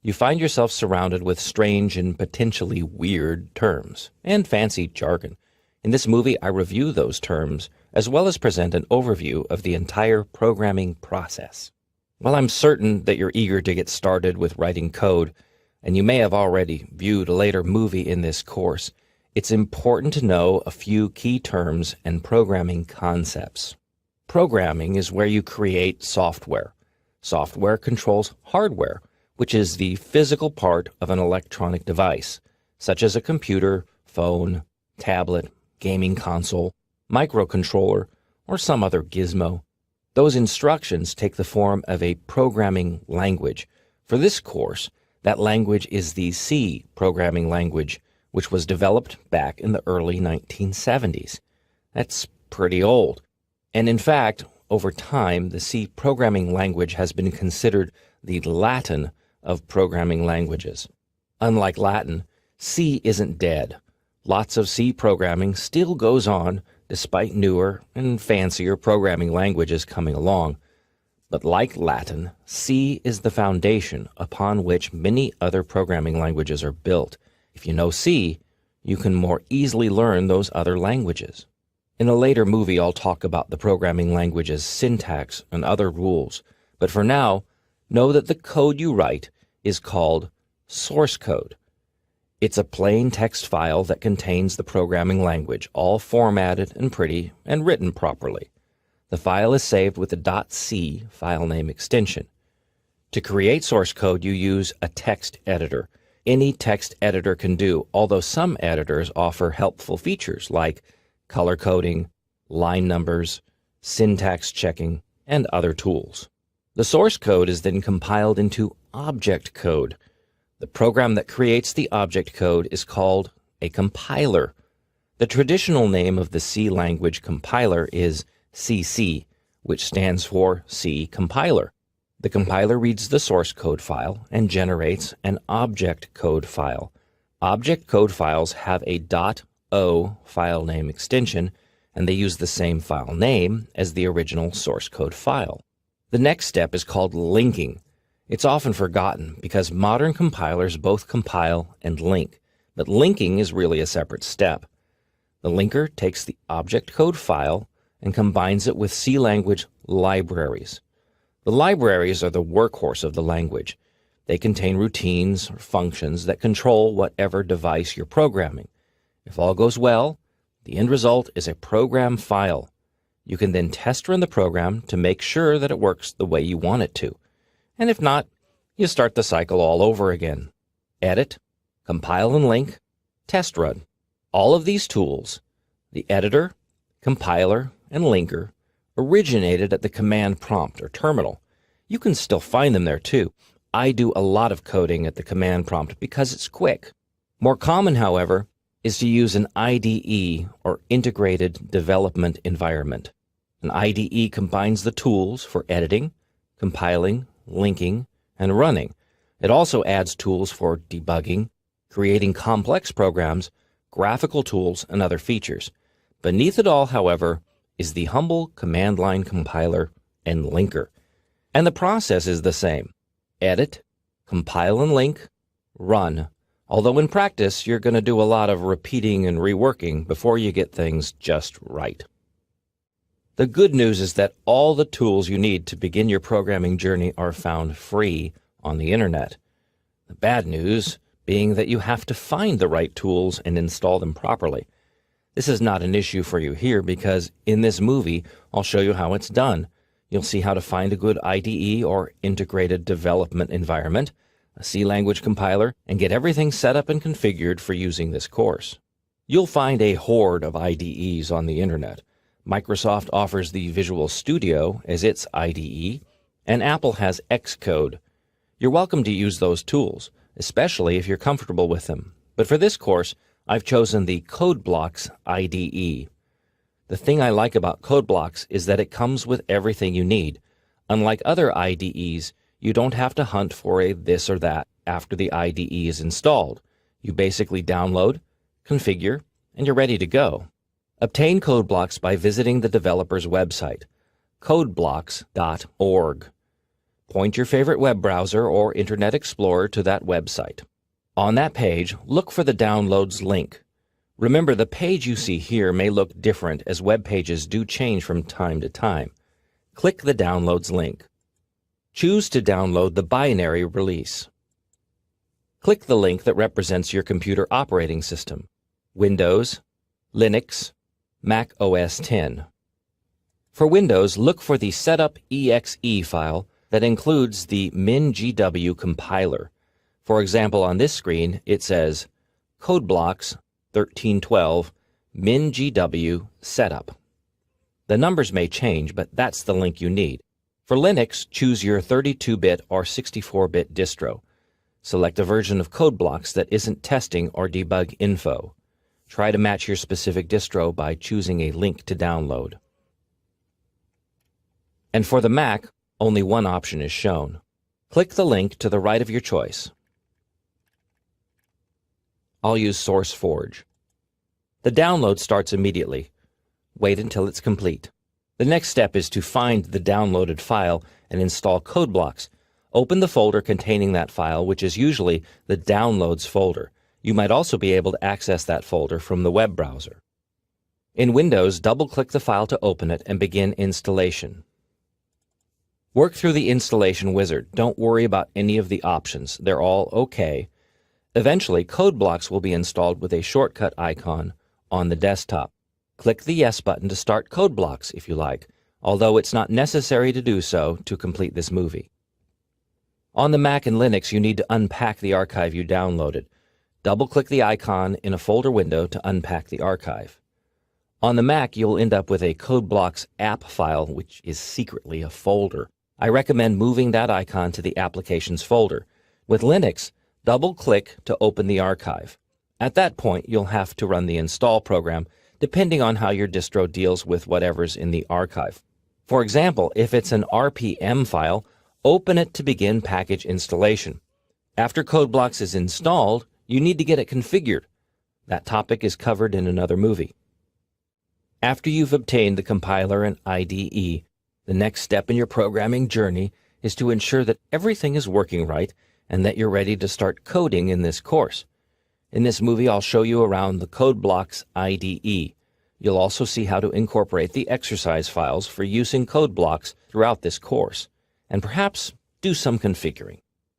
you find yourself surrounded with strange and potentially weird terms and fancy jargon. In this movie, I review those terms, as well as present an overview of the entire programming process. While I'm certain that you're eager to get started with writing code, and you may have already viewed a later movie in this course, it's important to know a few key terms and programming concepts. Programming is where you create software. Software controls hardware, which is the physical part of an electronic device, such as a computer, phone, tablet, gaming console, microcontroller, or some other gizmo. Those instructions take the form of a programming language. For this course, that language is the C programming language, which was developed back in the early 1970s. That's pretty old. And in fact, over time, the C programming language has been considered the Latin of programming languages. Unlike Latin, C isn't dead. Lots of C programming still goes on despite newer and fancier programming languages coming along. But like Latin, C is the foundation upon which many other programming languages are built. If you know C, you can more easily learn those other languages. In a later movie, I'll talk about the programming language's syntax and other rules. But for now, know that the code you write is called source code. It's a plain text file that contains the programming language, all formatted and pretty and written properly. The file is saved with the .c file name extension. To create source code, you use a text editor. Any text editor can do, although some editors offer helpful features like color coding, line numbers, syntax checking, and other tools. The source code is then compiled into object code. The program that creates the object code is called a compiler. The traditional name of the C language compiler is CC, which stands for C compiler. The compiler reads the source code file and generates an object code file. Object code files have a .o file name extension, and they use the same file name as the original source code file. The next step is called linking. It's often forgotten because modern compilers both compile and link, but linking is really a separate step. The linker takes the object code file and combines it with C language libraries. The libraries are the workhorse of the language. They contain routines or functions that control whatever device you're programming. If all goes well, the end result is a program file. You can then test run the program to make sure that it works the way you want it to. And if not, you start the cycle all over again. Edit, compile and link, test run. All of these tools, the editor, compiler, and linker, originated at the command prompt or terminal. You can still find them there too. I do a lot of coding at the command prompt because it's quick. More common, however, is to use an IDE or integrated development environment. An IDE combines the tools for editing, compiling, linking, and running. It also adds tools for debugging, creating complex programs, graphical tools, and other features. Beneath it all, however, is the humble command line compiler and linker. And the process is the same. Edit, compile and link, run. Although in practice, you're going to do a lot of repeating and reworking before you get things just right. The good news is that all the tools you need to begin your programming journey are found free on the internet. The bad news being that you have to find the right tools and install them properly. This is not an issue for you here because in this movie, I'll show you how it's done. You'll see how to find a good IDE or integrated development environment, a C language compiler, and get everything set up and configured for using this course. You'll find a horde of IDEs on the internet. Microsoft offers the Visual Studio as its IDE, and Apple has Xcode. You're welcome to use those tools, especially if you're comfortable with them. But for this course, I've chosen the CodeBlocks IDE. The thing I like about CodeBlocks is that it comes with everything you need. Unlike other IDEs, you don't have to hunt for a this or that after the IDE is installed. You basically download, configure, and you're ready to go. Obtain CodeBlocks by visiting the developer's website, codeblocks.org. Point your favorite web browser or Internet Explorer to that website. On that page, look for the Downloads link. Remember, the page you see here may look different as web pages do change from time to time. Click the Downloads link. Choose to download the binary release. Click the link that represents your computer operating system: Windows, Linux, Mac OS X. For Windows, look for the setup.exe file that includes the MinGW compiler. For example, on this screen, it says Codeblocks 1312 MinGW setup. The numbers may change, but that's the link you need. For Linux, choose your 32-bit or 64-bit distro. Select a version of Codeblocks that isn't testing or debug info. Try to match your specific distro by choosing a link to download. And for the Mac, only one option is shown. Click the link to the right of your choice. I'll use SourceForge. The download starts immediately. Wait until it's complete. The next step is to find the downloaded file and install Codeblocks. Open the folder containing that file, which is usually the Downloads folder. You might also be able to access that folder from the web browser. In Windows, double-click the file to open it and begin installation. Work through the installation wizard. Don't worry about any of the options. They're all okay. Eventually, Codeblocks will be installed with a shortcut icon on the desktop. Click the Yes button to start Codeblocks if you like, although it's not necessary to do so to complete this movie. On the Mac and Linux, you need to unpack the archive you downloaded. Double-click the icon in a folder window to unpack the archive. On the Mac, you'll end up with a Codeblocks app file, which is secretly a folder. I recommend moving that icon to the Applications folder. With Linux, double-click to open the archive. At that point, you'll have to run the install program, depending on how your distro deals with whatever's in the archive. For example, if it's an RPM file, open it to begin package installation. After Codeblocks is installed, you need to get it configured. That topic is covered in another movie. After you've obtained the compiler and IDE, the next step in your programming journey is to ensure that everything is working right and that you're ready to start coding in this course. In this movie, I'll show you around the Codeblocks IDE. You'll also see how to incorporate the exercise files for use in Codeblocks throughout this course, and perhaps do some configuring.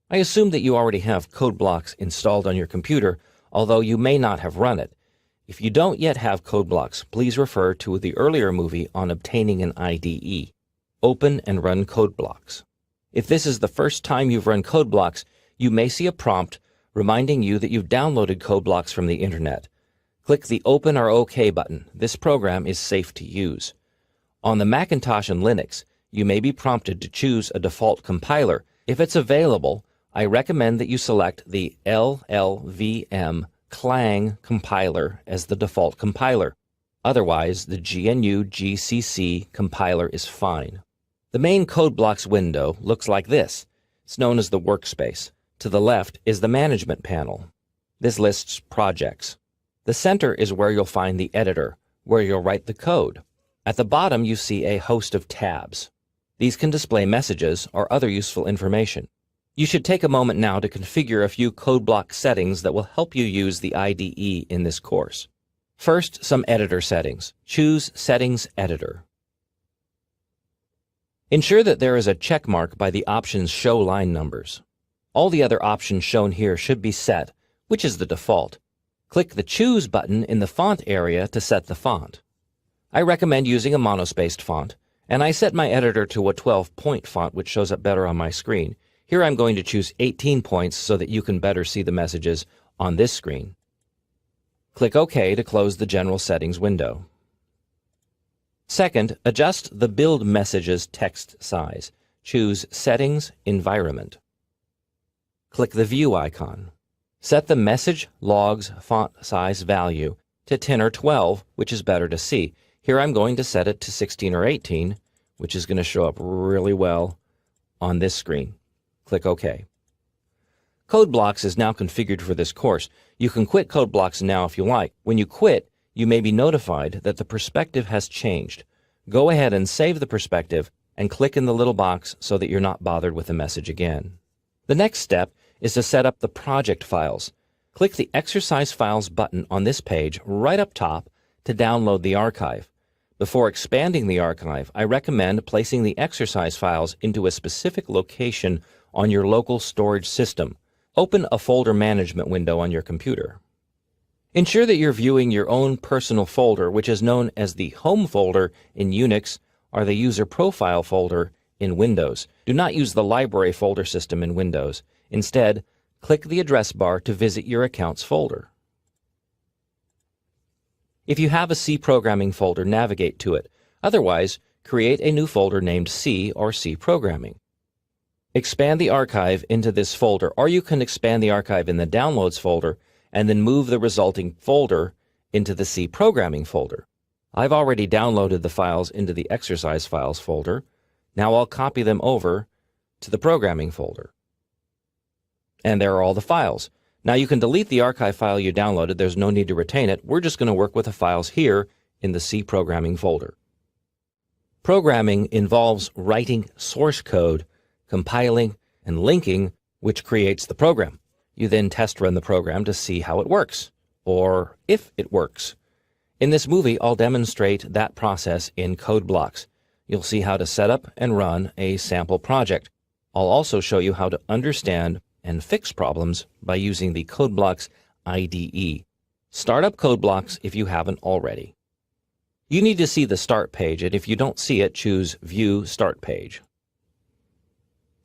I assume that you already have Codeblocks installed on your computer, although you may not have run it. If you don't yet have Codeblocks, please refer to the earlier movie on obtaining an IDE. Open and run Codeblocks. If this is the first time you've run Codeblocks, you may see a prompt reminding you that you've downloaded Codeblocks from the internet. Click the Open or OK button. This program is safe to use. On the Macintosh and Linux, you may be prompted to choose a default compiler. If it's available, I recommend that you select the LLVM Clang compiler as the default compiler. Otherwise, the GNU GCC compiler is fine. The main Codeblocks window looks like this. It's known as the workspace. To the left is the management panel. This lists projects. The center is where you'll find the editor, where you'll write the code. At the bottom, you see a host of tabs. These can display messages or other useful information. You should take a moment now to configure a few Codeblocks settings that will help you use the IDE in this course. First, some editor settings. Choose Settings Editor. Ensure that there is a check mark by the options Show Line Numbers. All the other options shown here should be set, which is the default. Click the Choose button in the font area to set the font. I recommend using a monospaced font, and I set my editor to a 12-point font, which shows up better on my screen. Here I'm going to choose 18 points so that you can better see the messages on this screen. Click OK to close the General Settings window. Second, adjust the Build Messages text size. Choose Settings, Environment. Click the View icon. Set the Message Logs font size value to 10 or 12, which is better to see. Here I'm going to set it to 16 or 18, which is going to show up really well on this screen. Click OK. Codeblocks is now configured for this course. You can quit Codeblocks now if you like. When you quit, you may be notified that the perspective has changed. Go ahead and save the perspective and click in the little box so that you're not bothered with the message again. The next step is to set up the project files. Click the Exercise Files button on this page right up top to download the archive. Before expanding the archive, I recommend placing the exercise files into a specific location on your local storage system. Open a folder management window on your computer. Ensure that you're viewing your own personal folder, which is known as the Home folder in Unix or the User Profile folder in Windows. Do not use the Library folder system in Windows. Instead, click the address bar to visit your account's folder. If you have a C programming folder, navigate to it. Otherwise, create a new folder named C or C Programming. Expand the archive into this folder, or you can expand the archive in the Downloads folder and then move the resulting folder into the C Programming folder. I've already downloaded the files into the Exercise Files folder. Now I'll copy them over to the Programming folder. And there are all the files. Now you can delete the archive file you downloaded. There's no need to retain it. We're just going to work with the files here in the C Programming folder. Programming involves writing source code, compiling, and linking, which creates the program. You then test run the program to see how it works, or if it works. In this movie, I'll demonstrate that process in code blocks. You'll see how to set up and run a sample project. I'll also show you how to understand and fix problems by using the Code Blocks IDE. Start up Code Blocks if you haven't already. You need to see the Start page, and if you don't see it, choose View Start Page.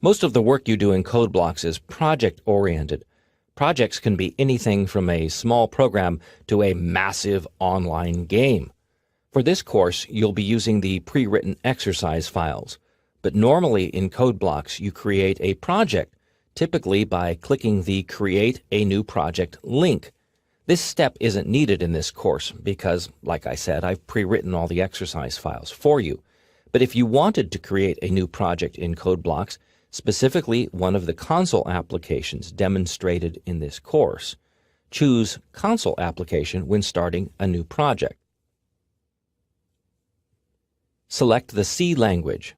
Most of the work you do in Code Blocks is project-oriented. Projects can be anything from a small program to a massive online game. For this course, you'll be using the pre-written exercise files. But normally in Code Blocks, you create a project, typically by clicking the Create a New Project link. This step isn't needed in this course because, like I said, I've pre-written all the exercise files for you. But if you wanted to create a new project in Code Blocks, specifically one of the console applications demonstrated in this course, choose Console Application when starting a new project. Select the C language.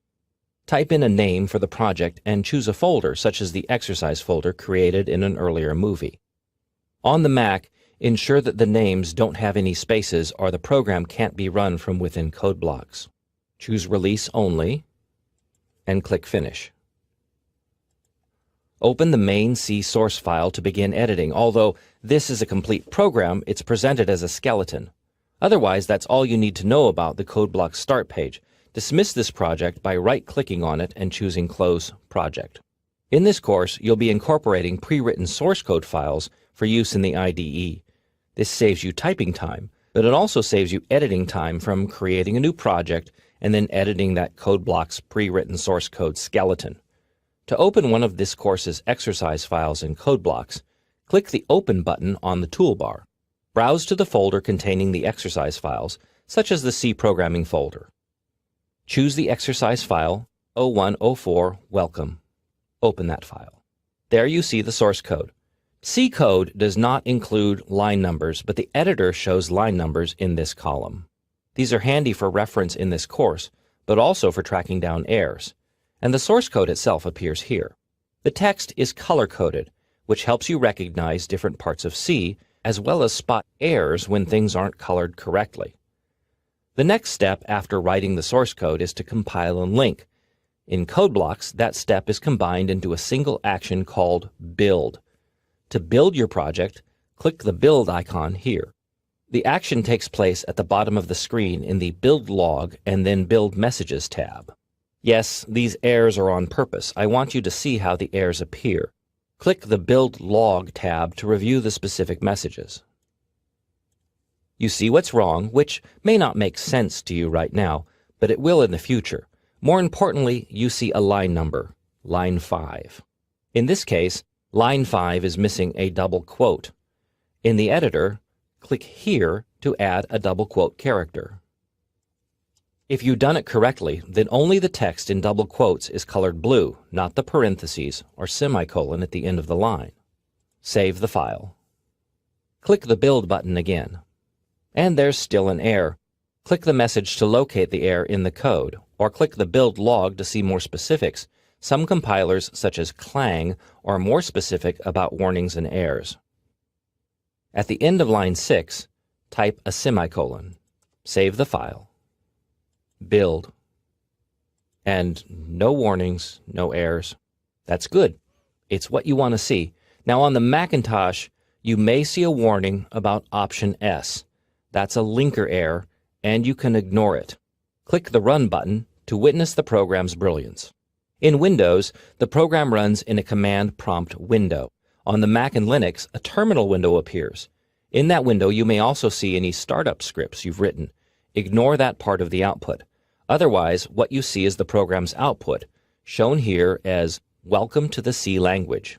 Type in a name for the project and choose a folder, such as the exercise folder created in an earlier movie. On the Mac, ensure that the names don't have any spaces or the program can't be run from within Code Blocks. Choose Release Only and click Finish. Open the main C source file to begin editing. Although this is a complete program, it's presented as a skeleton. Otherwise, that's all you need to know about the Code Blocks Start page. Dismiss this project by right-clicking on it and choosing Close Project. In this course, you'll be incorporating pre-written source code files for use in the IDE. This saves you typing time, but it also saves you editing time from creating a new project and then editing that Code Blocks pre-written source code skeleton. To open one of this course's exercise files in Code Blocks, click the Open button on the toolbar. Browse to the folder containing the exercise files, such as the C Programming folder. Choose the exercise file 0104 Welcome. Open that file. There you see the source code. C code does not include line numbers, but the editor shows line numbers in this column. These are handy for reference in this course, but also for tracking down errors. And the source code itself appears here. The text is color-coded, which helps you recognize different parts of C, as well as spot errors when things aren't colored correctly. The next step after writing the source code is to compile and link. In Code Blocks, that step is combined into a single action called Build. To build your project, click the Build icon here. The action takes place at the bottom of the screen in the Build Log and then Build Messages tab. Yes, these errors are on purpose. I want you to see how the errors appear. Click the Build Log tab to review the specific messages. You see what's wrong, which may not make sense to you right now, but it will in the future. More importantly, you see a line number, line 5. In this case, line 5 is missing a double quote. In the editor, click here to add a double quote character. If you've done it correctly, then only the text in double quotes is colored blue, not the parentheses or semicolon at the end of the line. Save the file. Click the Build button again. And there's still an error. Click the message to locate the error in the code, or click the build log to see more specifics, some compilers, such as Clang, are more specific about warnings and errors. At the end of line 6, type a semicolon. Save the file. Build. And no warnings, no errors. That's good. It's what you want to see. Now on the Macintosh, you may see a warning about option S. That's a linker error, and you can ignore it. Click the Run button to witness the program's brilliance. In Windows, the program runs in a command prompt window. On the Mac and Linux, a terminal window appears. In that window, you may also see any startup scripts you've written. Ignore that part of the output. Otherwise, what you see is the program's output, shown here as Welcome to the C language.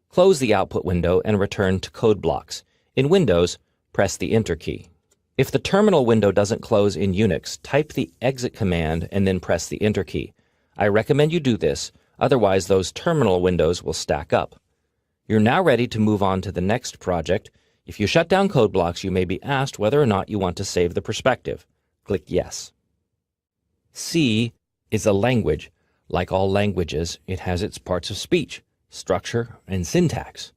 Close the output window and return to code blocks. In Windows, press the Enter key. If the terminal window doesn't close in Unix, type the exit command and then press the Enter key. I recommend you do this, otherwise those terminal windows will stack up. You're now ready to move on to the next project. If you shut down code blocks, you may be asked whether or not you want to save the perspective. Click Yes. C is a language. Like all languages, it has its parts of speech, structure, and syntax.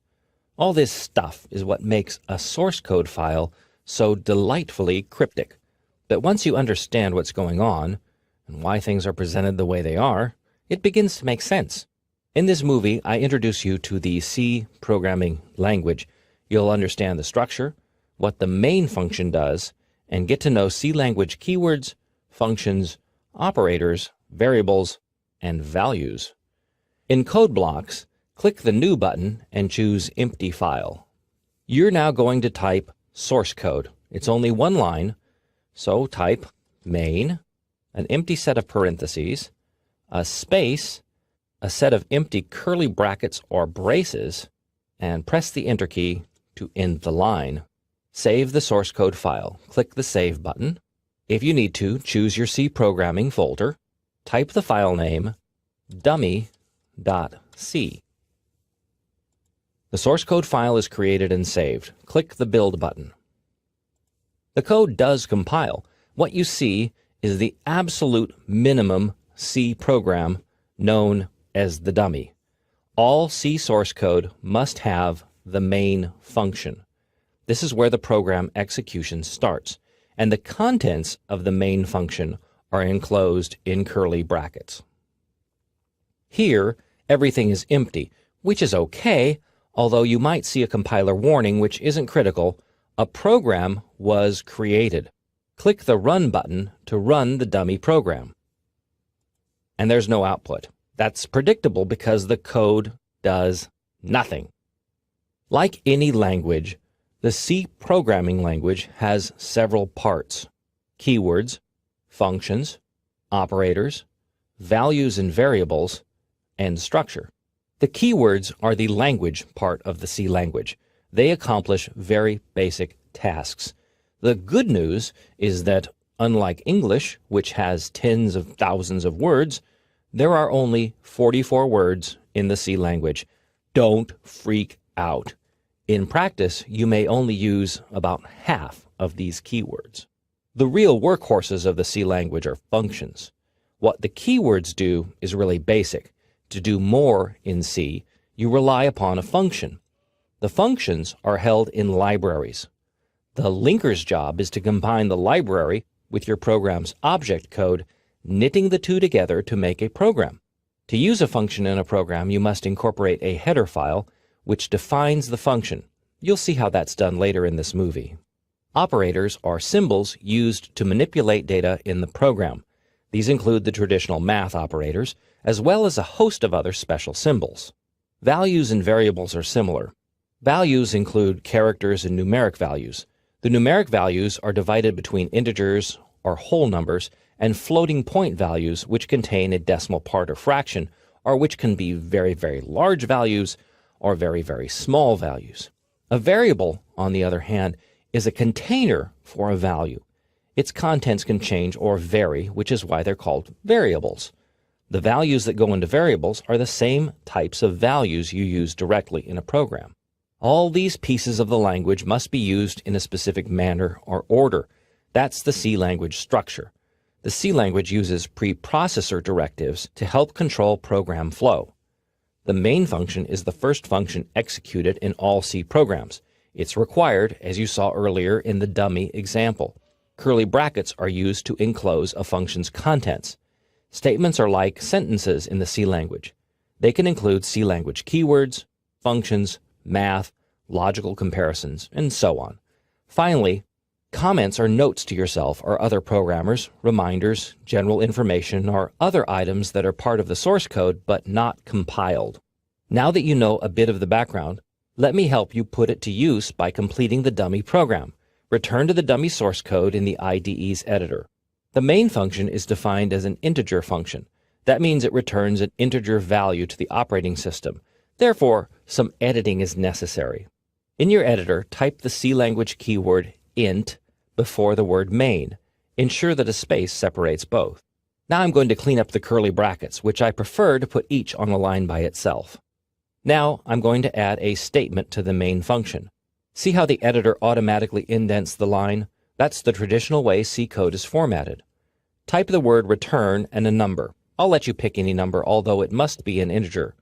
All this stuff is what makes a source code file so delightfully cryptic. But once you understand what's going on, and why things are presented the way they are, it begins to make sense. In this movie, I introduce you to the C programming language. You'll understand the structure, what the main function does, and get to know C language keywords, functions, operators, variables, and values. In code blocks, click the New button and choose Empty File. You're now going to type source code. It's only one line, so type main, an empty set of parentheses, a space, a set of empty curly brackets or braces, and press the Enter key to end the line. Save the source code file. Click the Save button. If you need to, choose your C programming folder. Type the file name dummy.c. The source code file is created and saved. Click the Build button. The code does compile. What you see is the absolute minimum C program known as the dummy. All C source code must have the main function. This is where the program execution starts, and the contents of the main function are enclosed in curly brackets. Here, everything is empty, which is okay, although you might see a compiler warning which isn't critical. A program was created. Click the Run button to run the dummy program. And there's no output. That's predictable because the code does nothing. Like any language, the C programming language has several parts: keywords, functions, operators, values and variables, and structure. The keywords are the language part of the C language. They accomplish very basic tasks. The good news is that, unlike English, which has tens of thousands of words, there are only 44 words in the C language. Don't freak out. In practice, you may only use about half of these keywords. The real workhorses of the C language are functions. What the keywords do is really basic. To do more in C, you rely upon a function. The functions are held in libraries. The linker's job is to combine the library with your program's object code, knitting the two together to make a program. To use a function in a program, you must incorporate a header file which defines the function. You'll see how that's done later in this movie. Operators are symbols used to manipulate data in the program. These include the traditional math operators, as well as a host of other special symbols. Values and variables are similar. Values include characters and numeric values. The numeric values are divided between integers or whole numbers and floating point values, which contain a decimal part or fraction, or which can be very, very large values or very, very small values. A variable, on the other hand, is a container for a value. Its contents can change or vary, which is why they're called variables. The values that go into variables are the same types of values you use directly in a program. All these pieces of the language must be used in a specific manner or order. That's the C language structure. The C language uses preprocessor directives to help control program flow. The main function is the first function executed in all C programs. It's required, as you saw earlier in the dummy example. Curly brackets are used to enclose a function's contents. Statements are like sentences in the C language. They can include C language keywords, functions, math, logical comparisons, and so on. Finally, comments are notes to yourself or other programmers, reminders, general information, or other items that are part of the source code but not compiled. Now that you know a bit of the background, let me help you put it to use by completing the dummy program. Return to the dummy source code in the IDE's editor. The main function is defined as an integer function. That means it returns an integer value to the operating system. Therefore, some editing is necessary. In your editor, type the C language keyword int before the word main. Ensure that a space separates both. Now I'm going to clean up the curly brackets, which I prefer to put each on a line by itself. Now I'm going to add a statement to the main function. See how the editor automatically indents the line? That's the traditional way C code is formatted. Type the word return and a number. I'll let you pick any number, although it must be an integer.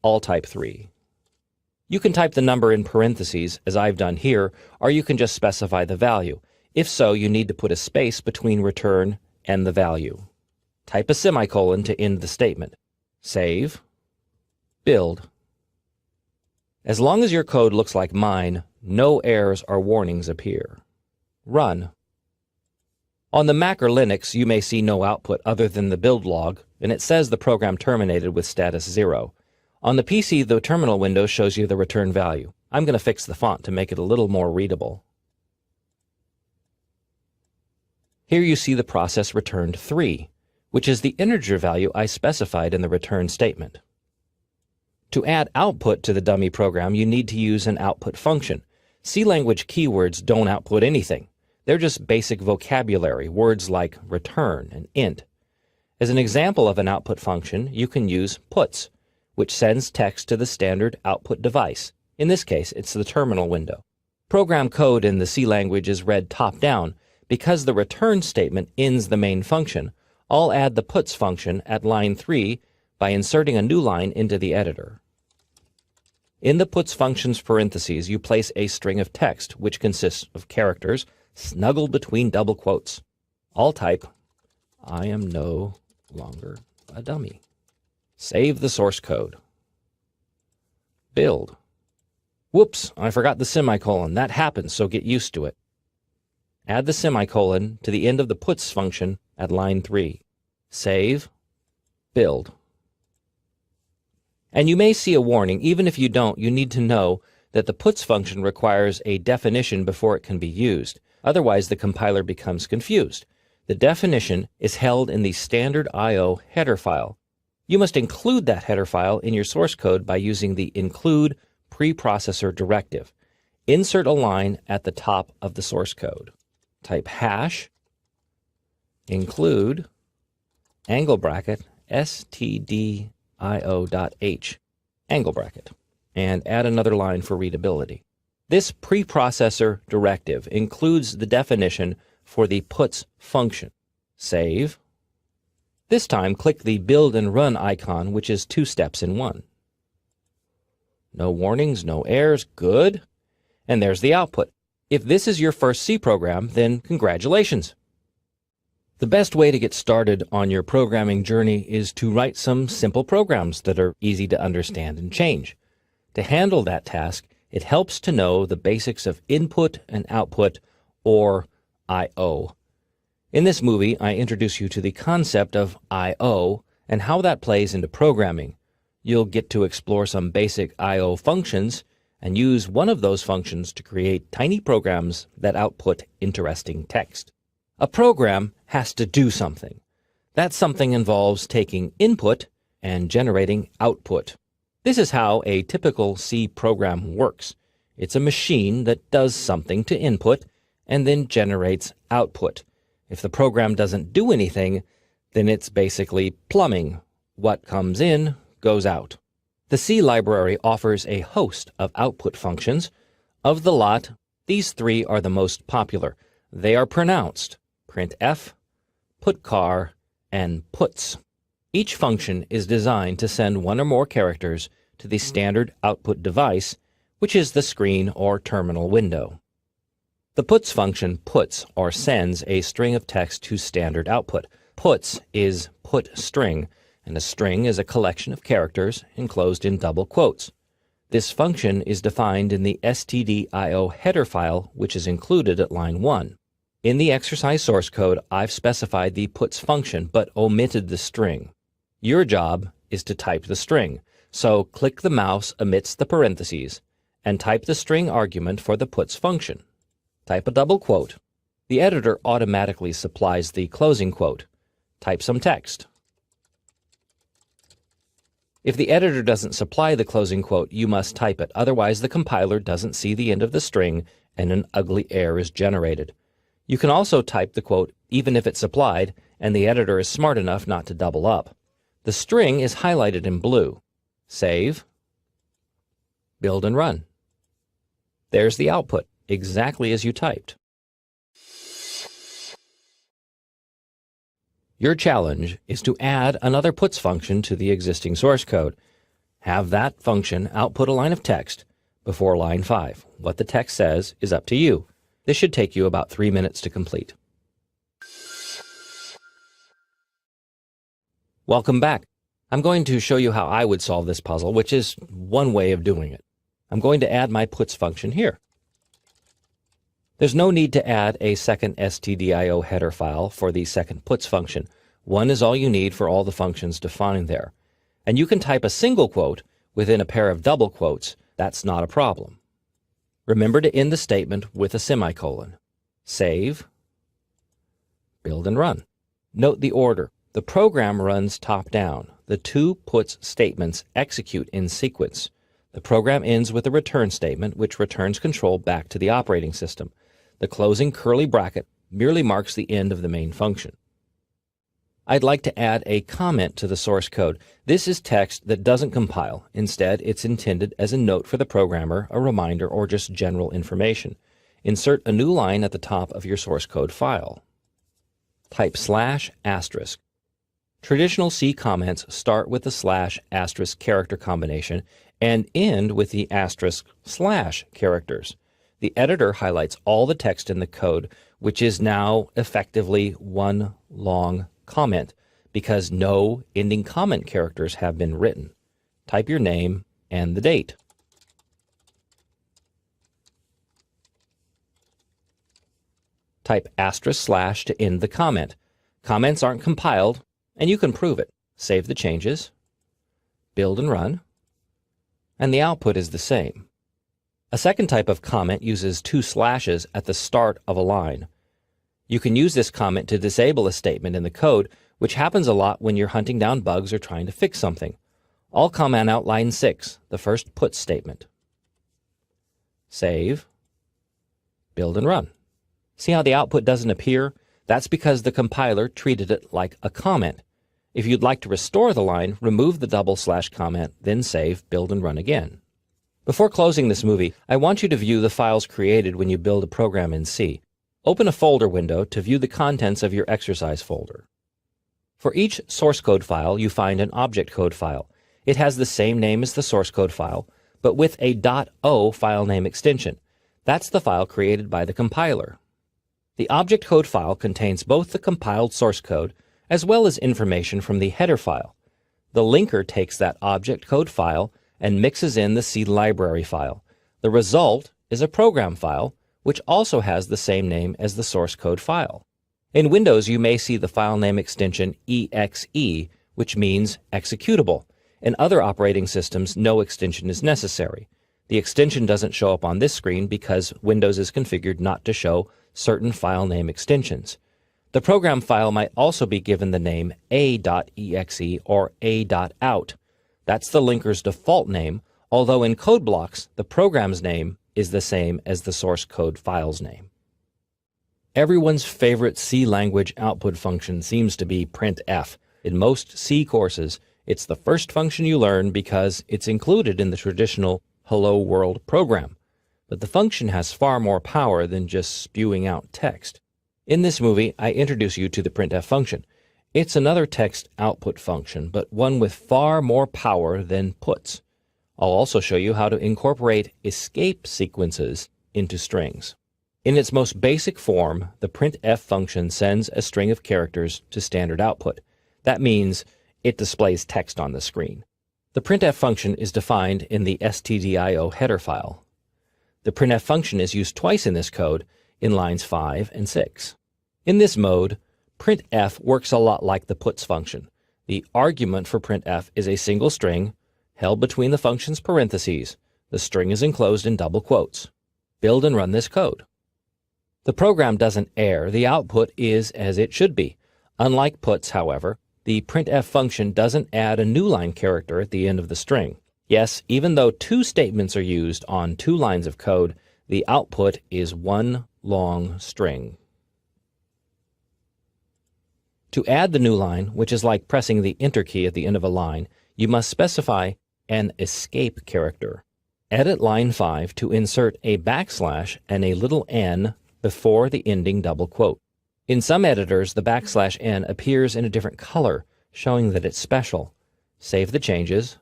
I'll type 3. You can type the number in parentheses, as I've done here, or you can just specify the value. If so, you need to put a space between return and the value. Type a semicolon to end the statement. Save. Build. As long as your code looks like mine, no errors or warnings appear. Run. On the Mac or Linux, you may see no output other than the build log, and it says the program terminated with status 0. On the PC, the terminal window shows you the return value. I'm going to fix the font to make it a little more readable. Here you see the process returned 3, which is the integer value I specified in the return statement. To add output to the dummy program, you need to use an output function. C language keywords don't output anything. They're just basic vocabulary, words like return and int. As an example of an output function, you can use puts, which sends text to the standard output device. In this case, it's the terminal window. Program code in the C language is read top-down. Because the return statement ends the main function, I'll add the puts function at line 3 by inserting a new line into the editor. In the puts function's parentheses, you place a string of text, which consists of characters snuggled between double quotes. I'll type, I am no longer a dummy. Save the source code. Build. Whoops, I forgot the semicolon. That happens, so get used to it. Add the semicolon to the end of the puts function at line 3. Save. Build. And you may see a warning. Even if you don't, you need to know that the puts function requires a definition before it can be used. Otherwise, the compiler becomes confused. The definition is held in the standard I/O header file. You must include that header file in your source code by using the include preprocessor directive. Insert a line at the top of the source code. Type hash include angle bracket stdio.h angle bracket, and add another line for readability. This preprocessor directive includes the definition for the puts function. Save. This time, click the build and run icon, which is 2 steps in one. No warnings, no errors, good. And there's the output. If this is your first C program, then congratulations. The best way to get started on your programming journey is to write some simple programs that are easy to understand and change. To handle that task, it helps to know the basics of input and output, or I/O. In this movie, I introduce you to the concept of I/O and how that plays into programming. You'll get to explore some basic I/O functions and use one of those functions to create tiny programs that output interesting text. A program has to do something. That something involves taking input and generating output. This is how a typical C program works. It's a machine that does something to input and then generates output. If the program doesn't do anything, then it's basically plumbing. What comes in goes out. The C library offers a host of output functions. Of the lot, these 3 are the most popular. They are pronounced: printf, putcar, and puts. Each function is designed to send one or more characters to the standard output device, which is the screen or terminal window. The puts function puts or sends a string of text to standard output. Puts is put string, and a string is a collection of characters enclosed in double quotes. This function is defined in the stdio header file, which is included at line 1. In the exercise source code, I've specified the puts function but omitted the string. Your job is to type the string, so click the mouse amidst the parentheses and type the string argument for the puts function. Type a double quote. The editor automatically supplies the closing quote. Type some text. If the editor doesn't supply the closing quote, you must type it, otherwise the compiler doesn't see the end of the string and an ugly error is generated. You can also type the quote even if it's supplied and the editor is smart enough not to double up. The string is highlighted in blue. Save, build and run. There's the output, exactly as you typed. Your challenge is to add another puts function to the existing source code. Have that function output a line of text before line 5. What the text says is up to you. This should take you about 3 minutes to complete. Welcome back. I'm going to show you how I would solve this puzzle, which is one way of doing it. I'm going to add my puts function here. There's no need to add a second stdio header file for the second puts function. One is all you need for all the functions defined there. And you can type a single quote within a pair of double quotes. That's not a problem. Remember to end the statement with a semicolon. Save, build and run. Note the order. The program runs top down. The two puts statements execute in sequence. The program ends with a return statement, which returns control back to the operating system. The closing curly bracket merely marks the end of the main function. I'd like to add a comment to the source code. This is text that doesn't compile. Instead, it's intended as a note for the programmer, a reminder, or just general information. Insert a new line at the top of your source code file. Type /*. Traditional C comments start with the /* character combination and end with the */ characters. The editor highlights all the text in the code, which is now effectively one long comment because no ending comment characters have been written. Type your name and the date. Type */ to end the comment. Comments aren't compiled, and you can prove it. Save the changes, build and run, and the output is the same. A second type of comment uses 2 slashes at the start of a line. You can use this comment to disable a statement in the code, which happens a lot when you're hunting down bugs or trying to fix something. I'll comment out line 6, the first puts statement. Save, build and run. See how the output doesn't appear? That's because the compiler treated it like a comment. If you'd like to restore the line, remove the / comment, then save, build and run again. Before closing this movie, I want you to view the files created when you build a program in C. Open a folder window to view the contents of your exercise folder. For each source code file, you find an object code file. It has the same name as the source code file, but with a .o file name extension. That's the file created by the compiler. The object code file contains both the compiled source code as well as information from the header file. The linker takes that object code file and mixes in the C library file. The result is a program file, which also has the same name as the source code file. In Windows, you may see the file name extension exe, which means executable. In other operating systems, no extension is necessary. The extension doesn't show up on this screen because Windows is configured not to show certain file name extensions. The program file might also be given the name a.exe or a.out. That's the linker's default name, although in code blocks, the program's name is the same as the source code file's name. Everyone's favorite C language output function seems to be printf. In most C courses, it's the first function you learn because it's included in the traditional Hello World program. But the function has far more power than just spewing out text. In this movie, I introduce you to the printf function. It's another text output function, but one with far more power than puts. I'll also show you how to incorporate escape sequences into strings. In its most basic form, the printf function sends a string of characters to standard output. That means it displays text on the screen. The printf function is defined in the stdio header file. The printf function is used twice in this code, in lines 5 and 6. In this mode, printf works a lot like the puts function. The argument for printf is a single string held between the function's parentheses. The string is enclosed in double quotes. Build and run this code. The program doesn't err. The output is as it should be. Unlike puts, however, the printf function doesn't add a new line character at the end of the string. Yes, even though two statements are used on two lines of code, the output is one long string. To add the new line, which is like pressing the Enter key at the end of a line, you must specify an escape character. Edit line 5 to insert a backslash and a little n before the ending double quote. In some editors, the backslash n appears in a different color, showing that it's special. Save the changes,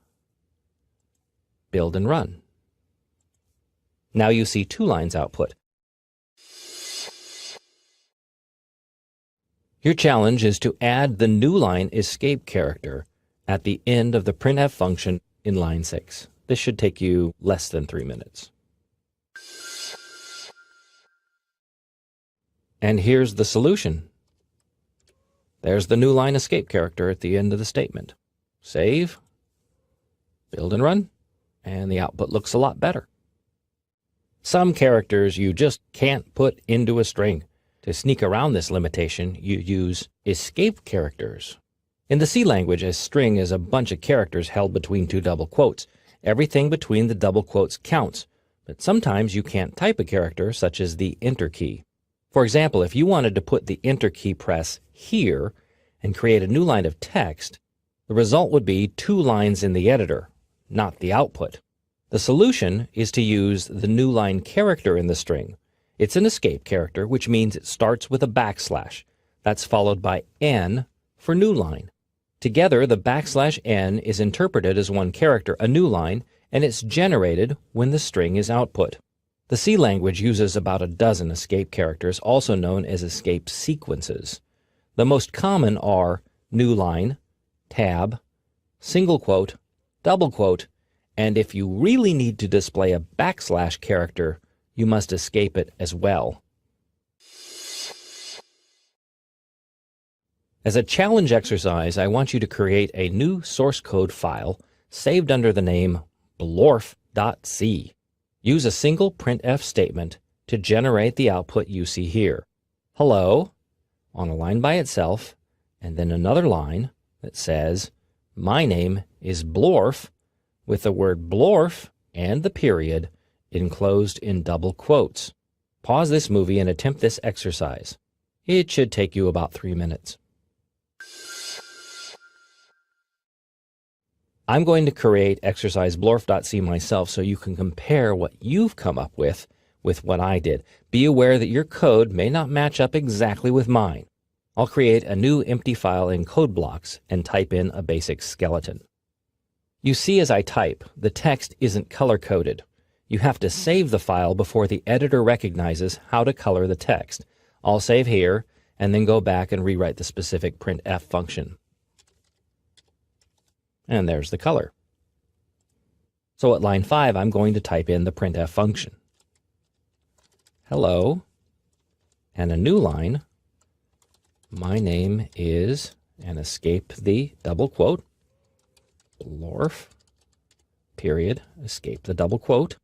build and run. Now you see two lines output. Your challenge is to add the new line escape character at the end of the printf function in line 6. This should take you less than 3 minutes. And here's the solution. There's the new line escape character at the end of the statement. Save, build and run, and the output looks a lot better. Some characters you just can't put into a string. To sneak around this limitation, you use escape characters. In the C language, a string is a bunch of characters held between two double quotes. Everything between the double quotes counts, but sometimes you can't type a character, such as the Enter key. For example, if you wanted to put the Enter key press here and create a new line of text, the result would be two lines in the editor, not the output. The solution is to use the new line character in the string. It's an escape character, which means it starts with a backslash. That's followed by n for new line. Together, the backslash n is interpreted as one character, a new line, and it's generated when the string is output. The C language uses about a dozen escape characters, also known as escape sequences. The most common are new line, tab, single quote, double quote, and if you really need to display a backslash character, you must escape it as well. As a challenge exercise, I want you to create a new source code file saved under the name blorf.c. Use a single printf statement to generate the output you see here. Hello, on a line by itself, and then another line that says, my name is Blorf, with the word Blorf and the period enclosed in double quotes. Pause this movie and attempt this exercise. It should take you about 3 minutes. I'm going to create exercise blorf.c myself so you can compare what you've come up with what I did. Be aware that your code may not match up exactly with mine. I'll create a new empty file in code blocks and type in a basic skeleton. You see as I type, the text isn't color-coded. You have to save the file before the editor recognizes how to color the text. I'll save here and then go back and rewrite the specific printf function. And there's the color. So at line 5, I'm going to type in the printf function. Hello, and a new line. My name is, and escape the double quote, Blorf, period, escape the double quote.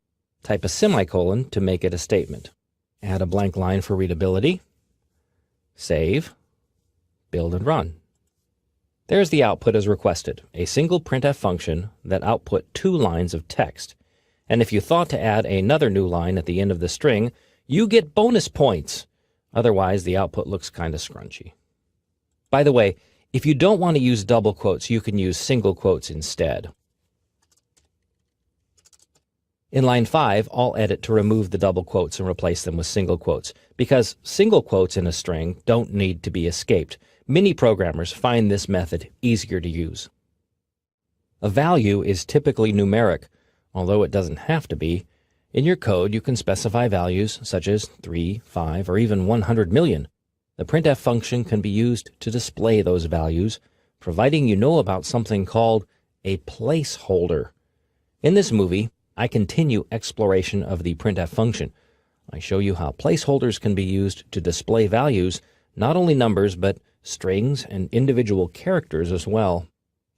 Type a semicolon to make it a statement. Add a blank line for readability. Save, build and run. There's the output as requested, a single printf function that output 2 lines of text. And if you thought to add another new line at the end of the string, you get bonus points. Otherwise, the output looks kind of scrunchy. By the way, if you don't want to use double quotes, you can use single quotes instead. In line 5, I'll edit to remove the double quotes and replace them with single quotes, because single quotes in a string don't need to be escaped. Many programmers find this method easier to use. A value is typically numeric, although it doesn't have to be. In your code, you can specify values such as 3, 5, or even 100 million. The printf function can be used to display those values, providing you know about something called a placeholder. In this movie, I continue exploration of the printf function. I show you how placeholders can be used to display values, not only numbers, but strings and individual characters as well.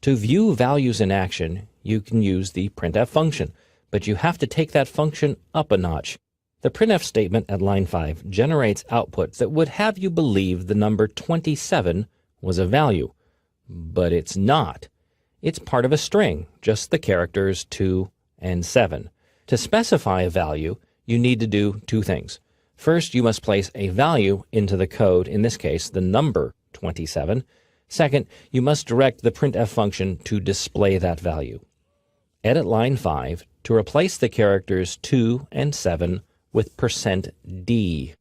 To view values in action, you can use the printf function, but you have to take that function up a notch. The printf statement at line 5 generates output that would have you believe the number 27 was a value, but it's not. It's part of a string, just the characters 2 and 7. To specify a value, you need to do two things. First, you must place a value into the code, in this case, the number 27. Second, you must direct the printf function to display that value. Edit line 5 to replace the characters 2 and 7 with %d.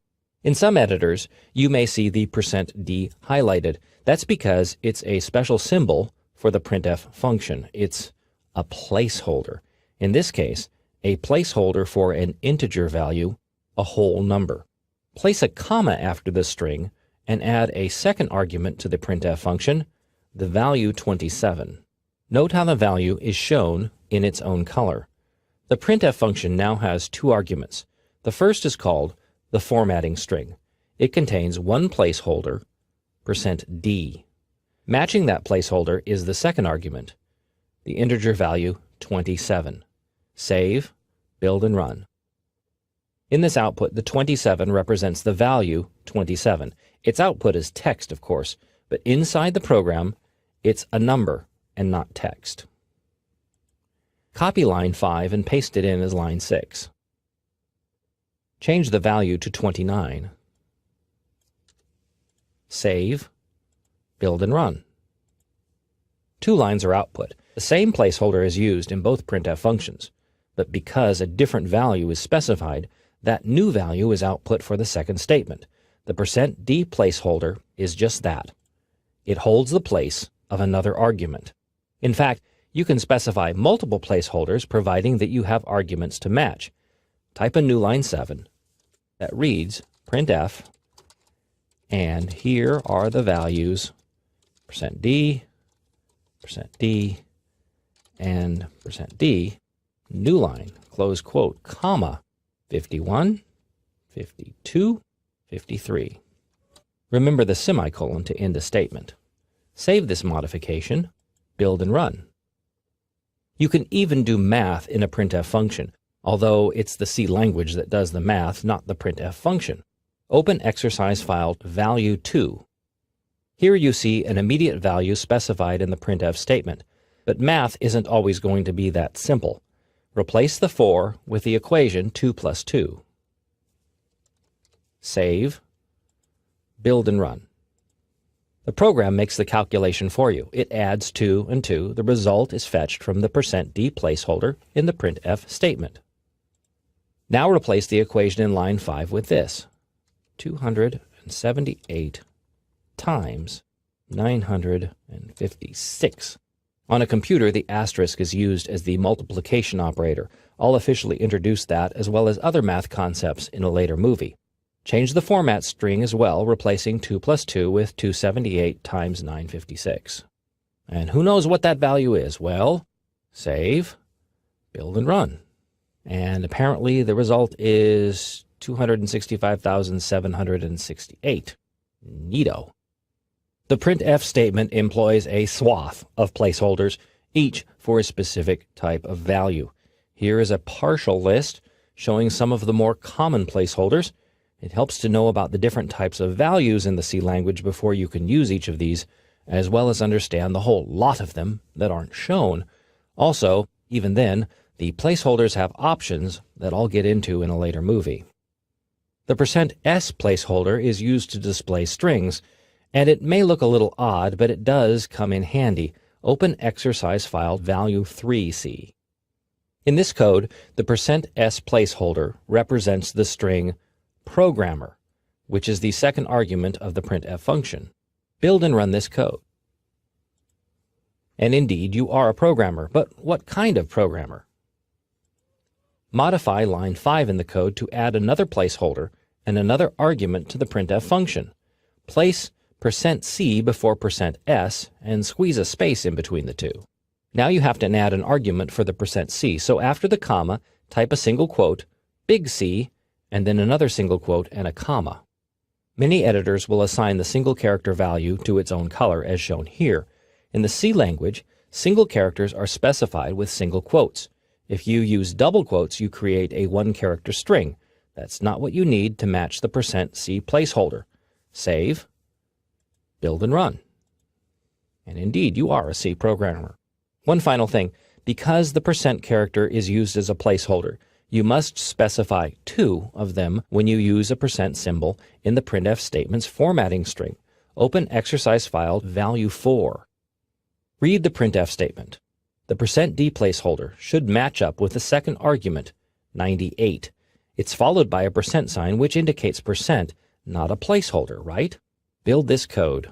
In some editors, you may see the %d highlighted. That's because it's a special symbol for the printf function. It's a placeholder. In this case, a placeholder for an integer value, a whole number. Place a comma after the string and add a second argument to the printf function, the value 27. Note how the value is shown in its own color. The printf function now has two arguments. The first is called the formatting string. It contains one placeholder, %d. Matching that placeholder is the second argument, the integer value 27. Save, build, and run. In this output, the 27 represents the value 27. Its output is text, of course, but inside the program, it's a number and not text. Copy line 5 and paste it in as line 6. Change the value to 29. Save, build, and run. Two lines are output. The same placeholder is used in both printf functions, but because a different value is specified, that new value is output for the second statement. The %d placeholder is just that. It holds the place of another argument. In fact, you can specify multiple placeholders providing that you have arguments to match. Type a new line 7 that reads printf, and here are the values %d, %d, and %d, new line, close quote, comma, 51, 52, 53. Remember the semicolon to end a statement. Save this modification, build and run. You can even do math in a printf function, although it's the C language that does the math, not the printf function. Open exercise file value2. Here you see an immediate value specified in the printf statement, but math isn't always going to be that simple. Replace the 4 with the equation 2 plus 2. Save, build and run. The program makes the calculation for you. It adds 2 and 2. The result is fetched from the %d placeholder in the printf statement. Now replace the equation in line 5 with this. 278 times 956. On a computer, the asterisk is used as the multiplication operator. I'll officially introduce that as well as other math concepts in a later movie. Change the format string as well, replacing 2 plus 2 with 278 times 956. And who knows what that value is? Well, save, build and run. And apparently the result is 265,768. Neato. The printf statement employs a swath of placeholders, each for a specific type of value. Here is a partial list showing some of the more common placeholders. It helps to know about the different types of values in the C language before you can use each of these, as well as understand the whole lot of them that aren't shown. Also, even then, the placeholders have options that I'll get into in a later movie. The %s placeholder is used to display strings, and it may look a little odd, but it does come in handy. Open exercise file value3c. In this code, the %s placeholder represents the string programmer, which is the second argument of the printf function. Build and run this code. And indeed, you are a programmer, but what kind of programmer? Modify line 5 in the code to add another placeholder and another argument to the printf function. Place %c before %s and squeeze a space in between the two. Now you have to add an argument for the %c, so after the comma, type a single quote, big C, and then another single quote and a comma. Many editors will assign the single character value to its own color, as shown here. In the C language, single characters are specified with single quotes. If you use double quotes, you create a one-character string. That's not what you need to match the %c placeholder. Save, build and run. And indeed, you are a C programmer. One final thing, because the % character is used as a placeholder, you must specify 2 of them when you use a % symbol in the printf statement's formatting string. Open exercise file value 4. Read the printf statement. The %d placeholder should match up with the second argument, 98. It's followed by a %, which indicates %, not a placeholder, right? Build this code.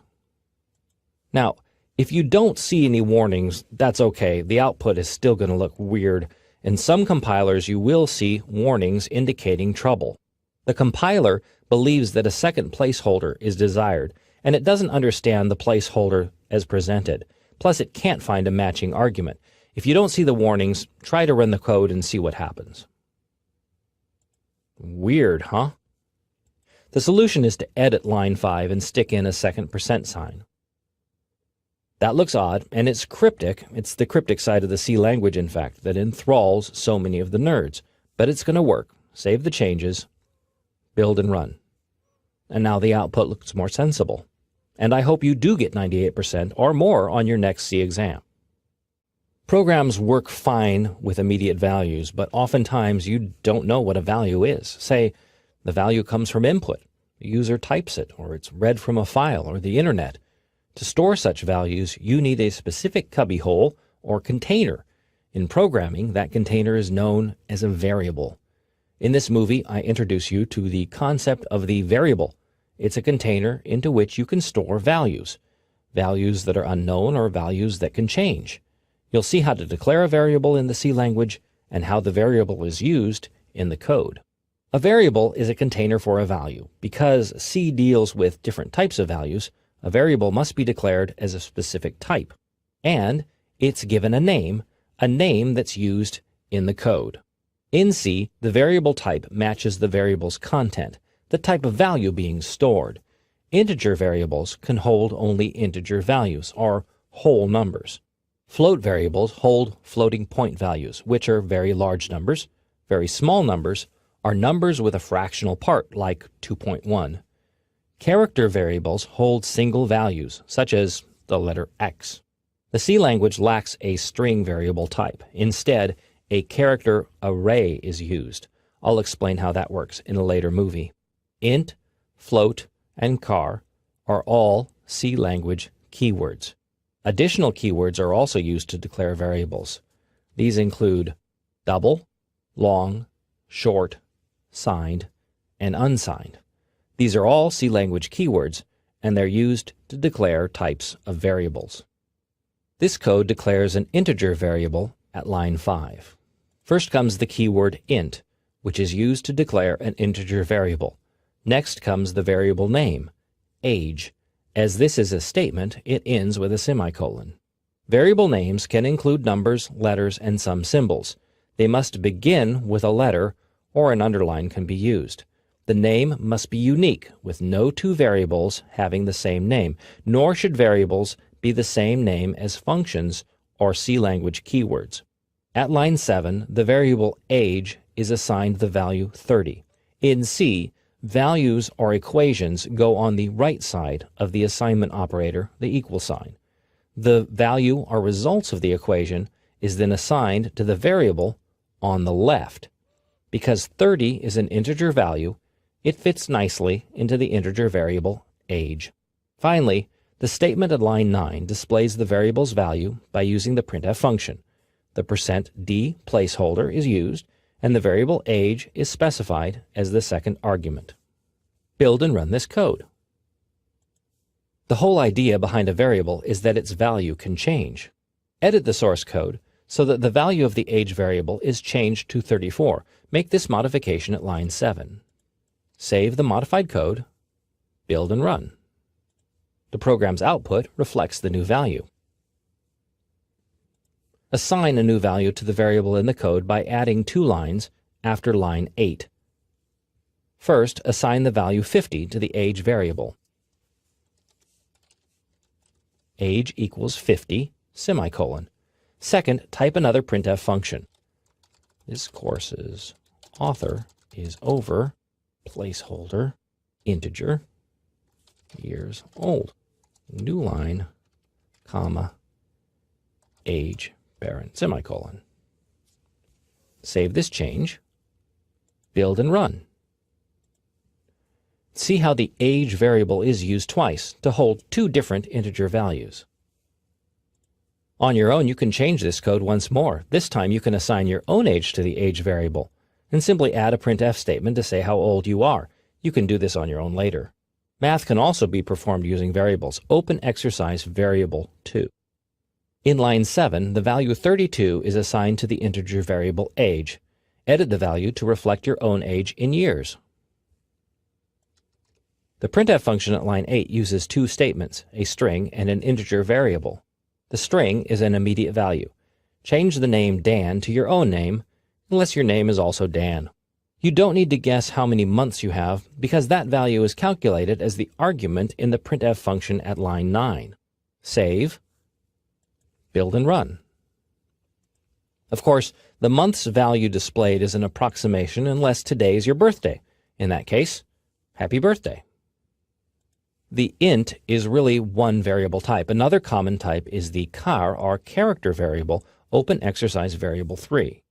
Now, if you don't see any warnings, that's okay. The output is still going to look weird. In some compilers, you will see warnings indicating trouble. The compiler believes that a second placeholder is desired, and it doesn't understand the placeholder as presented. Plus, it can't find a matching argument. If you don't see the warnings, try to run the code and see what happens. Weird, huh? The solution is to edit line 5 and stick in a second %. That looks odd, and it's cryptic. It's the cryptic side of the C language, in fact, that enthralls so many of the nerds. But it's going to work. Save the changes, build and run. And now the output looks more sensible. And I hope you do get 98% or more on your next C exam. Programs work fine with immediate values, but oftentimes you don't know what a value is. Say, the value comes from input. The user types it, or it's read from a file or the internet. To store such values, you need a specific cubbyhole or container. In programming, that container is known as a variable. In this movie, I introduce you to the concept of the variable. It's a container into which you can store values that are unknown or values that can change. You'll see how to declare a variable in the C language and how the variable is used in the code. A variable is a container for a value. Because C deals with different types of values, a variable must be declared as a specific type, and it's given a name that's used in the code. In C, the variable type matches the variable's content, the type of value being stored. Integer variables can hold only integer values, or whole numbers. Float variables hold floating point values, which are very large numbers. Very small numbers are numbers with a fractional part, like 2.1. Character variables hold single values, such as the letter X. The C language lacks a string variable type. Instead, a character array is used. I'll explain how that works in a later movie. Int, float, and char are all C language keywords. Additional keywords are also used to declare variables. These include double, long, short, signed, and unsigned. These are all C language keywords, and they're used to declare types of variables. This code declares an integer variable at line 5. First comes the keyword int, which is used to declare an integer variable. Next comes the variable name, age. As this is a statement, it ends with a semicolon. Variable names can include numbers, letters, and some symbols. They must begin with a letter, or an underline can be used. The name must be unique, with no two variables having the same name, nor should variables be the same name as functions or C language keywords. At line 7, the variable age is assigned the value 30. In C, values or equations go on the right side of the assignment operator, the equal sign. The value or results of the equation is then assigned to the variable on the left. Because 30 is an integer value, it fits nicely into the integer variable age. Finally, the statement at line 9 displays the variable's value by using the printf function. The %d placeholder is used, and the variable age is specified as the second argument. Build and run this code. The whole idea behind a variable is that its value can change. Edit the source code so that the value of the age variable is changed to 34. Make this modification at line 7. Save the modified code, build and run. The program's output reflects the new value. Assign a new value to the variable in the code by adding 2 lines after line 8. First, assign the value 50 to the age variable. Age equals 50, semicolon. Second, type another printf function. This course's author is over, placeholder, integer, years old. New line, comma, age, parent, semicolon. Save this change, build and run. See how the age variable is used twice to hold 2 different integer values. On your own, you can change this code once more. This time you can assign your own age to the age variable and simply add a printf statement to say how old you are. You can do this on your own later. Math can also be performed using variables. Open exercise variable 2. In line 7, the value 32 is assigned to the integer variable age. Edit the value to reflect your own age in years. The printf function at line 8 uses 2 statements, a string and an integer variable. The string is an immediate value. Change the name Dan to your own name, unless your name is also Dan. You don't need to guess how many months you have, because that value is calculated as the argument in the printf function at line 9. Save, build and run. Of course, the month's value displayed is an approximation unless today is your birthday. In that case, happy birthday. The int is really one variable type. Another common type is the char, or character variable. Open exercise variable 3.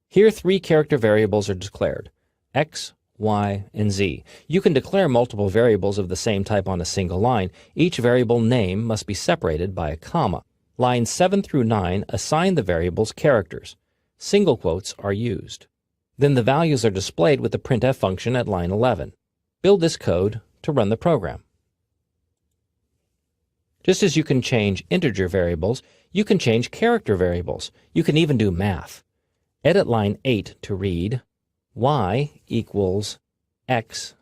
Here 3 character variables are declared, x, y, and z. You can declare multiple variables of the same type on a single line. Each variable name must be separated by a comma. Lines 7 through 9 assign the variables characters. Single quotes are used. Then the values are displayed with the printf function at line 11. Build this code to run the program. Just as you can change integer variables, you can change character variables. You can even do math. Edit line 8 to read y equals x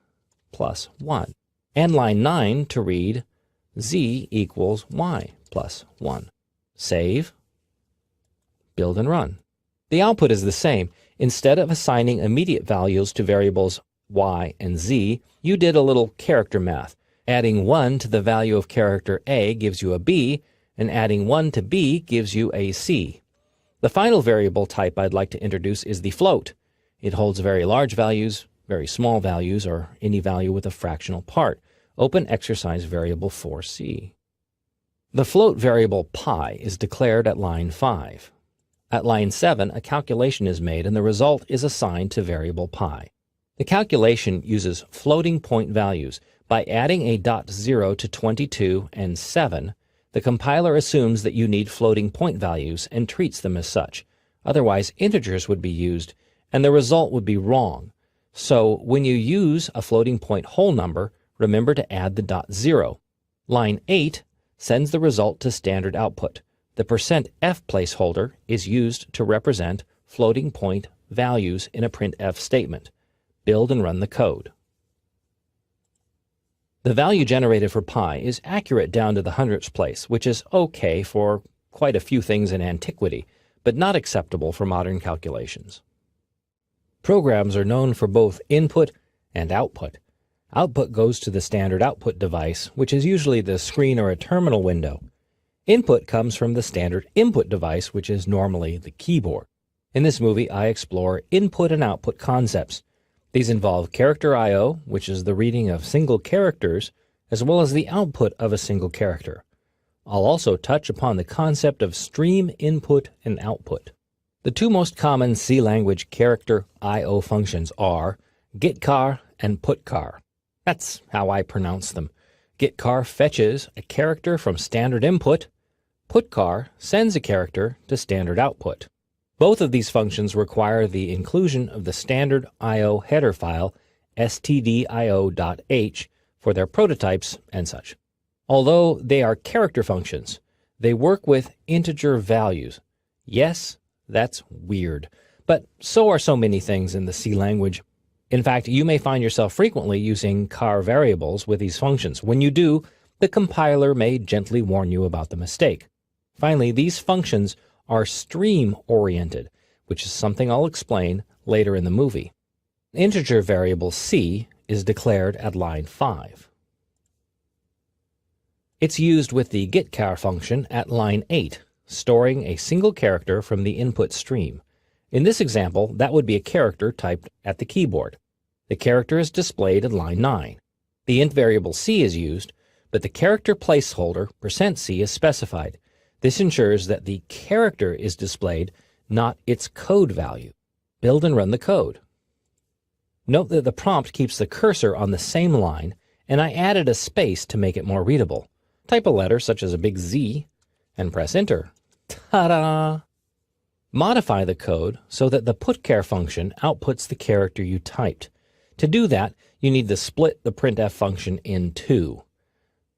plus 1, and line 9 to read z equals y plus 1. Save, build and run. The output is the same. Instead of assigning immediate values to variables y and z, you did a little character math. Adding 1 to the value of character A gives you a B, and adding 1 to B gives you a C. The final variable type I'd like to introduce is the float. It holds very large values, very small values, or any value with a fractional part. Open exercise variable 4C. The float variable pi is declared at line 5. At line 7, a calculation is made and the result is assigned to variable pi. The calculation uses floating point values. By adding a .0 to 22 and 7, the compiler assumes that you need floating point values and treats them as such. Otherwise, integers would be used, and the result would be wrong. So, when you use a floating point whole number, remember to add the .0. Line 8 sends the result to standard output. The %f placeholder is used to represent floating point values in a printf statement. Build and run the code. The value generated for pi is accurate down to the hundredths place, which is okay for quite a few things in antiquity, but not acceptable for modern calculations. Programs are known for both input and output. Output goes to the standard output device, which is usually the screen or a terminal window. Input comes from the standard input device, which is normally the keyboard. In this movie, I explore input and output concepts. These involve character I/O, which is the reading of single characters, as well as the output of a single character. I'll also touch upon the concept of stream input and output. The 2 most common C language character I/O functions are getChar and putChar. That's how I pronounce them. getChar fetches a character from standard input, Putchar sends a character to standard output. Both of these functions require the inclusion of the standard I/O header file stdio.h for their prototypes and such. Although they are character functions, they work with integer values. Yes, that's weird, but so are so many things in the C language. In fact, you may find yourself frequently using char variables with these functions. When you do, the compiler may gently warn you about the mistake. Finally, these functions are stream-oriented, which is something I'll explain later in the movie. Integer variable c is declared at line 5. It's used with the getChar function at line 8, storing a single character from the input stream. In this example, that would be a character typed at the keyboard. The character is displayed at line 9. The int variable c is used, but the character placeholder %c is specified. This ensures that the character is displayed, not its code value. Build and run the code. Note that the prompt keeps the cursor on the same line, and I added a space to make it more readable. Type a letter such as a big Z and press enter. Ta-da! Modify the code so that the putchar function outputs the character you typed. To do that, you need to split the printf function in two.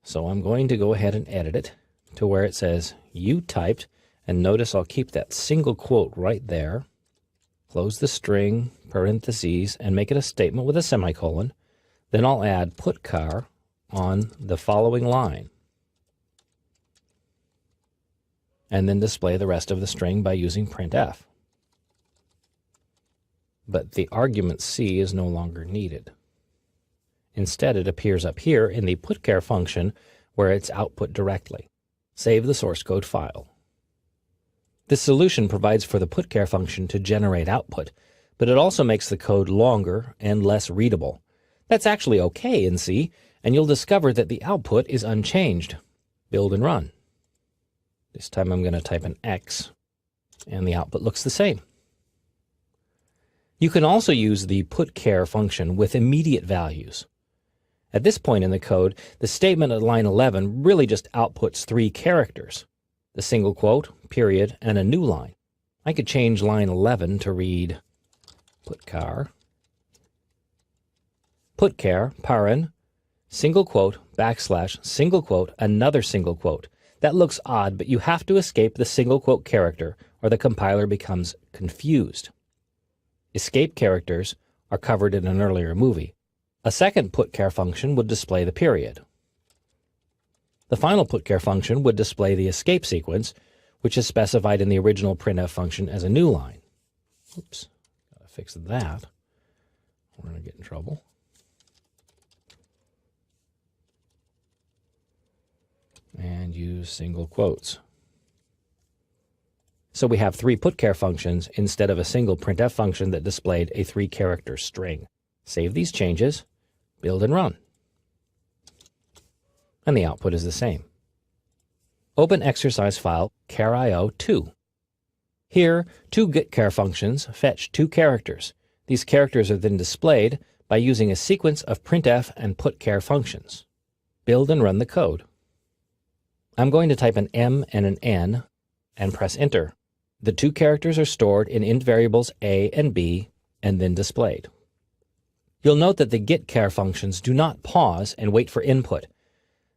So I'm going to go ahead and edit it to where it says you typed, and notice I'll keep that single quote right there. Close the string, parentheses, and make it a statement with a semicolon. Then I'll add putchar on the following line, and then display the rest of the string by using printf. But the argument c is no longer needed. Instead, it appears up here in the putchar function where it's output directly. Save the source code file. This solution provides for the putchar function to generate output, but it also makes the code longer and less readable. That's actually okay in C, and you'll discover that the output is unchanged. Build and run. This time I'm going to type an X, and the output looks the same. You can also use the putchar function with immediate values. At this point in the code, the statement at line 11 really just outputs 3 characters, the single quote, period, and a new line. I could change line 11 to read putchar, paren, single quote, backslash, single quote, another single quote. That looks odd, but you have to escape the single quote character or the compiler becomes confused. Escape characters are covered in an earlier movie. A second putchar function would display the period. The final putchar function would display the escape sequence, which is specified in the original printf function as a new line. Oops, gotta fix that. We're gonna get in trouble. And use single quotes. So we have 3 putchar functions instead of a single printf function that displayed a 3-character string. Save these changes, build and run. And the output is the same. Open exercise file char.io2. Here, 2 getChar functions fetch 2 characters. These characters are then displayed by using a sequence of printf and putchar functions. Build and run the code. I'm going to type an M and an N and press enter. The 2 characters are stored in int variables A and B and then displayed. You'll note that the getChar functions do not pause and wait for input.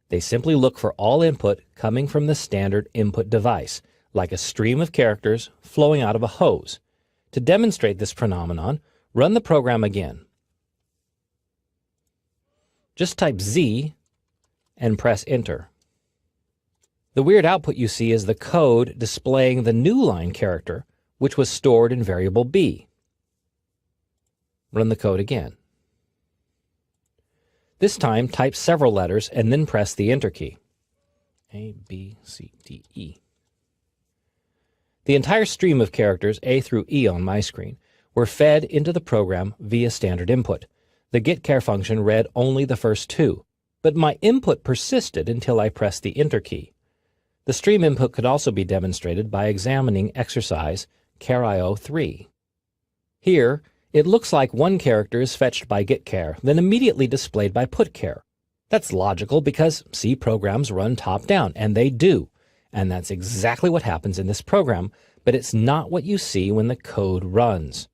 They simply look for all input coming from the standard input device, like a stream of characters flowing out of a hose. To demonstrate this phenomenon, run the program again. Just type Z and press enter. The weird output you see is the code displaying the new line character, which was stored in variable B. Run the code again. This time, type several letters and then press the enter key. A, B, C, D, E. The entire stream of characters A through E on my screen were fed into the program via standard input. The getChar function read only the first 2, but my input persisted until I pressed the enter key. The stream input could also be demonstrated by examining exercise char.io3. Here, it looks like 1 character is fetched by getChar, then immediately displayed by putchar. That's logical because C programs run top-down, and they do. And that's exactly what happens in this program, but it's not what you see when the code runs.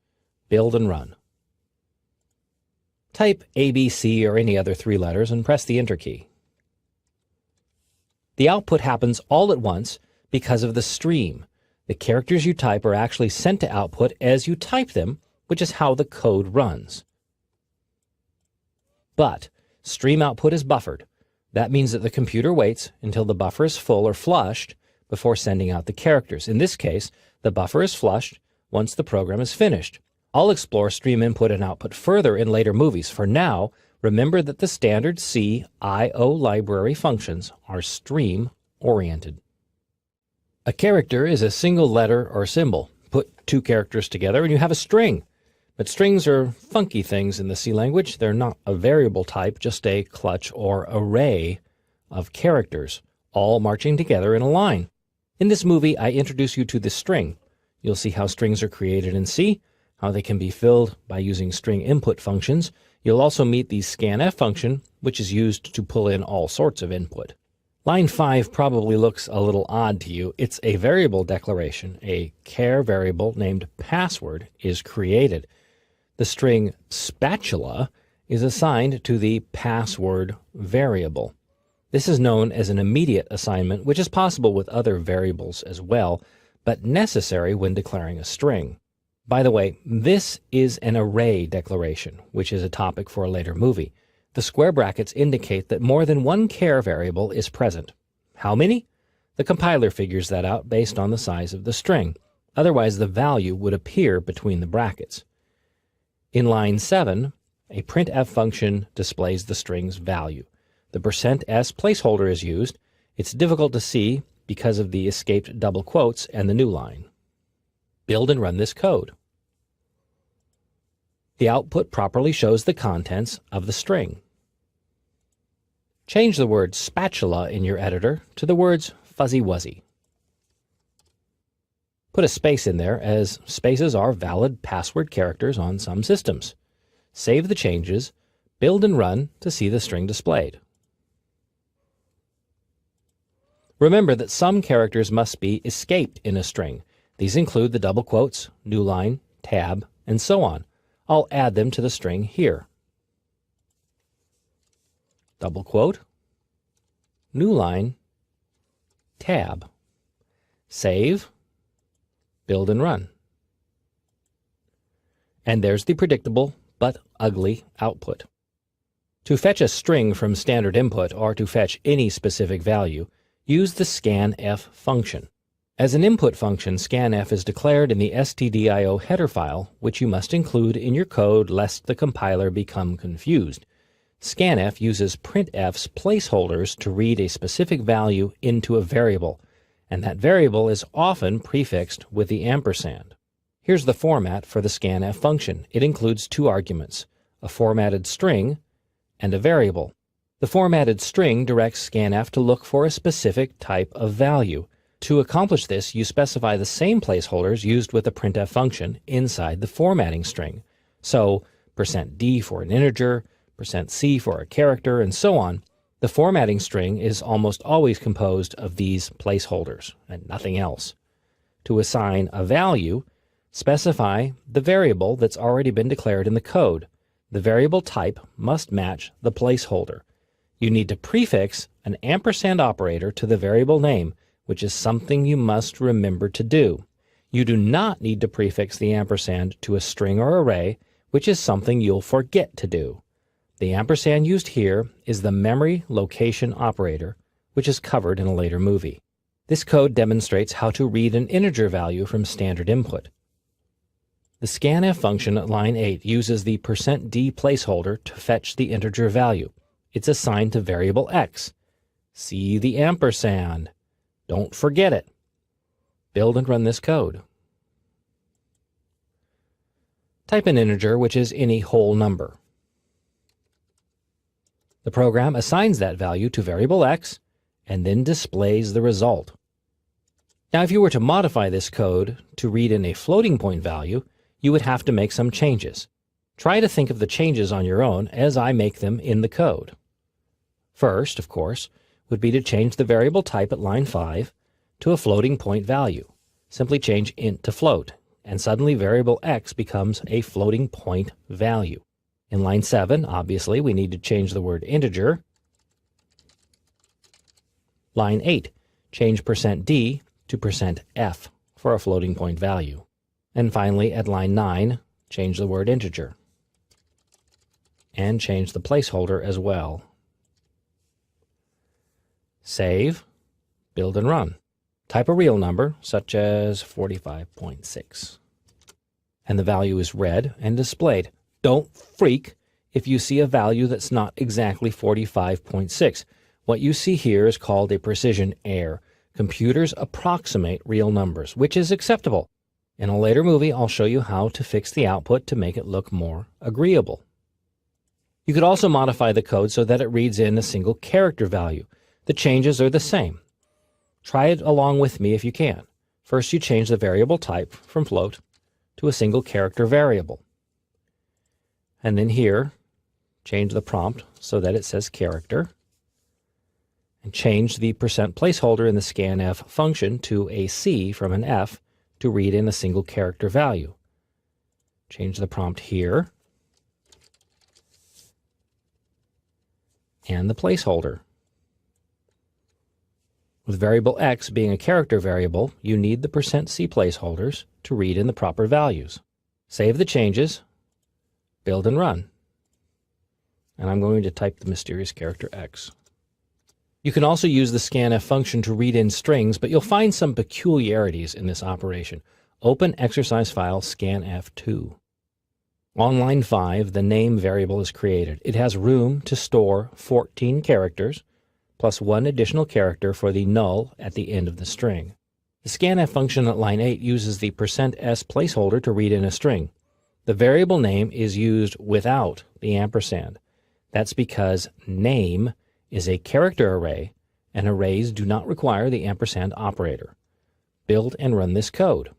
Build and run. Type A, B, C, or any other 3 letters and press the Enter key. The output happens all at once because of the stream. The characters you type are actually sent to output as you type them, which is how the code runs. But stream output is buffered. That means that the computer waits until the buffer is full or flushed before sending out the characters. In this case, the buffer is flushed once the program is finished. I'll explore stream input and output further in later movies. For now, remember that the standard C I/O library functions are stream-oriented. A character is a single letter or symbol. Put 2 characters together and you have a string. But strings are funky things in the C language. They're not a variable type, just a clutch or array of characters, all marching together in a line. In this movie, I introduce you to the string. You'll see how strings are created in C, how they can be filled by using string input functions. You'll also meet the scanf function, which is used to pull in all sorts of input. Line 5 probably looks a little odd to you. It's a variable declaration. A char variable named password is created. The string spatula is assigned to the password variable. This is known as an immediate assignment, which is possible with other variables as well, but necessary when declaring a string. By the way, this is an array declaration, which is a topic for a later movie. The square brackets indicate that more than one char variable is present. How many? The compiler figures that out based on the size of the string. Otherwise, the value would appear between the brackets. In line 7, a printf function displays the string's value. The %s placeholder is used. It's difficult to see because of the escaped double quotes and the new line. Build and run this code. The output properly shows the contents of the string. Change the word spatula in your editor to the words fuzzy wuzzy. Put a space in there, as spaces are valid password characters on some systems. Save the changes, build and run to see the string displayed. Remember that some characters must be escaped in a string. These include the double quotes, new line, tab, and so on. I'll add them to the string here. Double quote, new line, tab. Save, build and run. And there's the predictable but ugly output. To fetch a string from standard input or to fetch any specific value, use the scanf function. As an input function, scanf is declared in the stdio header file, which you must include in your code lest the compiler become confused. Scanf uses printf's placeholders to read a specific value into a variable, and that variable is often prefixed with the ampersand. Here's the format for the scanf function. It includes 2 arguments, a formatted string and a variable. The formatted string directs scanf to look for a specific type of value. To accomplish this, you specify the same placeholders used with the printf function inside the formatting string. So, %d for an integer, %c for a character, and so on. The formatting string is almost always composed of these placeholders and nothing else. To assign a value, specify the variable that's already been declared in the code. The variable type must match the placeholder. You need to prefix an ampersand operator to the variable name, which is something you must remember to do. You do not need to prefix the ampersand to a string or array, which is something you'll forget to do. The ampersand used here is the memory location operator, which is covered in a later movie. This code demonstrates how to read an integer value from standard input. The scanf function at line 8 uses the %d placeholder to fetch the integer value. It's assigned to variable x. See the ampersand. Don't forget it. Build and run this code. Type an integer, which is any whole number. The program assigns that value to variable x and then displays the result. Now, if you were to modify this code to read in a floating point value, you would have to make some changes. Try to think of the changes on your own as I make them in the code. First, of course, would be to change the variable type at line 5 to a floating point value. Simply change int to float, and suddenly variable x becomes a floating point value. In line 7, obviously, we need to change the word integer. Line 8, change %d to %f for a floating point value. And finally, at line 9, change the word integer. And change the placeholder as well. Save, build and run. Type a real number, such as 45.6. And the value is read and displayed. Don't freak if you see a value that's not exactly 45.6. What you see here is called a precision error. Computers approximate real numbers, which is acceptable. In a later movie, I'll show you how to fix the output to make it look more agreeable. You could also modify the code so that it reads in a single character value. The changes are the same. Try it along with me if you can. First, you change the variable type from float to a single character variable. And then here, change the prompt so that it says character. And change the % placeholder in the scanf function to a C from an F to read in a single character value. Change the prompt here. And the placeholder. With variable x being a character variable, you need the %c placeholders to read in the proper values. Save the changes, build and run. And I'm going to type the mysterious character x. You can also use the scanf function to read in strings, but you'll find some peculiarities in this operation. Open exercise file scanf2. On line 5, the name variable is created. It has room to store 14 characters, plus one additional character for the null at the end of the string. The scanf function at line 8 uses the %s placeholder to read in a string. The variable name is used without the ampersand. That's because name is a character array, and arrays do not require the ampersand operator. Build and run this code.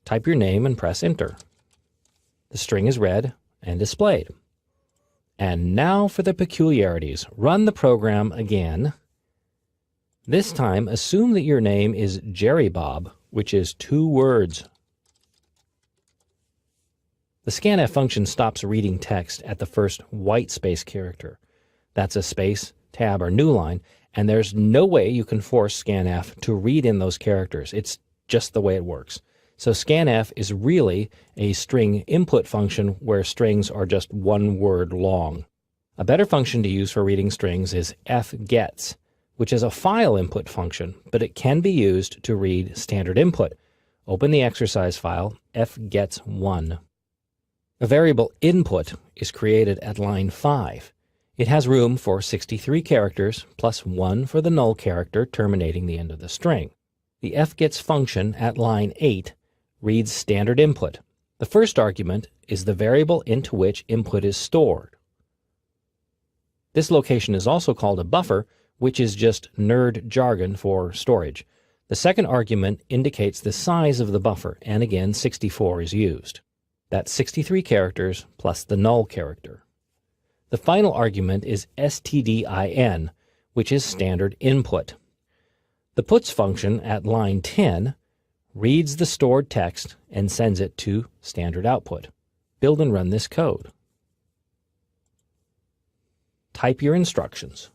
Type your name and press enter. The string is read and displayed. And now for the peculiarities. Run the program again. This time, assume that your name is Jerry Bob, which is 2 words. The scanf function stops reading text at the first white space character. That's a space, tab, or new line, and there's no way you can force scanf to read in those characters. It's just the way it works. So scanf is really a string input function where strings are just 1 word long. A better function to use for reading strings is fgets, which is a file input function, but it can be used to read standard input. Open the exercise file fgets1. A variable input is created at line 5. It has room for 63 characters plus 1 for the null character terminating the end of the string. The fgets function at line 8 reads standard input. The first argument is the variable into which input is stored. This location is also called a buffer, which is just nerd jargon for storage. The second argument indicates the size of the buffer, and again 64 is used. That's 63 characters plus the null character. The final argument is stdin, which is standard input. The puts function at line 10 reads the stored text and sends it to standard output. Build and run this code. Type your instructions.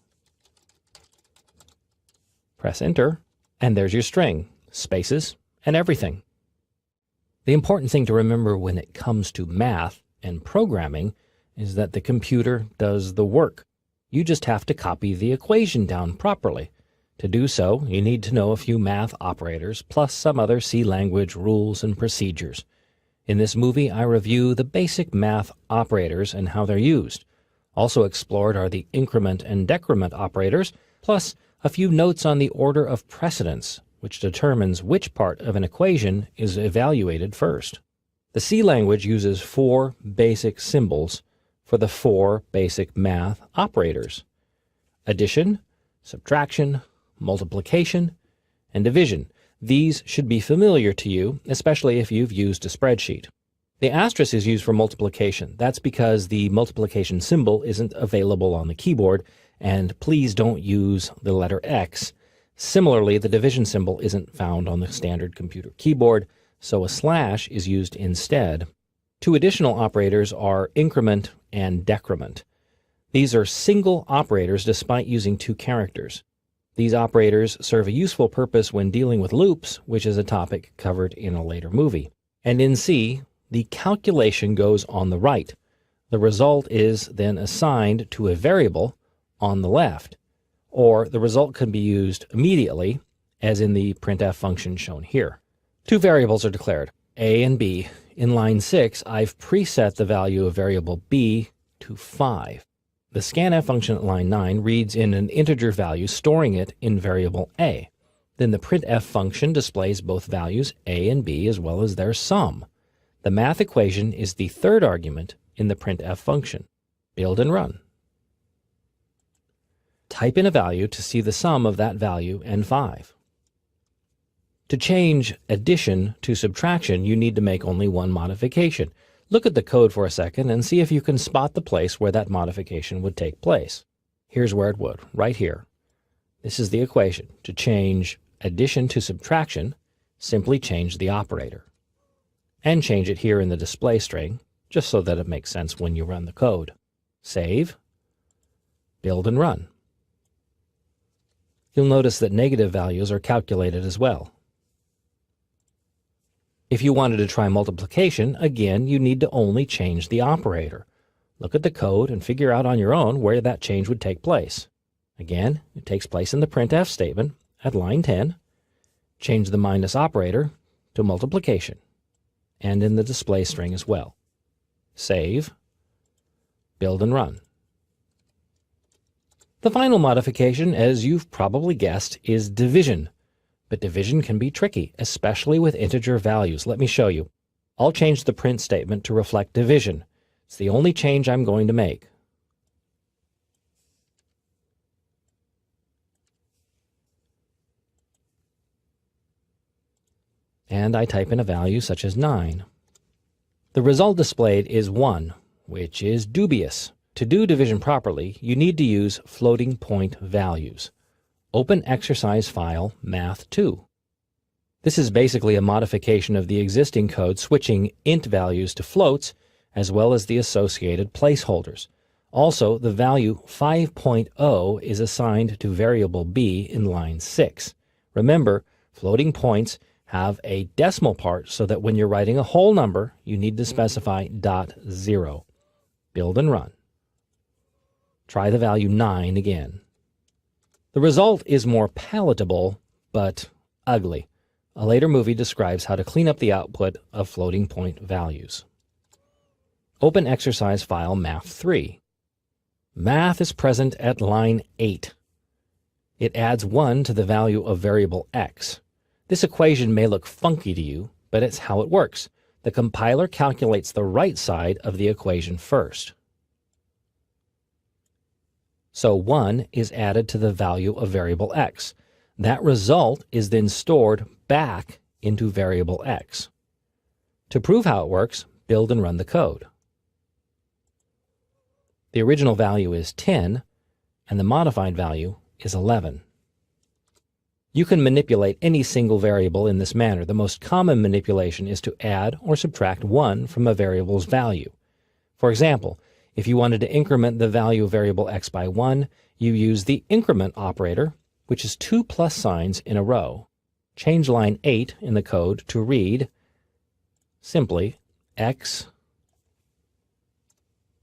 Press enter, and there's your string, spaces, and everything. The important thing to remember when it comes to math and programming is that the computer does the work. You just have to copy the equation down properly. To do so, you need to know a few math operators, plus some other C language rules and procedures. In this movie, I review the basic math operators and how they're used. Also explored are the increment and decrement operators, plus a few notes on the order of precedence, which determines which part of an equation is evaluated first. The C language uses 4 basic symbols for the 4 basic math operators: addition, subtraction, multiplication, and division. These should be familiar to you, especially if you've used a spreadsheet. The asterisk is used for multiplication. That's because the multiplication symbol isn't available on the keyboard, and please don't use the letter X. Similarly, the division symbol isn't found on the standard computer keyboard, so a slash is used instead. Two additional operators are increment and decrement. These are single operators despite using two characters. These operators serve a useful purpose when dealing with loops, which is a topic covered in a later movie. And in C, the calculation goes on the right. The result is then assigned to a variable on the left, or the result can be used immediately, as in the printf function shown here. Two variables are declared, a and b. In line 6, I've preset the value of variable b to 5. The scanf function at line 9 reads in an integer value, storing it in variable a. Then the printf function displays both values a and b as well as their sum. The math equation is the third argument in the printf function. Build and run. Type in a value to see the sum of that value and 5. To change addition to subtraction, you need to make only one modification. Look at the code for a second and see if you can spot the place where that modification would take place. Here's where it would, right here. This is the equation. To change addition to subtraction, simply change the operator. And change it here in the display string, just so that it makes sense when you run the code. Save, build and run. You'll notice that negative values are calculated as well. If you wanted to try multiplication, again, you need to only change the operator. Look at the code and figure out on your own where that change would take place. Again, it takes place in the printf statement at line 10. Change the minus operator to multiplication, and in the display string as well. Save, build and run. The final modification, as you've probably guessed, is division. But division can be tricky, especially with integer values. Let me show you. I'll change the print statement to reflect division. It's the only change I'm going to make. And I type in a value such as 9. The result displayed is 1, which is dubious. To do division properly, you need to use floating point values. Open exercise file math2. This is basically a modification of the existing code, switching int values to floats, as well as the associated placeholders. Also, the value 5.0 is assigned to variable b in line 6. Remember, floating points have a decimal part so that when you're writing a whole number, you need to specify .0. Build and run. Try the value 9 again. The result is more palatable, but ugly. A later movie describes how to clean up the output of floating point values. Open exercise file math3. Math is present at line 8. It adds 1 to the value of variable x. This equation may look funky to you, but it's how it works. The compiler calculates the right side of the equation first. So 1 is added to the value of variable x. That result is then stored back into variable x. To prove how it works, build and run the code. The original value is 10, and the modified value is 11. You can manipulate any single variable in this manner. The most common manipulation is to add or subtract 1 from a variable's value. For example, if you wanted to increment the value of variable x by 1, you use the increment operator, which is 2 plus signs in a row. Change line 8 in the code to read simply x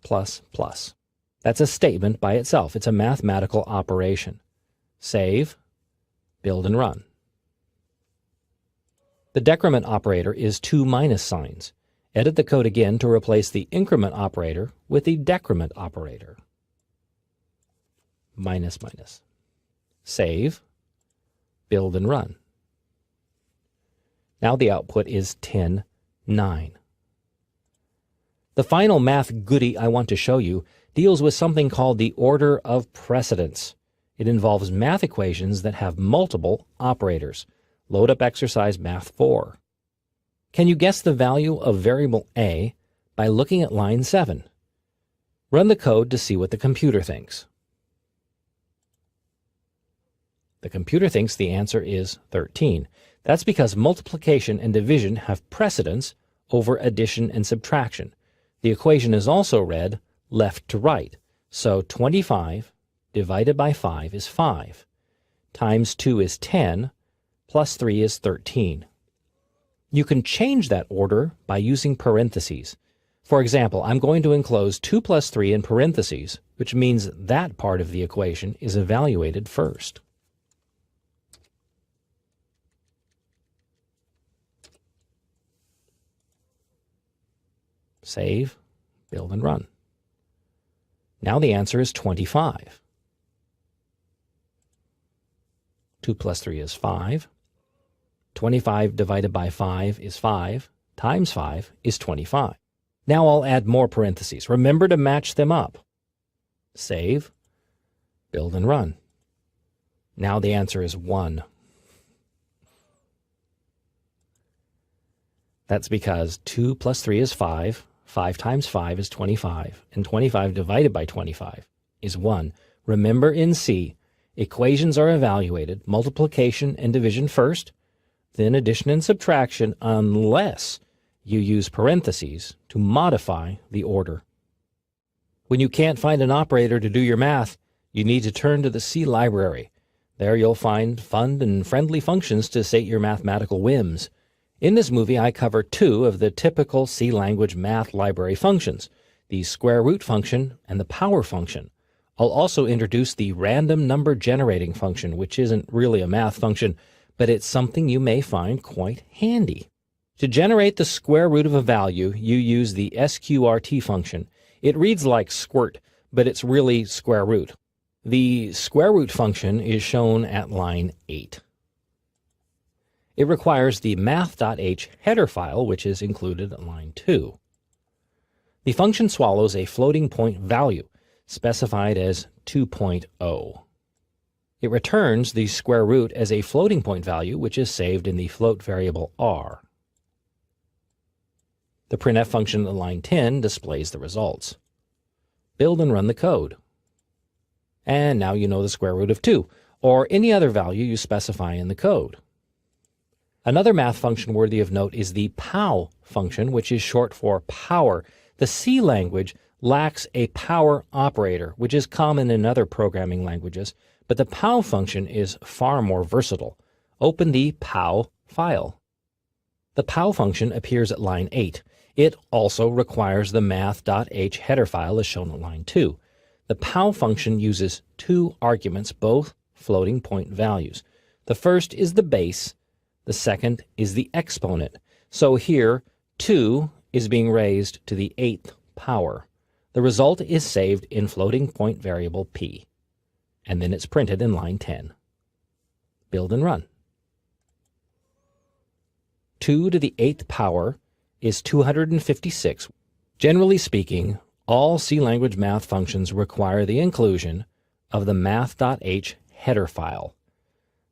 plus plus. That's a statement by itself. It's a mathematical operation. Save, build and run. The decrement operator is 2 minus signs. Edit the code again to replace the increment operator with the decrement operator. Minus, minus. Save, build and run. Now the output is 10, 9. The final math goodie I want to show you deals with something called the order of precedence. It involves math equations that have multiple operators. Load up exercise math 4. Can you guess the value of variable a by looking at line 7? Run the code to see what the computer thinks. The computer thinks the answer is 13. That's because multiplication and division have precedence over addition and subtraction. The equation is also read left to right. So 25 divided by 5 is 5. Times 2 is 10, plus 3 is 13. You can change that order by using parentheses. For example, I'm going to enclose 2 plus 3 in parentheses, which means that part of the equation is evaluated first. Save, build, and run. Now the answer is 25. 2 plus 3 is 5. 25 divided by 5 is 5. Times 5 is 25. Now I'll add more parentheses. Remember to match them up. Save, build, and run. Now the answer is 1. That's because 2 plus 3 is 5. 5 times 5 is 25, and 25 divided by 25 is 1. Remember in C, equations are evaluated multiplication and division first, then addition and subtraction unless you use parentheses to modify the order. When you can't find an operator to do your math, you need to turn to the C library. There you'll find fun and friendly functions to sate your mathematical whims. In this movie, I cover 2 of the typical C language math library functions, the square root function and the power function. I'll also introduce the random number generating function, which isn't really a math function, but it's something you may find quite handy. To generate the square root of a value, you use the sqrt function. It reads like squirt, but it's really square root. The square root function is shown at line 8. It requires the math.h header file, which is included at line 2. The function swallows a floating point value, specified as 2.0. It returns the square root as a floating point value, which is saved in the float variable r. The printf function at line 10 displays the results. Build and run the code. And now you know the square root of 2, or any other value you specify in the code. Another math function worthy of note is the pow function, which is short for power. The C language lacks a power operator, which is common in other programming languages, but the pow function is far more versatile. Open the pow file. The pow function appears at line 8. It also requires the math.h header file as shown at line 2. The pow function uses 2 arguments, both floating point values. The first is the base. The second is the exponent. So here, 2 is being raised to the 8th power. The result is saved in floating point variable p, and then it's printed in line 10. Build and run. 2 to the 8th power is 256. Generally speaking, all C language math functions require the inclusion of the math.h header file.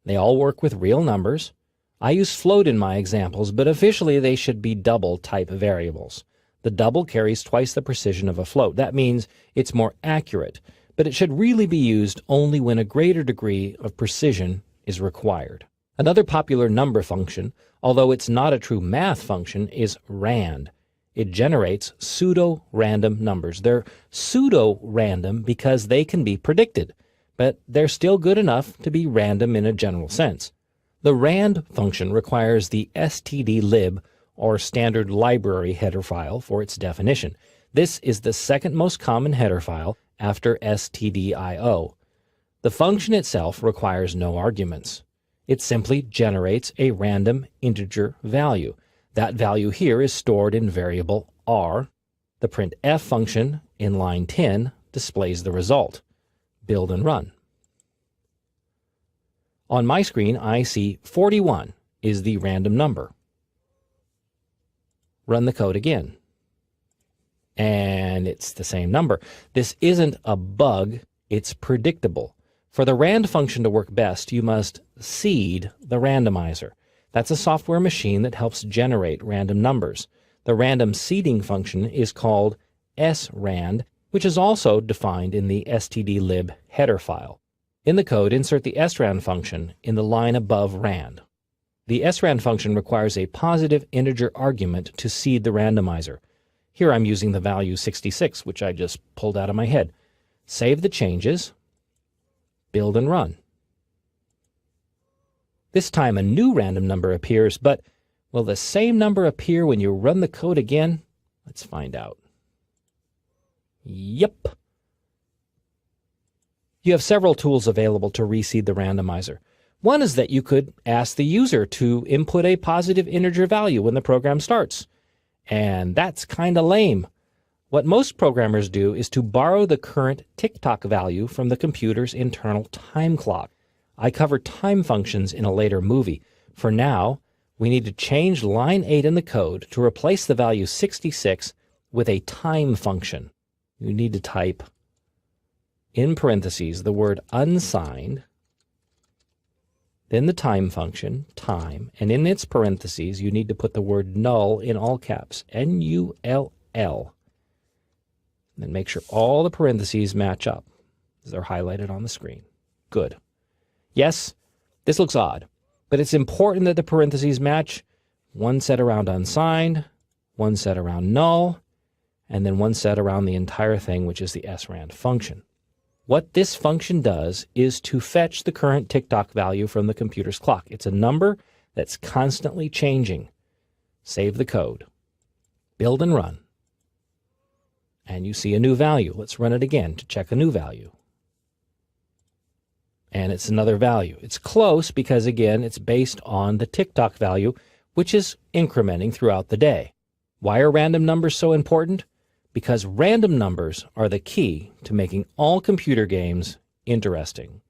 They all work with real numbers. I use float in my examples, but officially they should be double type variables. The double carries twice the precision of a float. That means it's more accurate, but it should really be used only when a greater degree of precision is required. Another popular number function, although it's not a true math function, is rand. It generates pseudo-random numbers. They're pseudo-random because they can be predicted, but they're still good enough to be random in a general sense. The rand function requires the stdlib, or standard library header file, for its definition. This is the second most common header file after stdio. The function itself requires no arguments. It simply generates a random integer value. That value here is stored in variable r. The printf function in line 10 displays the result. Build and run. On my screen, I see 41 is the random number. Run the code again. And it's the same number. This isn't a bug, it's predictable. For the rand function to work best, you must seed the randomizer. That's a software machine that helps generate random numbers. The random seeding function is called srand, which is also defined in the stdlib header file. In the code, insert the srand function in the line above rand. The srand function requires a positive integer argument to seed the randomizer. Here I'm using the value 66, which I just pulled out of my head. Save the changes, build and run. This time a new random number appears, but will the same number appear when you run the code again? Let's find out. Yep. You have several tools available to reseed the randomizer. One is that you could ask the user to input a positive integer value when the program starts. And that's kind of lame. What most programmers do is to borrow the current tick-tock value from the computer's internal time clock. I cover time functions in a later movie. For now, we need to change line 8 in the code to replace the value 66 with a time function. You need to type in parentheses the word unsigned, then the time function, time, and in its parentheses you need to put the word null in all caps, N-U-L-L. Then make sure all the parentheses match up as they're highlighted on the screen. Good. Yes, this looks odd, but it's important that the parentheses match. One set around unsigned, one set around null, and then one set around the entire thing, which is the srand function. What this function does is to fetch the current tick-tock value from the computer's clock. It's a number that's constantly changing. Save the code. Build and run. And you see a new value. Let's run it again to check a new value. And it's another value. It's close because, again, it's based on the tick-tock value, which is incrementing throughout the day. Why are random numbers so important? Because random numbers are the key to making all computer games interesting.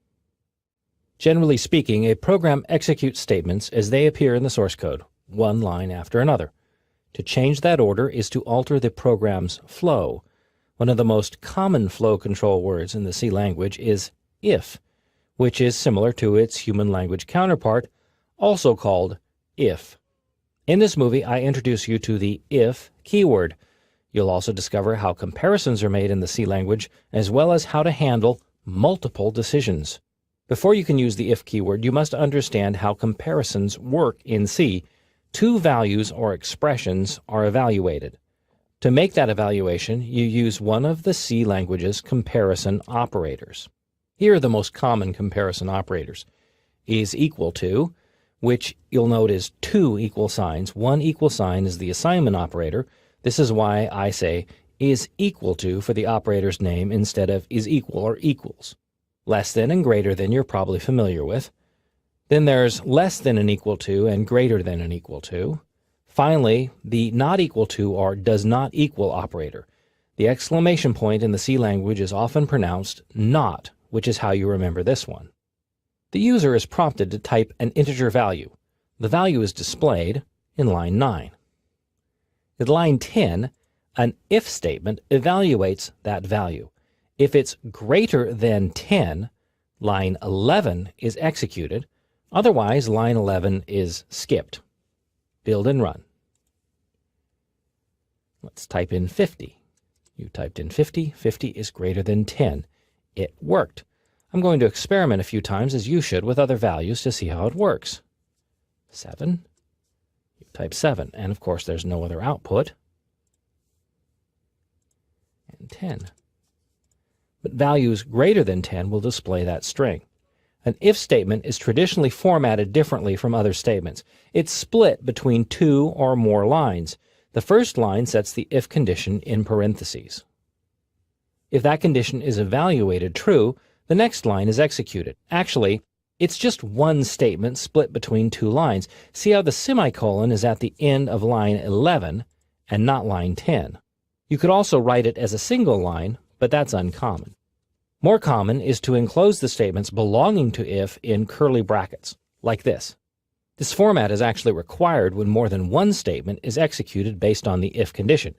Generally speaking, a program executes statements as they appear in the source code, one line after another. To change that order is to alter the program's flow. One of the most common flow control words in the C language is if, which is similar to its human language counterpart, also called if. In this movie, I introduce you to the if keyword. You'll also discover how comparisons are made in the C language, as well as how to handle multiple decisions. Before you can use the if keyword, you must understand how comparisons work in C. Two values or expressions are evaluated. To make that evaluation, you use one of the C language's comparison operators. Here are the most common comparison operators. Is equal to, which you'll note is two equal signs. One equal sign is the assignment operator. This is why I say is equal to for the operator's name instead of is equal or equals. Less than and greater than you're probably familiar with. Then there's less than and equal to and greater than and equal to. Finally, the not equal to or does not equal operator. The exclamation point in the C language is often pronounced not, which is how you remember this one. The user is prompted to type an integer value. The value is displayed in line 9. At line 10, an if statement evaluates that value. If it's greater than 10, line 11 is executed. Otherwise, line 11 is skipped. Build and run. Let's type in 50. You typed in 50. 50 is greater than 10. It worked. I'm going to experiment a few times, as you should, with other values to see how it works. 7. You type 7, and of course there's no other output. And 10. But values greater than 10 will display that string. An if statement is traditionally formatted differently from other statements. It's split between two or more lines. The first line sets the if condition in parentheses. If that condition is evaluated true, the next line is executed. Actually, it's just one statement split between two lines. See how the semicolon is at the end of line 11 and not line 10. You could also write it as a single line, but that's uncommon. More common is to enclose the statements belonging to if in curly brackets, like this. This format is actually required when more than one statement is executed based on the if condition.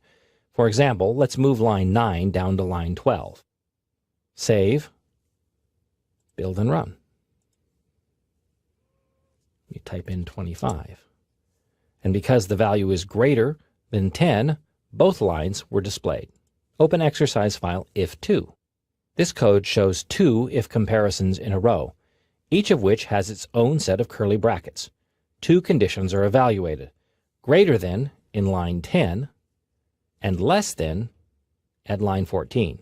For example, let's move line 9 down to line 12. Save, build and run. You type in 25. And because the value is greater than 10, both lines were displayed. Open exercise file if2. This code shows two if comparisons in a row, each of which has its own set of curly brackets. Two conditions are evaluated: greater than in line 10 and less than at line 14.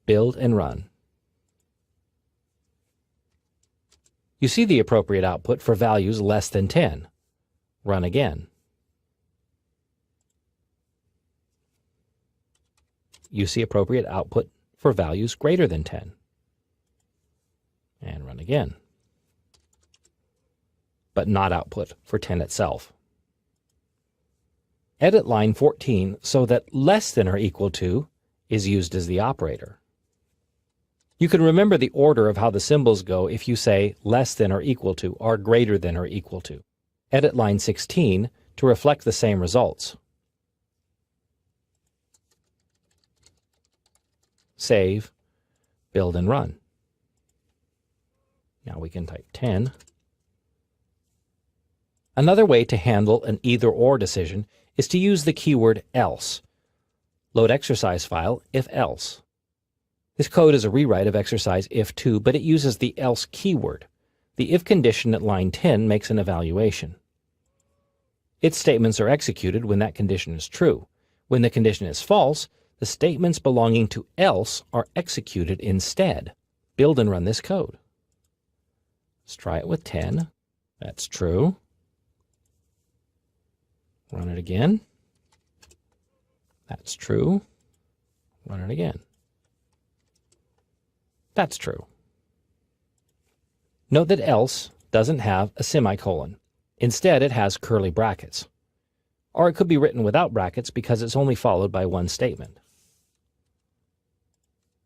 Build and run. You see the appropriate output for values less than 10. Run again. You see appropriate output for values greater than 10. And run again. But not output for 10 itself. Edit line 14 so that less than or equal to is used as the operator. You can remember the order of how the symbols go if you say less than or equal to or greater than or equal to. Edit line 16 to reflect the same results. Save, build and run. Now we can type 10. Another way to handle an either-or decision is to use the keyword else. Load exercise file if else. This code is a rewrite of exercise if2, but it uses the else keyword. The if condition at line 10 makes an evaluation. Its statements are executed when that condition is true. When the condition is false, the statements belonging to else are executed instead. Build and run this code. Let's try it with 10. That's true. Run it again. That's true. Run it again. That's true. Note that else doesn't have a semicolon. Instead, it has curly brackets. Or it could be written without brackets because it's only followed by one statement.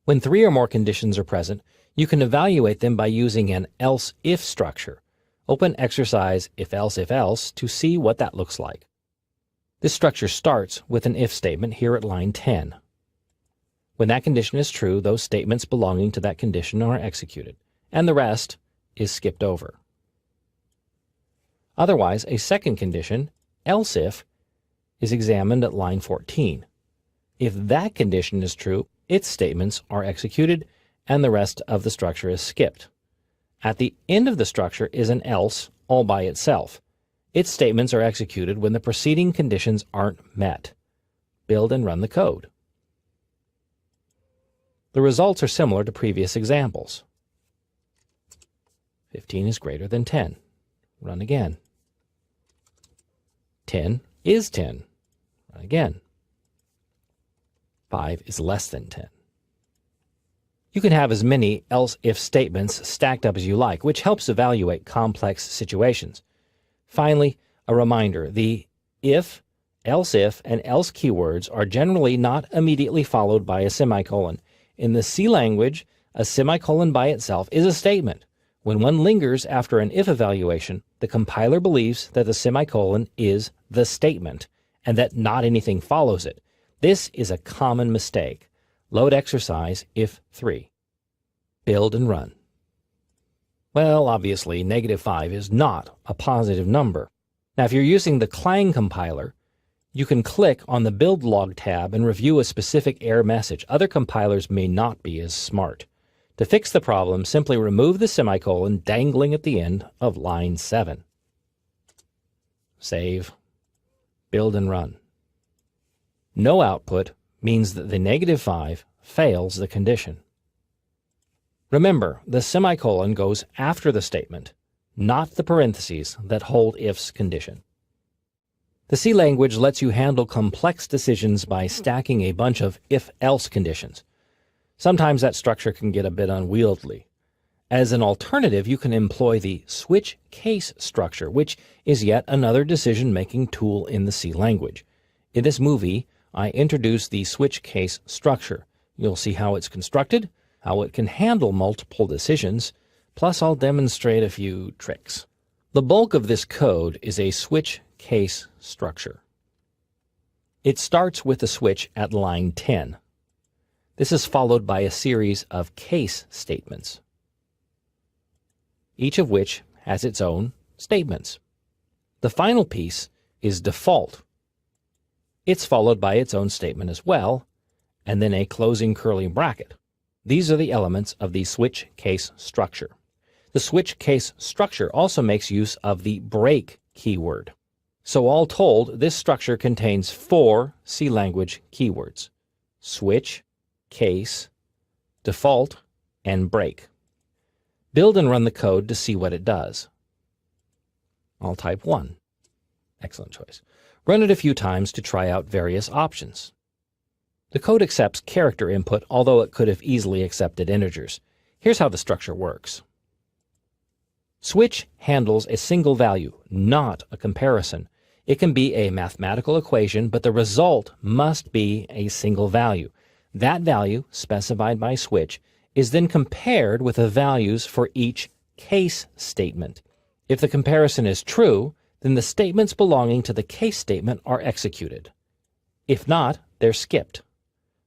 When three or more conditions are present, you can evaluate them by using an else-if structure. Open exercise if-else to see what that looks like. This structure starts with an if statement here at line 10. When that condition is true, those statements belonging to that condition are executed, and the rest is skipped over. Otherwise, a second condition, else if, is examined at line 14. If that condition is true, its statements are executed, and the rest of the structure is skipped. At the end of the structure is an else all by itself. Its statements are executed when the preceding conditions aren't met. Build and run the code. The results are similar to previous examples. 15 is greater than 10. Run again. 10 is 10. Run again. 5 is less than 10. You can have as many else-if statements stacked up as you like, which helps evaluate complex situations. Finally, a reminder, the if, else-if, and else keywords are generally not immediately followed by a semicolon. In the C language, a semicolon by itself is a statement. When one lingers after an if evaluation, the compiler believes that the semicolon is the statement, and that not anything follows it. This is a common mistake. Load exercise if3. Build and run. Well, obviously, -5 is not a positive number. Now, if you're using the Clang compiler, you can click on the Build Log tab and review a specific error message. Other compilers may not be as smart. To fix the problem, simply remove the semicolon dangling at the end of line 7. Save. Build and run. No output means that the -5 fails the condition. Remember, the semicolon goes after the statement, not the parentheses that hold if's condition. The C language lets you handle complex decisions by stacking a bunch of if-else conditions. Sometimes that structure can get a bit unwieldy. As an alternative, you can employ the switch case structure, which is yet another decision-making tool in the C language. In this movie, I introduce the switch case structure. You'll see how it's constructed, how it can handle multiple decisions, plus I'll demonstrate a few tricks. The bulk of this code is a switch case structure. It starts with the switch at line 10. This is followed by a series of case statements, each of which has its own statements. The final piece is default. It's followed by its own statement as well, and then a closing curly bracket. These are the elements of the switch case structure. The switch case structure also makes use of the break keyword. So all told, this structure contains 4 C language keywords: switch, case, default, and break. Build and run the code to see what it does. I'll type 1. Excellent choice. Run it a few times to try out various options. The code accepts character input, although it could have easily accepted integers. Here's how the structure works. Switch handles a single value, not a comparison. It can be a mathematical equation, but the result must be a single value. That value, specified by switch, is then compared with the values for each case statement. If the comparison is true, then the statements belonging to the case statement are executed. If not, they're skipped.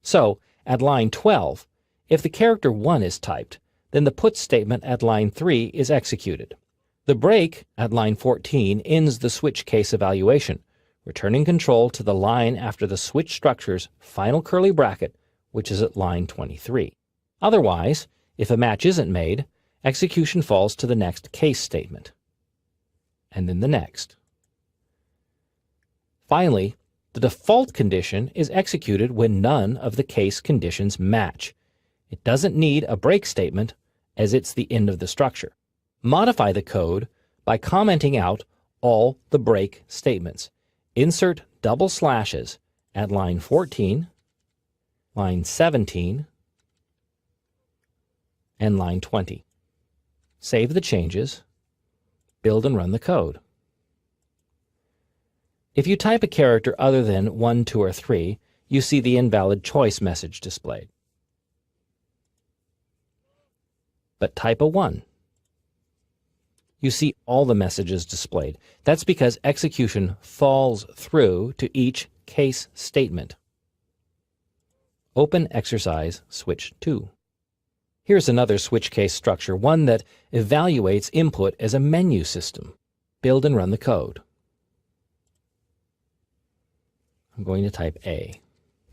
So, at line 12, if the character 1 is typed, then the put statement at line 3 is executed. The break at line 14 ends the switch case evaluation, returning control to the line after the switch structure's final curly bracket, which is at line 23. Otherwise, if a match isn't made, execution falls to the next case statement, and then the next. Finally, the default condition is executed when none of the case conditions match. It doesn't need a break statement, as it's the end of the structure. Modify the code by commenting out all the break statements. Insert double slashes at line 14, line 17, and line 20. Save the changes, build and run the code. If you type a character other than 1, 2, or 3, you see the invalid choice message displayed. But type a 1. You see all the messages displayed. That's because execution falls through to each case statement. Open exercise switch 2. Here's another switch case structure, one that evaluates input as a menu system. Build and run the code. I'm going to type A.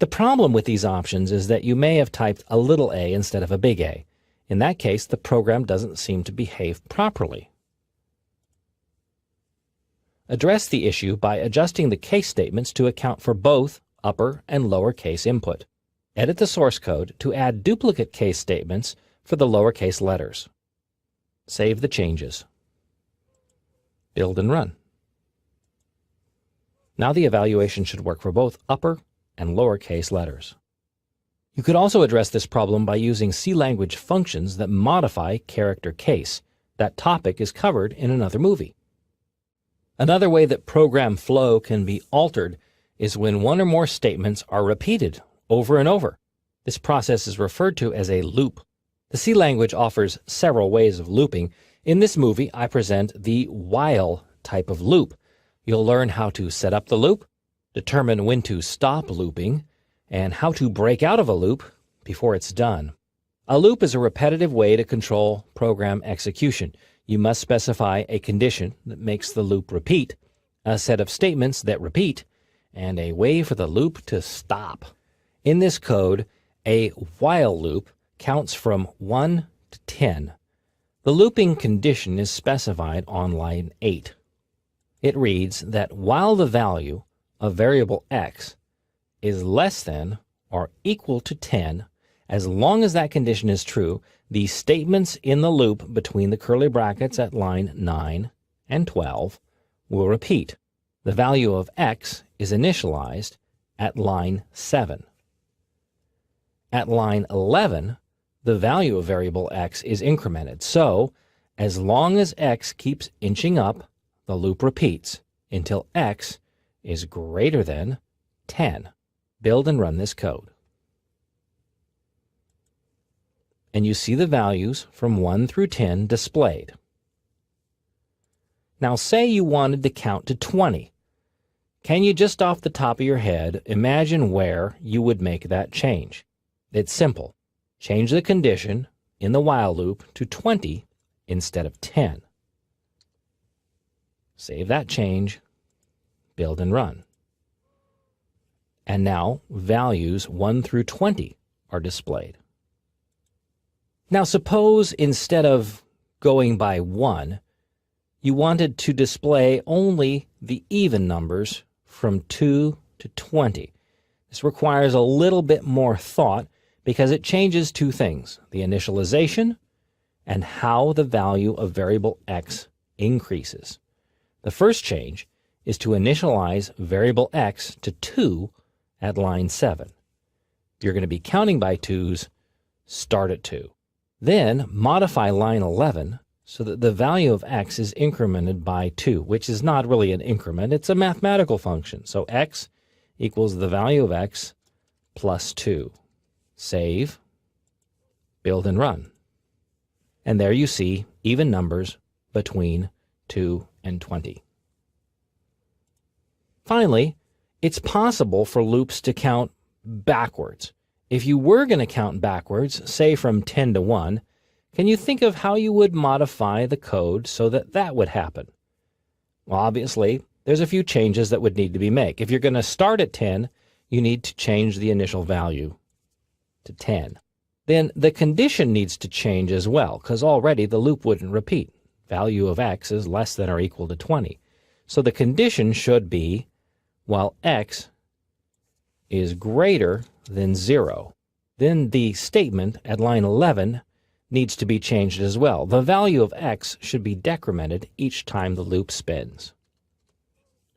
The problem with these options is that you may have typed a little a instead of a big A. In that case, the program doesn't seem to behave properly. Address the issue by adjusting the case statements to account for both upper and lower case input. Edit the source code to add duplicate case statements for the lowercase letters. Save the changes. Build and run. Now the evaluation should work for both upper and lowercase letters. You could also address this problem by using C language functions that modify character case. That topic is covered in another movie. Another way that program flow can be altered is when one or more statements are repeated over and over. This process is referred to as a loop. The C language offers several ways of looping. In this movie, I present the while type of loop. You'll learn how to set up the loop, determine when to stop looping, and how to break out of a loop before it's done. A loop is a repetitive way to control program execution. You must specify a condition that makes the loop repeat, a set of statements that repeat, and a way for the loop to stop. In this code, a while loop counts from 1 to 10. The looping condition is specified on line 8. It reads that while the value of variable x is less than or equal to 10, as long as that condition is true, the statements in the loop between the curly brackets at line 9 and 12 will repeat. The value of x is initialized at line 7. At line 11, the value of variable x is incremented. So, as long as x keeps inching up, the loop repeats until x is greater than 10. Build and run this code. And you see the values from 1 through 10 displayed. Now say you wanted to count to 20. Can you just off the top of your head imagine where you would make that change? It's simple. Change the condition in the while loop to 20 instead of 10. Save that change, build and run. And now values 1 through 20 are displayed. Now suppose instead of going by 1, you wanted to display only the even numbers from 2 to 20. This requires a little bit more thought because it changes two things, the initialization and how the value of variable x increases. The first change is to initialize variable x to 2 at line 7. If you're going to be counting by 2's, start at 2. Then modify line 11 so that the value of x is incremented by 2, which is not really an increment, it's a mathematical function. So x equals the value of x plus 2. Save, build and run. And there you see even numbers between 2 and 20. Finally, it's possible for loops to count backwards. If you were going to count backwards, say from 10 to 1, can you think of how you would modify the code so that that would happen? Well, obviously, there's a few changes that would need to be made. If you're going to start at 10, you need to change the initial value to 10. Then the condition needs to change as well, because already the loop wouldn't repeat. Value of x is less than or equal to 20. So the condition should be while x is greater than 0. Then the statement at line 11 needs to be changed as well. The value of x should be decremented each time the loop spins.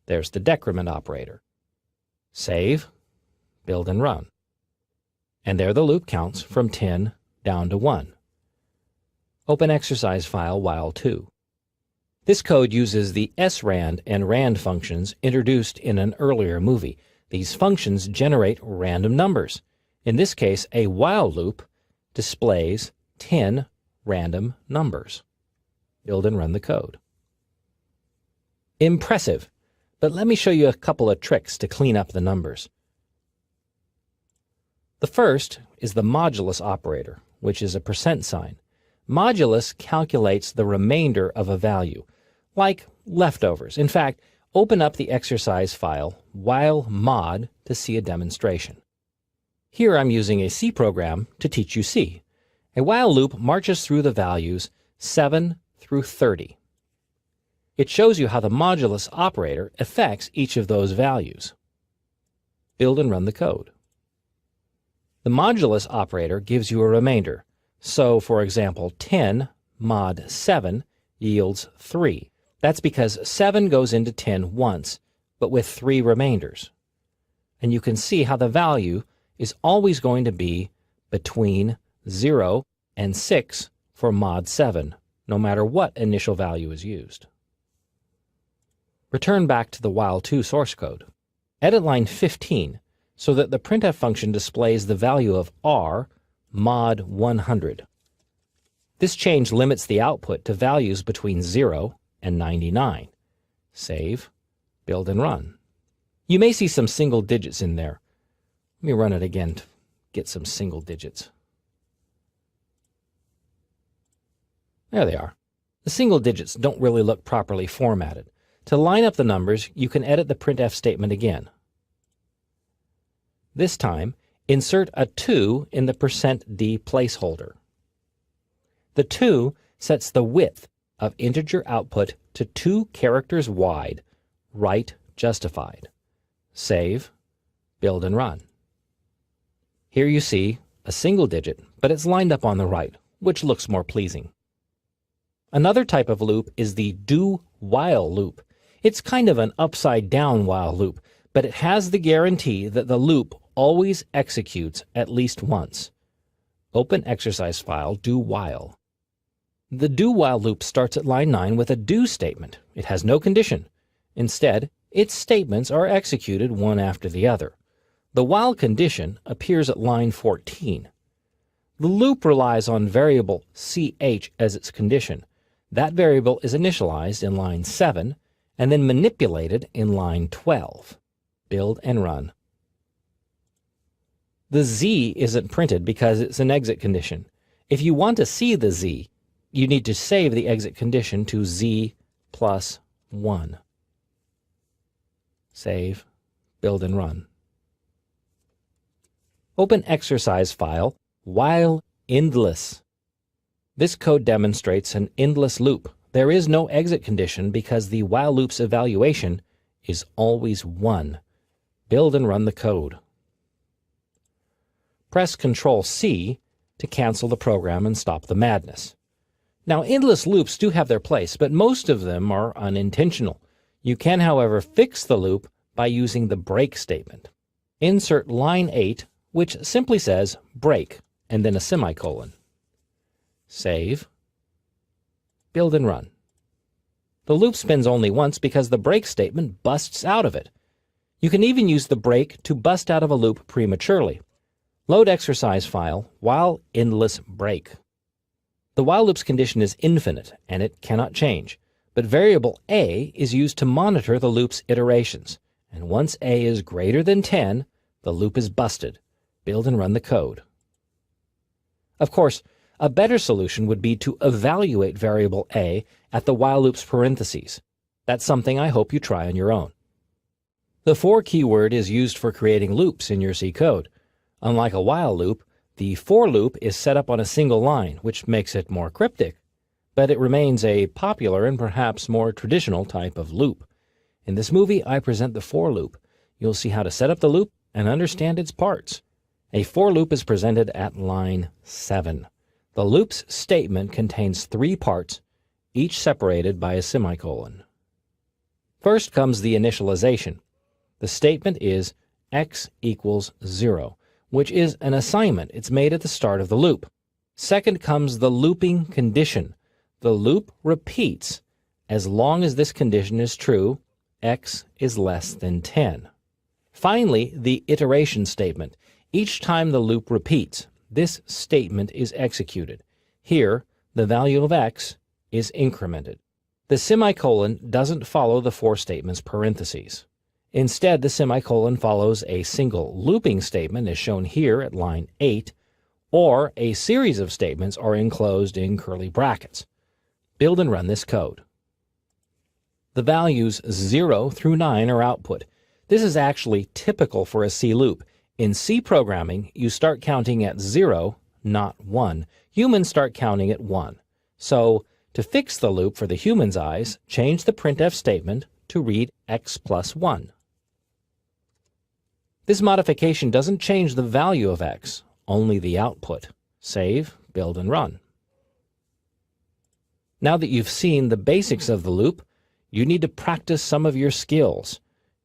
There's the decrement operator. Save, build and run. And there the loop counts from 10 down to 1. Open exercise file while 2. This code uses the srand and rand functions introduced in an earlier movie. These functions generate random numbers. In this case, a while loop displays 10 random numbers. Build and run the code. Impressive, but let me show you a couple of tricks to clean up the numbers. The first is the modulus operator, which is a percent sign. Modulus calculates the remainder of a value, like leftovers. In fact, open up the exercise file while mod to see a demonstration. Here I'm using a C program to teach you C. A while loop marches through the values 7 through 30. It shows you how the modulus operator affects each of those values. Build and run the code. The modulus operator gives you a remainder. So, for example, 10 mod 7 yields 3. That's because 7 goes into 10 once, but with 3 remainders. And you can see how the value is always going to be between 0 and 6 for mod 7, no matter what initial value is used. Return back to the while2 source code. Edit line 15 so that the printf function displays the value of r mod 100. This change limits the output to values between 0 and 99. Save, build and run. You may see some single digits in there. Let me run it again to get some single digits. There they are. The single digits don't really look properly formatted. To line up the numbers, you can edit the printf statement again. This time, insert a 2 in the %d placeholder. The 2 sets the width of integer output to 2 characters wide, right justified. Save, build and run. Here you see a single digit, but it's lined up on the right, which looks more pleasing. Another type of loop is the do-while loop. It's kind of an upside-down while loop, but it has the guarantee that the loop always executes at least once. Open exercise file do-while. The do-while loop starts at line 9 with a do statement. It has no condition. Instead, its statements are executed one after the other. The while condition appears at line 14. The loop relies on variable ch as its condition. That variable is initialized in line 7 and then manipulated in line 12. Build and run. The z isn't printed because it's an exit condition. If you want to see the z, you need to save the exit condition to z plus 1. Save, build and run. Open exercise file while endless. This code demonstrates an endless loop. There is no exit condition because the while loop's evaluation is always 1. Build and run the code. Press Ctrl-C to cancel the program and stop the madness. Now, endless loops do have their place, but most of them are unintentional. You can, however, fix the loop by using the break statement. Insert line 8, which simply says break, and then a semicolon. Save. Build and run. The loop spins only once because the break statement busts out of it. You can even use the break to bust out of a loop prematurely. Load exercise file while endless break. The while loop's condition is infinite, and it cannot change, but variable a is used to monitor the loop's iterations, and once a is greater than 10, the loop is busted. Build and run the code. Of course, a better solution would be to evaluate variable a at the while loop's parentheses. That's something I hope you try on your own. The for keyword is used for creating loops in your C code. Unlike a while loop, the for loop is set up on a single line, which makes it more cryptic, but it remains a popular and perhaps more traditional type of loop. In this movie, I present the for loop. You'll see how to set up the loop and understand its parts. A for loop is presented at line 7. The loop's statement contains 3 parts, each separated by a semicolon. First comes the initialization. The statement is x equals 0, which is an assignment. It's made at the start of the loop. Second comes the looping condition. The loop repeats as long as this condition is true, x is less than 10. Finally, the iteration statement. Each time the loop repeats, this statement is executed. Here, the value of x is incremented. The semicolon doesn't follow the for statement's parentheses. Instead, the semicolon follows a single looping statement as shown here at line 8, or a series of statements are enclosed in curly brackets. Build and run this code. The values 0 through 9 are output. This is actually typical for a C loop. In C programming, you start counting at 0, not 1. Humans start counting at 1. So, to fix the loop for the human's eyes, change the printf statement to read x plus 1. This modification doesn't change the value of x, only the output. Save, build, and run. Now that you've seen the basics of the loop, you need to practice some of your skills.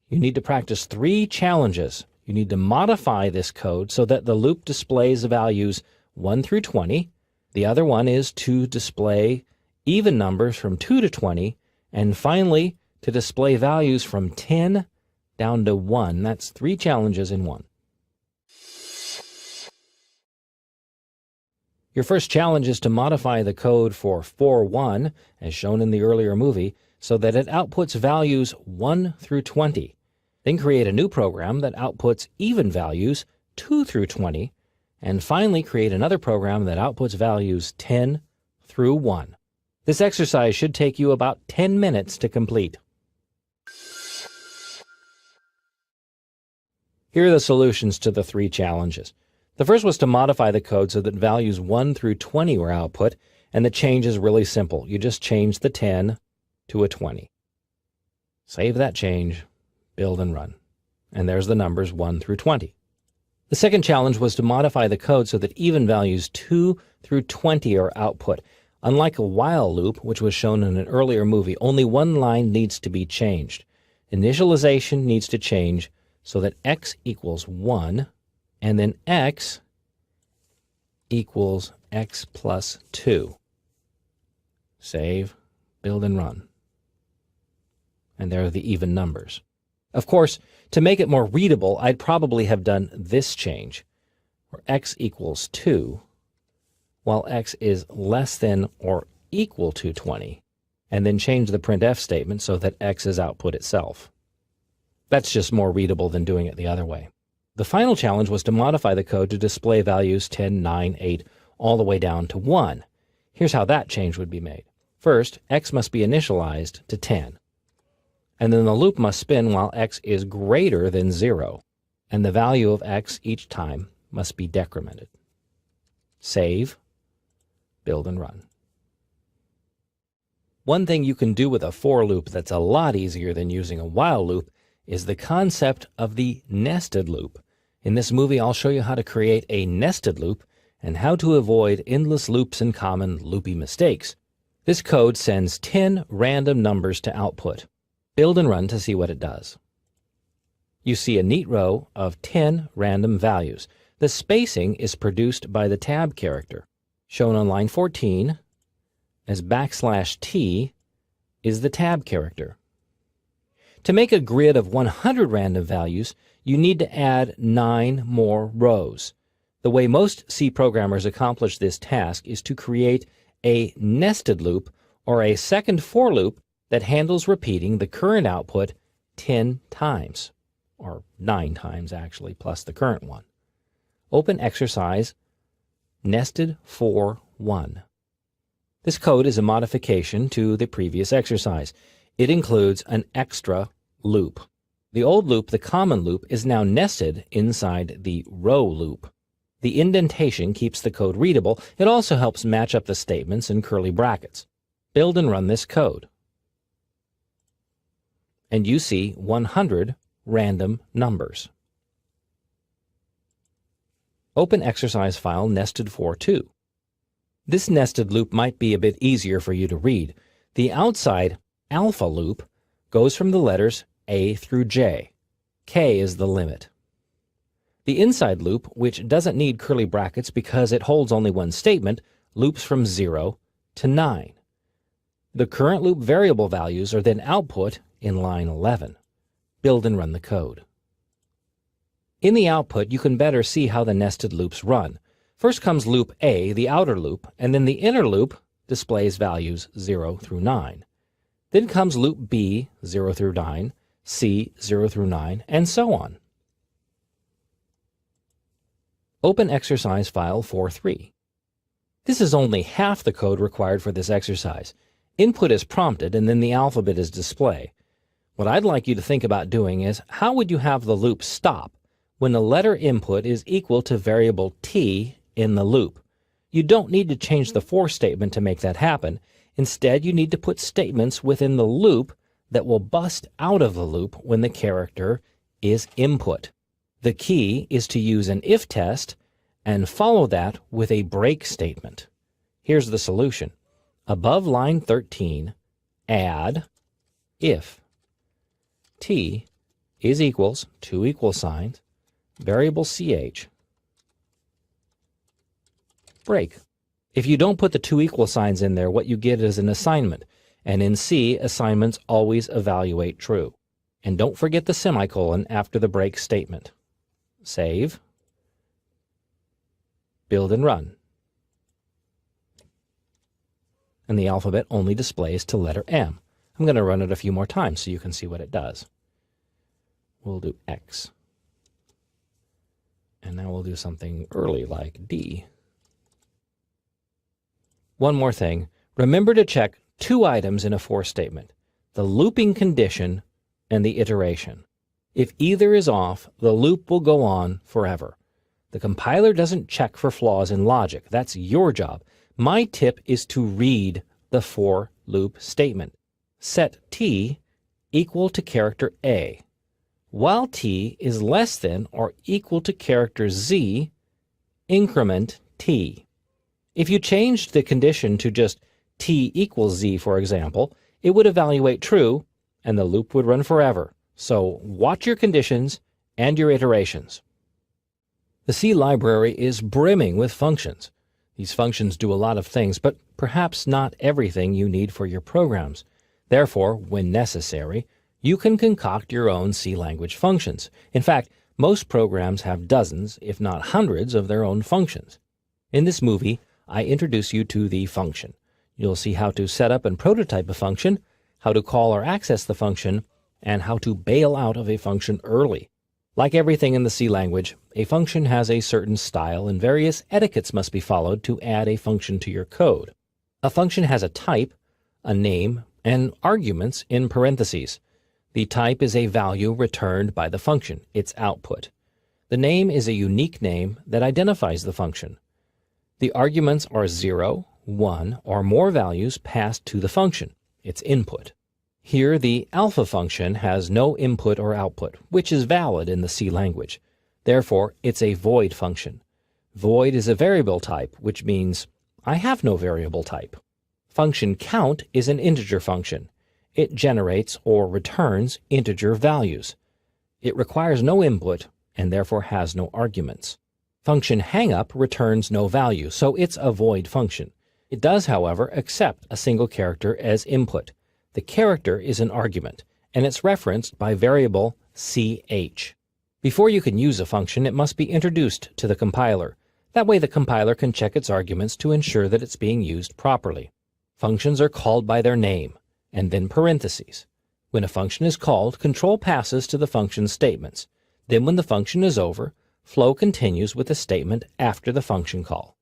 You need to practice 3 challenges. You need to modify this code so that the loop displays the values 1 through 20. The other one is to display even numbers from 2 to 20. And finally, to display values from 10 down to 1. That's 3 challenges in one. Your first challenge is to modify the code for 1, as shown in the earlier movie, so that it outputs values 1 through 20. Then create a new program that outputs even values 2 through 20, and finally create another program that outputs values 10 through 1. This exercise should take you about 10 minutes to complete. Here are the solutions to the 3 challenges. The first was to modify the code so that values 1 through 20 were output, and the change is really simple. You just change the 10 to a 20. Save that change, build and run. And there's the numbers 1 through 20. The second challenge was to modify the code so that even values 2 through 20 are output. Unlike a while loop, which was shown in an earlier movie, only one line needs to be changed. Initialization needs to change so that x equals 1, and then x equals x plus 2. Save, build, and run. And there are the even numbers. Of course, to make it more readable, I'd probably have done this change, where x equals 2, while x is less than or equal to 20, and then change the printf statement so that x is output itself. That's just more readable than doing it the other way. The final challenge was to modify the code to display values 10, 9, 8, all the way down to 1. Here's how that change would be made. First, x must be initialized to 10. And then the loop must spin while x is greater than 0, and the value of x each time must be decremented. Save, Build and run. One thing you can do with a for loop that's a lot easier than using a while loop is the concept of the nested loop. In this movie, I'll show you how to create a nested loop and how to avoid endless loops and common loopy mistakes. This code sends 10 random numbers to output. Build and run to see what it does. You see a neat row of 10 random values. The spacing is produced by the tab character. Shown on line 14 as \t is the tab character. To make a grid of 100 random values, you need to add 9 more rows. The way most C programmers accomplish this task is to create a nested loop or a second for loop that handles repeating the current output 10 times, or 9 times actually, plus the current one. Open exercise nested for 1. This code is a modification to the previous exercise. It includes an extra loop. The old loop, the common loop, is now nested inside the row loop. The indentation keeps the code readable. It also helps match up the statements in curly brackets. Build and run this code. And you see 100 random numbers. Open exercise file nested for 2. This nested loop might be a bit easier for you to read. The outside alpha loop goes from the letters A through J. K is the limit. The inside loop, which doesn't need curly brackets because it holds only one statement, loops from 0 to 9. The current loop variable values are then output in line 11. Build and run the code. In the output, you can better see how the nested loops run. First comes loop A, the outer loop, and then the inner loop displays values 0 through 9. Then comes loop B, 0 through 9, C, 0 through 9, and so on. Open exercise file 4.3. This is only half the code required for this exercise. Input is prompted and then the alphabet is displayed. What I'd like you to think about doing is, how would you have the loop stop when the letter input is equal to variable t in the loop? You don't need to change the for statement to make that happen. Instead, you need to put statements within the loop that will bust out of the loop when the character is input. The key is to use an if test and follow that with a break statement. Here's the solution. Above line 13, add if t is equals, two equal signs, variable ch, break. If you don't put the two equal signs in there, what you get is an assignment. And in C, assignments always evaluate true. And don't forget the semicolon after the break statement. Save. Build and run. And the alphabet only displays to letter M. I'm going to run it a few more times so you can see what it does. We'll do X. And now we'll do something early like D. One more thing. Remember to check two items in a for statement: the looping condition and the iteration. If either is off, the loop will go on forever. The compiler doesn't check for flaws in logic. That's your job. My tip is to read the for loop statement. Set t equal to character A. While t is less than or equal to character z, increment t. If you changed the condition to just t equals z, for example, it would evaluate true and the loop would run forever. So watch your conditions and your iterations. The C library is brimming with functions. These functions do a lot of things, but perhaps not everything you need for your programs. Therefore, when necessary, you can concoct your own C language functions. In fact, most programs have dozens, if not hundreds, of their own functions. In this movie, I introduce you to the function. You'll see how to set up and prototype a function, how to call or access the function, and how to bail out of a function early. Like everything in the C language, a function has a certain style and various etiquettes must be followed to add a function to your code. A function has a type, a name, and arguments in parentheses. The type is a value returned by the function, its output. The name is a unique name that identifies the function. The arguments are 0, one, or more values passed to the function, its input. Here, the alpha function has no input or output, which is valid in the C language. Therefore, it's a void function. Void is a variable type, which means I have no variable type. Function count is an integer function. It generates or returns integer values. It requires no input and therefore has no arguments. Function hangup returns no value, so it's a void function. It does, however, accept a single character as input. The character is an argument, and it's referenced by variable ch. Before you can use a function, it must be introduced to the compiler. That way the compiler can check its arguments to ensure that it's being used properly. Functions are called by their name, and then parentheses. When a function is called, control passes to the function's statements. Then when the function is over, flow continues with the statement after the function call.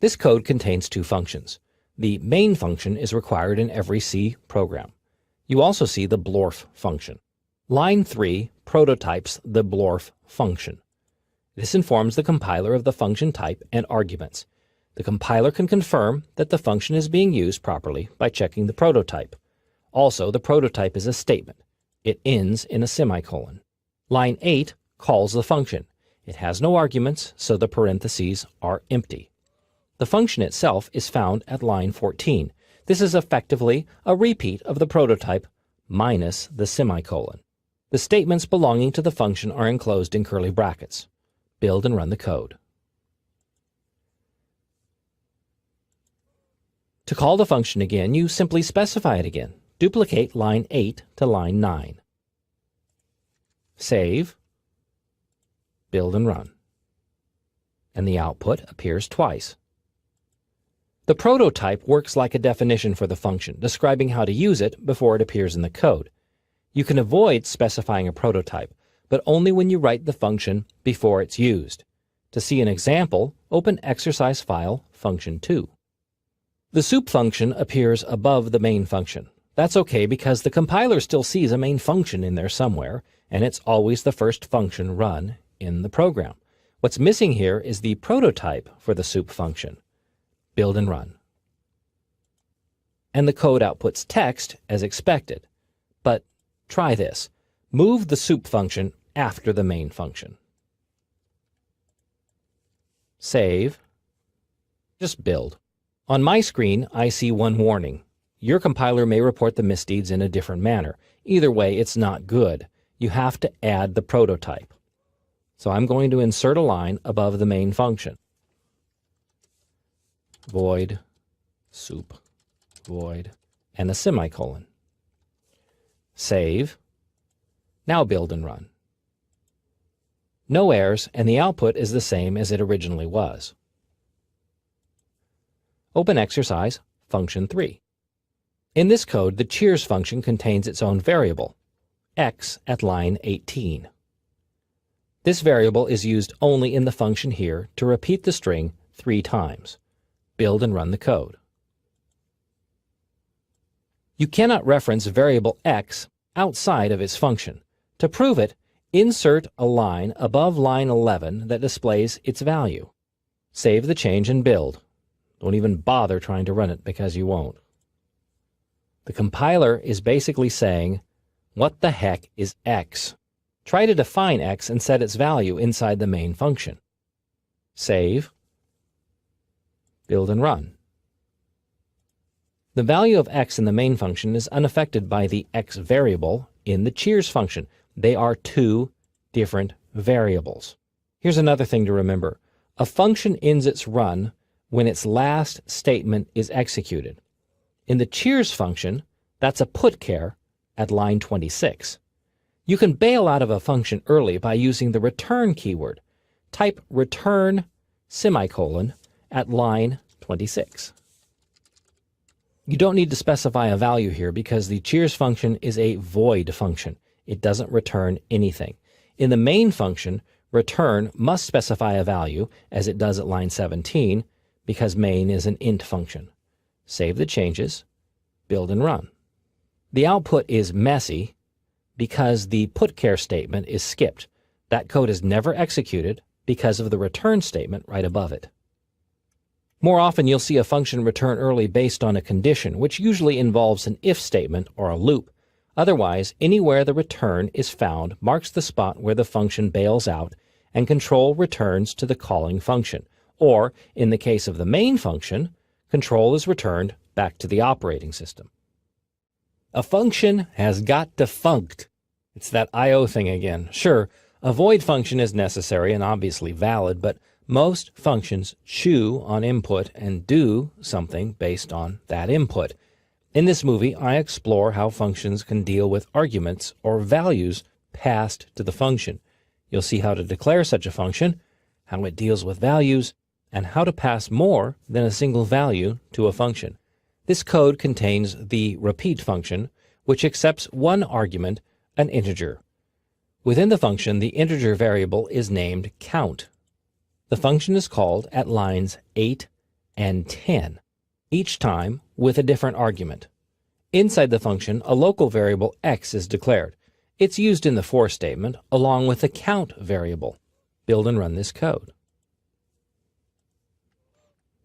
This code contains two functions. The main function is required in every C program. You also see the blorf function. Line 3 prototypes the blorf function. This informs the compiler of the function type and arguments. The compiler can confirm that the function is being used properly by checking the prototype. Also, the prototype is a statement. It ends in a semicolon. Line 8 calls the function. It has no arguments, so the parentheses are empty. The function itself is found at line 14. This is effectively a repeat of the prototype minus the semicolon. The statements belonging to the function are enclosed in curly brackets. Build and run the code. To call the function again, you simply specify it again. Duplicate line 8 to line 9. Save, build and run. And the output appears twice. The prototype works like a definition for the function, describing how to use it before it appears in the code. You can avoid specifying a prototype, but only when you write the function before it's used. To see an example, open exercise file function 2. The soup function appears above the main function. That's okay because the compiler still sees a main function in there somewhere, and it's always the first function run in the program. What's missing here is the prototype for the soup function. Build and run. And the code outputs text as expected. But try this. Move the soup function after the main function. Save. Just build. On my screen, I see one warning. Your compiler may report the misdeeds in a different manner. Either way, it's not good. You have to add the prototype. So I'm going to insert a line above the main function. Void, soup, void, and a semicolon. Save. Now build and run. No errors, and the output is the same as it originally was. Open exercise function 3. In this code, the cheers function contains its own variable, x at line 18. This variable is used only in the function here to repeat the string 3 times. Build and run the code. You cannot reference variable x outside of its function. To prove it, insert a line above line 11 that displays its value. Save the change and build. Don't even bother trying to run it because you won't. The compiler is basically saying, what the heck is x? Try to define x and set its value inside the main function. Save. Build and run. The value of x in the main function is unaffected by the x variable in the cheers function. They are two different variables. Here's another thing to remember. A function ends its run when its last statement is executed. In the cheers function, that's a putchar at line 26. You can bail out of a function early by using the return keyword. Type return semicolon at line 26. You don't need to specify a value here because the cheers function is a void function. It doesn't return anything. In the main function, return must specify a value, as it does at line 17, because main is an int function. Save the changes, build and run. The output is messy because the putchar statement is skipped. That code is never executed because of the return statement right above it. More often you'll see a function return early based on a condition, which usually involves an if statement or a loop. Otherwise, anywhere the return is found marks the spot where the function bails out and control returns to the calling function. Or, in the case of the main function, control is returned back to the operating system. A function has got defunct. It's that I/O thing again. Sure, a void function is necessary and obviously valid, but most functions chew on input and do something based on that input. In this movie, I explore how functions can deal with arguments or values passed to the function. You'll see how to declare such a function, how it deals with values, and how to pass more than a single value to a function. This code contains the repeat function, which accepts one argument, an integer. Within the function, the integer variable is named count. The function is called at lines 8 and 10, each time with a different argument. Inside the function, a local variable x is declared. It's used in the for statement along with the count variable. Build and run this code.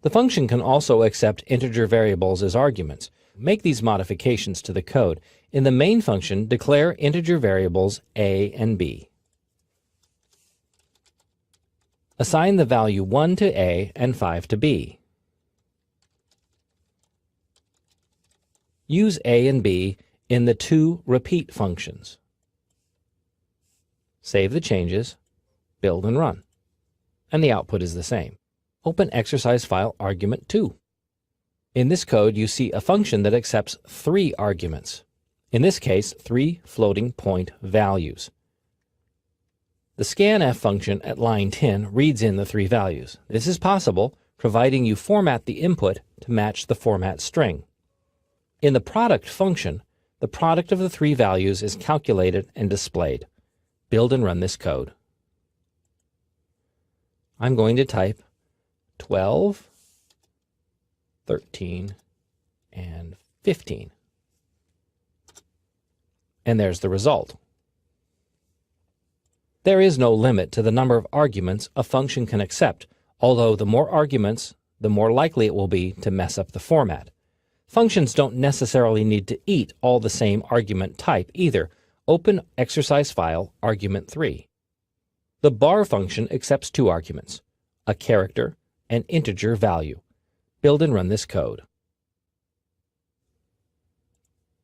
The function can also accept integer variables as arguments. Make these modifications to the code. In the main function, declare integer variables a and b. Assign the value 1 to a and 5 to b. Use a and b in the two repeat functions. Save the changes, build and run. And the output is the same. Open exercise file argument 2. In this code, you see a function that accepts 3 arguments. In this case, 3 floating point values. The scanf function at line 10 reads in the 3 values. This is possible providing you format the input to match the format string. In the product function, the product of the 3 values is calculated and displayed. Build and run this code. I'm going to type 12, 13, and 15. And there's the result. There is no limit to the number of arguments a function can accept, although the more arguments, the more likely it will be to mess up the format. Functions don't necessarily need to eat all the same argument type either. Open exercise file argument 3. The bar function accepts 2 arguments, a character and integer value. Build and run this code.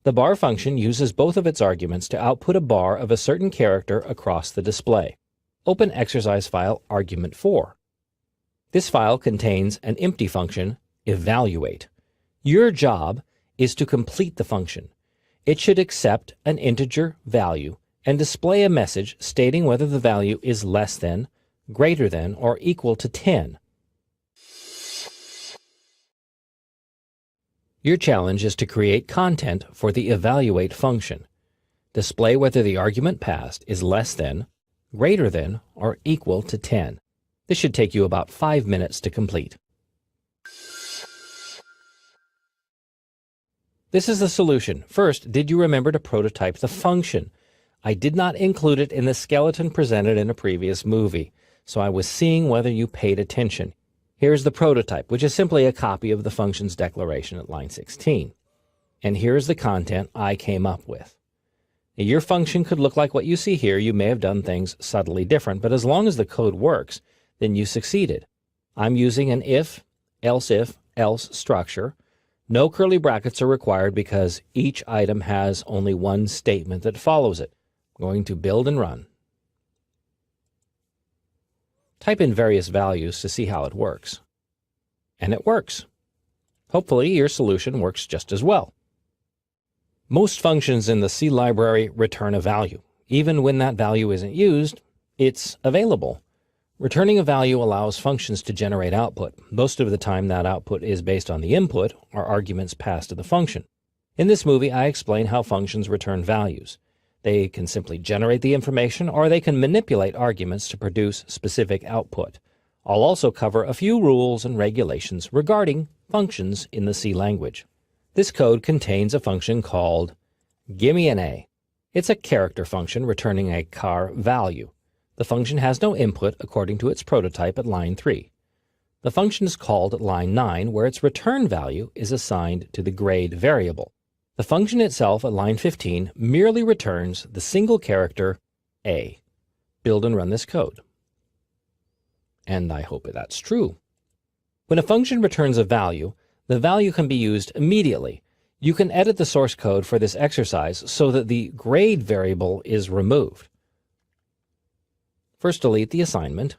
The bar function uses both of its arguments to output a bar of a certain character across the display. Open exercise file argument 4. This file contains an empty function, evaluate. Your job is to complete the function. It should accept an integer value and display a message stating whether the value is less than, greater than, or equal to 10. Your challenge is to create content for the evaluate function. Display whether the argument passed is less than, greater than, or equal to 10. This should take you about 5 minutes to complete. This is the solution. First, did you remember to prototype the function? I did not include it in the skeleton presented in a previous movie, so I was seeing whether you paid attention. Here's the prototype, which is simply a copy of the function's declaration at line 16. And here's the content I came up with. Now, your function could look like what you see here. You may have done things subtly different, but as long as the code works, then you succeeded. I'm using an if, else structure. No curly brackets are required because each item has only one statement that follows it. I'm going to build and run. Type in various values to see how it works. And it works. Hopefully your solution works just as well. Most functions in the C library return a value. Even when that value isn't used, it's available. Returning a value allows functions to generate output. Most of the time that output is based on the input or arguments passed to the function. In this movie, I explain how functions return values. They can simply generate the information, or they can manipulate arguments to produce specific output. I'll also cover a few rules and regulations regarding functions in the C language. This code contains a function called gimme an A. It's a character function returning a char value. The function has no input according to its prototype at line 3. The function is called at line 9, where its return value is assigned to the grade variable. The function itself at line 15 merely returns the single character a. Build and run this code. And I hope that's true. When a function returns a value, the value can be used immediately. You can edit the source code for this exercise so that the grade variable is removed. First, delete the assignment,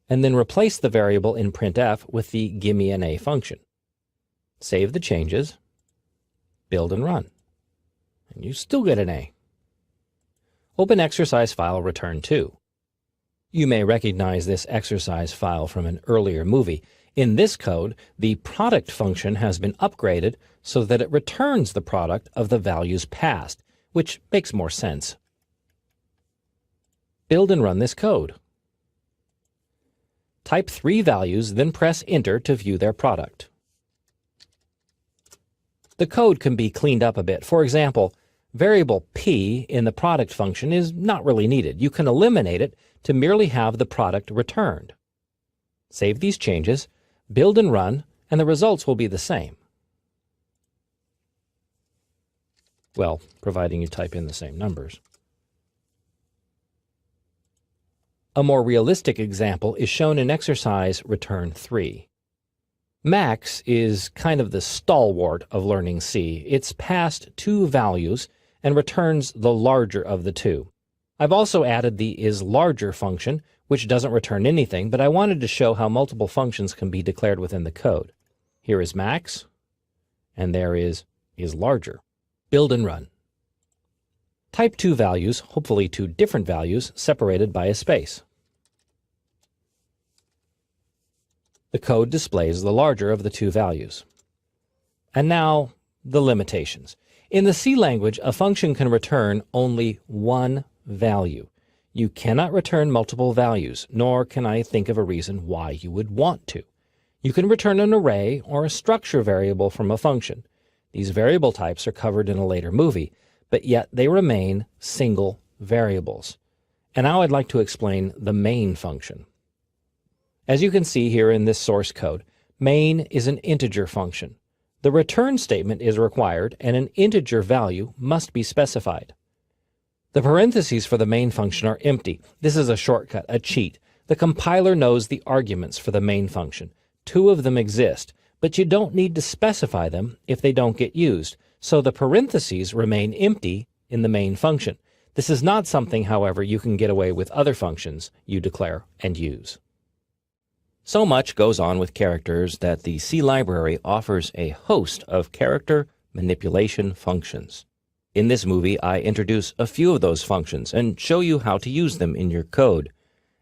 and then replace the variable in printf with the gimme an A function. Save the changes, build and run, and you still get an A. Open exercise file return 2. You may recognize this exercise file from an earlier movie. In this code, the product function has been upgraded so that it returns the product of the values passed, which makes more sense. Build and run this code. Type 3 values, then press Enter to view their product. The code can be cleaned up a bit. For example, variable p in the product function is not really needed. You can eliminate it to merely have the product returned. Save these changes, build and run, and the results will be the same. Well, providing you type in the same numbers. A more realistic example is shown in exercise return 3. Max is kind of the stalwart of learning C. It's passed 2 values and returns the larger of the 2. I've also added the isLarger function, which doesn't return anything, but I wanted to show how multiple functions can be declared within the code. Here is max, and there is isLarger. Build and run. Type 2 values, hopefully 2 different values, separated by a space. The code displays the larger of the 2 values. And now, the limitations. In the C language, a function can return only one value. You cannot return multiple values, nor can I think of a reason why you would want to. You can return an array or a structure variable from a function. These variable types are covered in a later movie, but yet they remain single variables. And now I'd like to explain the main function. As you can see here in this source code, main is an integer function. The return statement is required, and an integer value must be specified. The parentheses for the main function are empty. This is a shortcut, a cheat. The compiler knows the arguments for the main function. 2 of them exist, but you don't need to specify them if they don't get used, so the parentheses remain empty in the main function. This is not something, however, you can get away with other functions you declare and use. So much goes on with characters that the C library offers a host of character manipulation functions. In this movie, I introduce a few of those functions and show you how to use them in your code.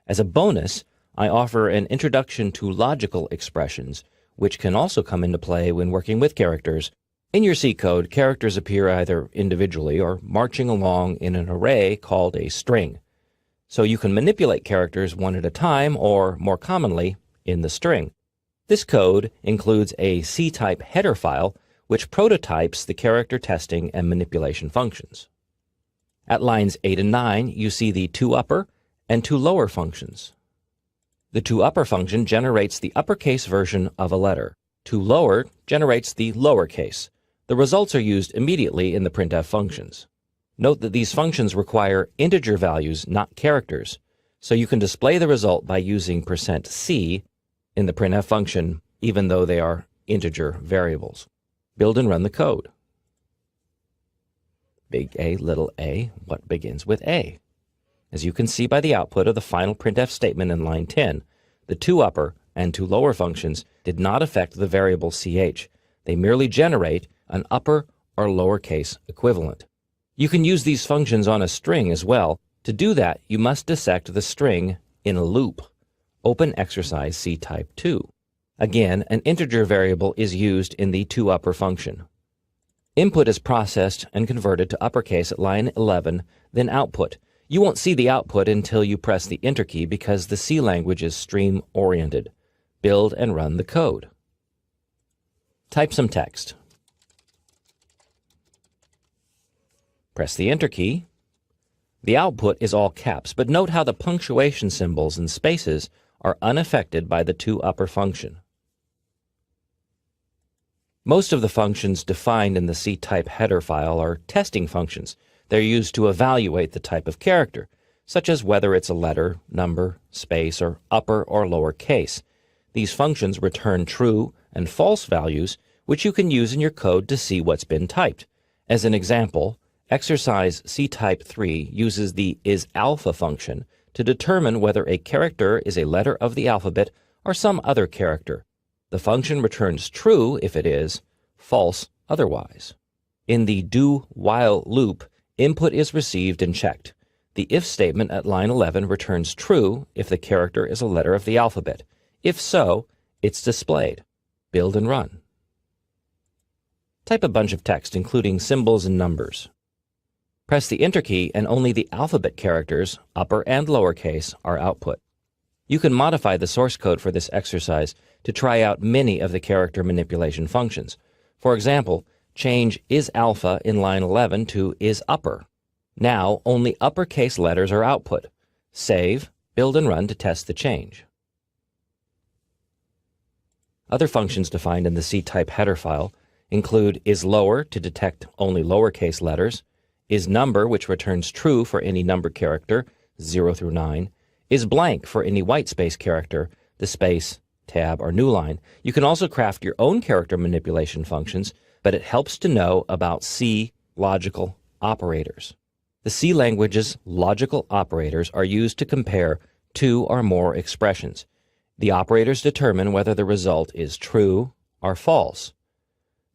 As a bonus, I offer an introduction to logical expressions, which can also come into play when working with characters. In your C code, characters appear either individually or marching along in an array called a string. So you can manipulate characters one at a time, or more commonly, in the string. This code includes a C-type header file which prototypes the character testing and manipulation functions. At lines 8 and 9, you see the toUpper and toLower functions. The toUpper function generates the uppercase version of a letter. toLower generates the lowercase. The results are used immediately in the printf functions. Note that these functions require integer values, not characters, so you can display the result by using %c in the printf function, even though they are integer variables. Build and run the code. Big A, little a, what begins with A? As you can see by the output of the final printf statement in line 10, the toUpper and toLower functions did not affect the variable ch. They merely generate an upper or lowercase equivalent. You can use these functions on a string as well. To do that, you must dissect the string in a loop. Open exercise C type 2. Again, an integer variable is used in the toUpper function. Input is processed and converted to uppercase at line 11, then output. You won't see the output until you press the Enter key because the C language is stream-oriented. Build and run the code. Type some text. Press the Enter key. The output is all caps, but note how the punctuation symbols and spaces are unaffected by the toUpper function. Most of the functions defined in the C-type header file are testing functions. They're used to evaluate the type of character, such as whether it's a letter, number, space, or upper or lower case. These functions return true and false values, which you can use in your code to see what's been typed. As an example, exercise C-type 3 uses the isAlpha function to determine whether a character is a letter of the alphabet or some other character. The function returns true if it is, false otherwise. In the do-while loop, input is received and checked. The if statement at line 11 returns true if the character is a letter of the alphabet. If so, it's displayed. Build and run. Type a bunch of text, including symbols and numbers. Press the Enter key and only the alphabet characters, upper and lowercase, are output. You can modify the source code for this exercise to try out many of the character manipulation functions. For example, change isAlpha in line 11 to isUpper. Now only uppercase letters are output. Save, build and run to test the change. Other functions defined in the C-type header file include isLower to detect only lowercase letters, isNumber, which returns true for any number character, 0 through 9, isBlank for any whitespace character, the space, tab, or new line. You can also craft your own character manipulation functions, but it helps to know about C logical operators. The C language's logical operators are used to compare two or more expressions. The operators determine whether the result is true or false.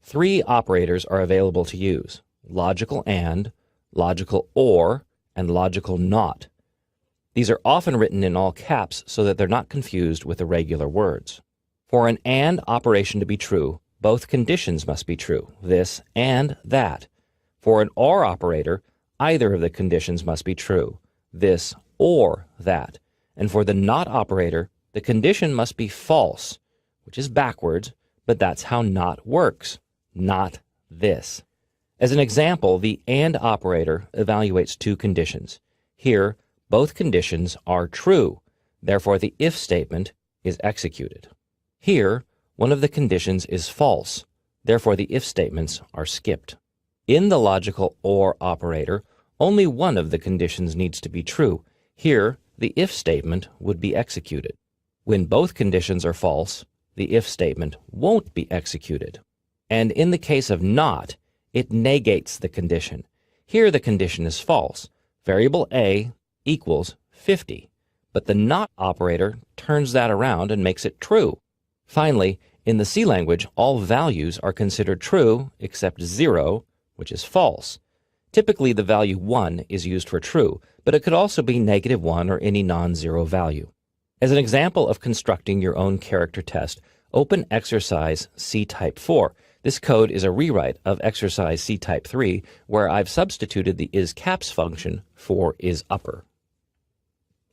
3 operators are available to use: logical AND, logical OR, and logical NOT. These are often written in all caps so that they're not confused with irregular words. For an AND operation to be true, both conditions must be true, this and that. For an OR operator, either of the conditions must be true, this or that. And for the NOT operator, the condition must be false, which is backwards, but that's how NOT works, not this. As an example, the AND operator evaluates 2 conditions. Here, both conditions are true, therefore the if statement is executed. Here, one of the conditions is false, therefore the if statements are skipped. In the logical OR operator, only one of the conditions needs to be true. Here, the if statement would be executed. When both conditions are false, the if statement won't be executed. And in the case of NOT, it negates the condition. Here the condition is false. Variable A equals 50, but the NOT operator turns that around and makes it true. Finally, in the C language, all values are considered true except 0, which is false. Typically, the value 1 is used for true, but it could also be -1 or any non-zero value. As an example of constructing your own character test, open exercise C-type 4. This code is a rewrite of exercise C-type 3, where I've substituted the isCaps function for isUpper.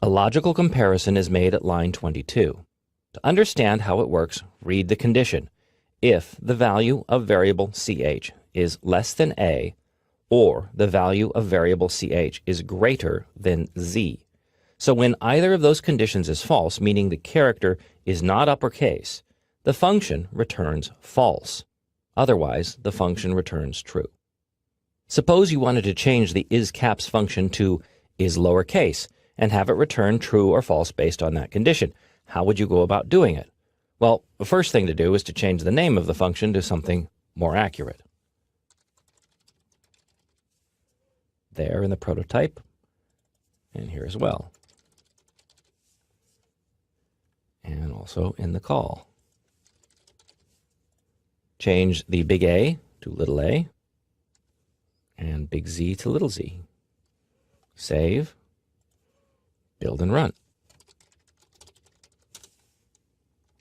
A logical comparison is made at line 22. To understand how it works, read the condition. If the value of variable ch is less than a, or the value of variable ch is greater than z. So when either of those conditions is false, meaning the character is not uppercase, the function returns false. Otherwise, the function returns true. Suppose you wanted to change the isCaps function to isLowercase and have it return true or false based on that condition. How would you go about doing it? Well, the first thing to do is to change the name of the function to something more accurate. There in the prototype, and here as well. And also in the call. Change the big A to little a, and big Z to little z. Save, build and run.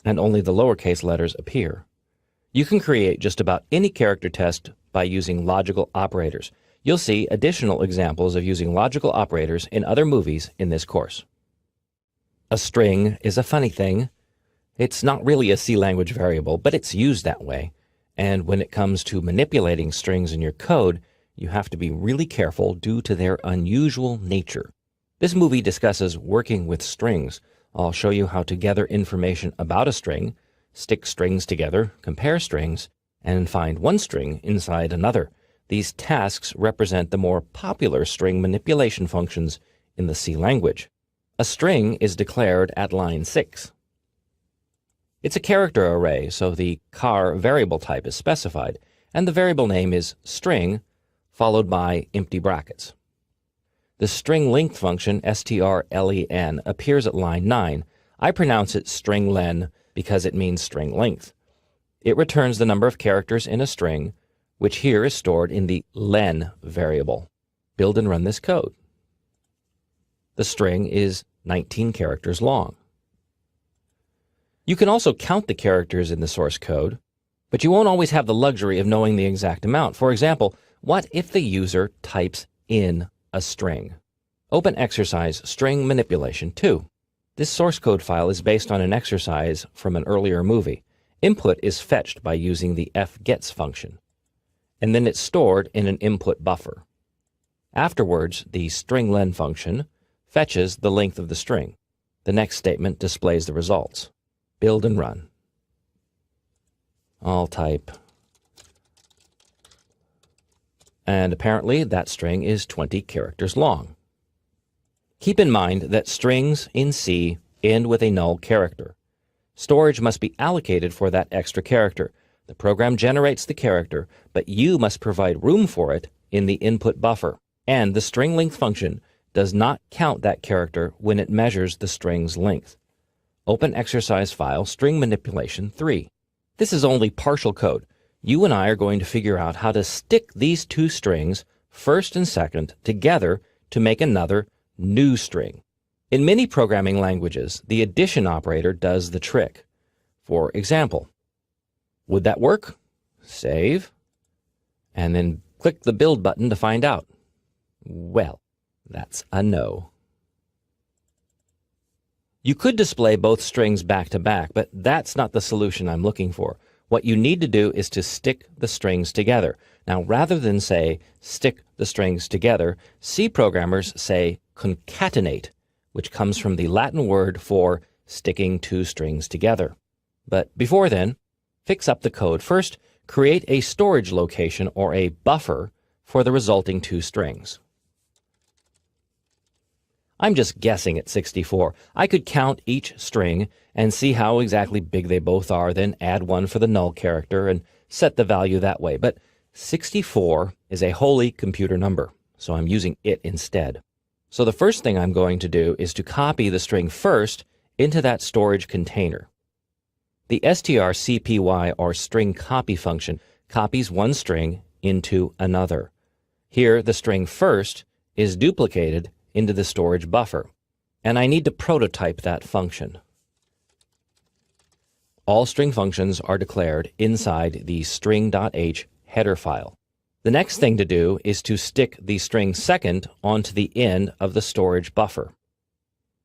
And only the lowercase letters appear. You can create just about any character test by using logical operators. You'll see additional examples of using logical operators in other movies in this course. A string is a funny thing. It's not really a C language variable, but it's used that way. And when it comes to manipulating strings in your code, you have to be really careful due to their unusual nature. This movie discusses working with strings, I'll show you how to gather information about a string, stick strings together, compare strings, and find one string inside another. These tasks represent the more popular string manipulation functions in the C language. A string is declared at line 6. It's a character array, so the char variable type is specified, and the variable name is string, followed by empty brackets. The string length function, strlen, appears at line 9. I pronounce it stringlen because it means string length. It returns the number of characters in a string, which here is stored in the len variable. Build and run this code. The string is 19 characters long. You can also count the characters in the source code, but you won't always have the luxury of knowing the exact amount. For example, what if the user types in a string? Open exercise string manipulation 2. This source code file is based on an exercise from an earlier movie. Input is fetched by using the fgets function, and then it's stored in an input buffer. Afterwards, the stringlen function fetches the length of the string. The next statement displays the results. Build and run. I'll type, and apparently that string is 20 characters long. Keep in mind that strings in C end with a null character. Storage must be allocated for that extra character. The program generates the character, but you must provide room for it in the input buffer. And the string length function does not count that character when it measures the string's length. Open exercise file string manipulation 3. This is only partial code. You and I are going to figure out how to stick these two strings, first and second, together to make another new string. In many programming languages, the addition operator does the trick. For example, would that work? Save, and then click the build button to find out. Well, that's a no. You could display both strings back to back, but that's not the solution I'm looking for. What you need to do is to stick the strings together. Now, rather than say stick the strings together, C programmers say concatenate, which comes from the Latin word for sticking two strings together. But before then, fix up the code. First, create a storage location or a buffer for the resulting two strings. I'm just guessing at 64. I could count each string and see how exactly big they both are, then add one for the null character and set the value that way. But 64 is a wholly computer number, so I'm using it instead. So the first thing I'm going to do is to copy the string first into that storage container. The strcpy, or string copy function, copies one string into another. Here, the string first is duplicated into the storage buffer, and I need to prototype that function. All string functions are declared inside the string.h header file. The next thing to do is to stick the string second onto the end of the storage buffer.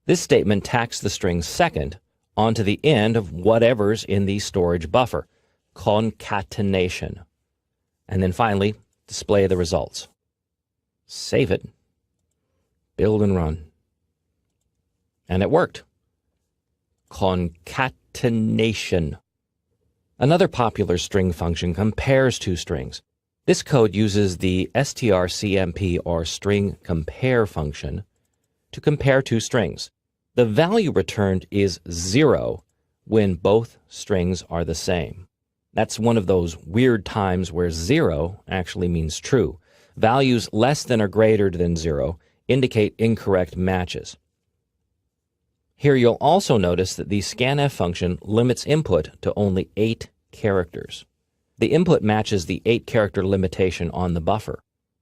This statement tacks the string second onto the end of whatever's in the storage buffer, concatenation, and then finally display the results. Save it, build and run. And it worked. Concatenation. Another popular string function compares two strings. This code uses the strcmp, or string compare function, to compare two strings. The value returned is 0 when both strings are the same. That's one of those weird times where 0 actually means true. Values less than or greater than 0 indicate incorrect matches. Here you'll also notice that the scanf function limits input to only 8 characters. The input matches the 8-character limitation on the buffer.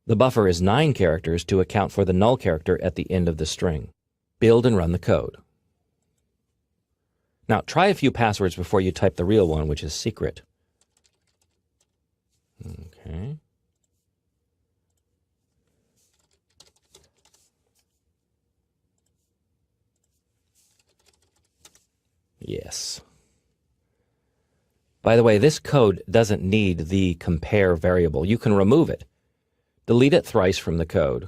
The buffer is 9 characters to account for the null character at the end of the string. Build and run the code. Now try a few passwords before you type the real one, which is secret. Okay. Yes. By the way, this code doesn't need the compare variable. You can remove it. Delete it thrice from the code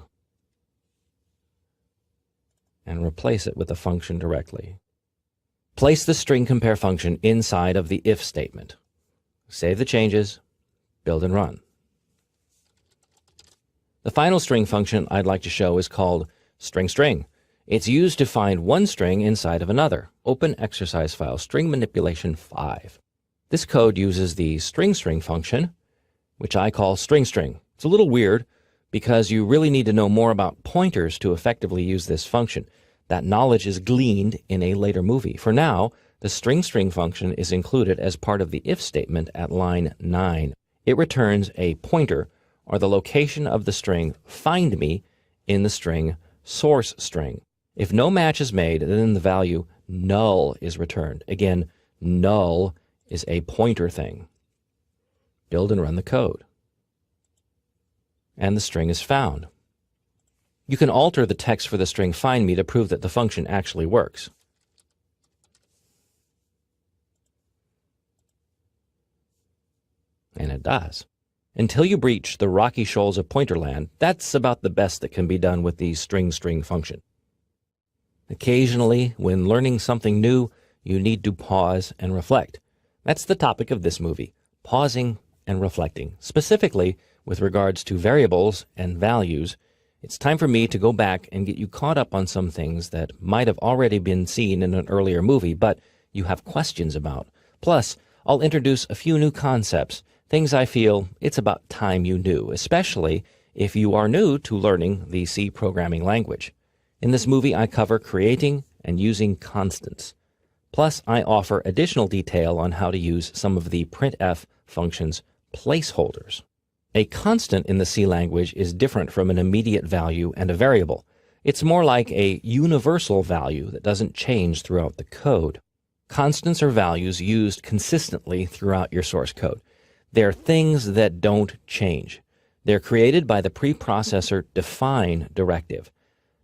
and replace it with the function directly. Place the string compare function inside of the if statement. Save the changes, build and run. The final string function I'd like to show is called string. It's used to find one string inside of another. Open exercise file, string manipulation 5. This code uses the string function, which I call string. It's a little weird because you really need to know more about pointers to effectively use this function. That knowledge is gleaned in a later movie. For now, the string function is included as part of the if statement at line 9. It returns a pointer, or the location of the string find me in the string source string. If no match is made, then the value null is returned. Again, null is a pointer thing. Build and run the code. And the string is found. You can alter the text for the string find me to prove that the function actually works. And it does. Until you breach the rocky shoals of Pointerland, that's about the best that can be done with the string function. Occasionally, when learning something new, you need to pause and reflect. That's the topic of this movie, pausing and reflecting. Specifically, with regards to variables and values, it's time for me to go back and get you caught up on some things that might have already been seen in an earlier movie, but you have questions about. Plus, I'll introduce a few new concepts, things I feel it's about time you knew, especially if you are new to learning the C programming language. In this movie, I cover creating and using constants. Plus, I offer additional detail on how to use some of the printf function's placeholders. A constant in the C language is different from an immediate value and a variable. It's more like a universal value that doesn't change throughout the code. Constants are values used consistently throughout your source code. They're things that don't change. They're created by the preprocessor define directive.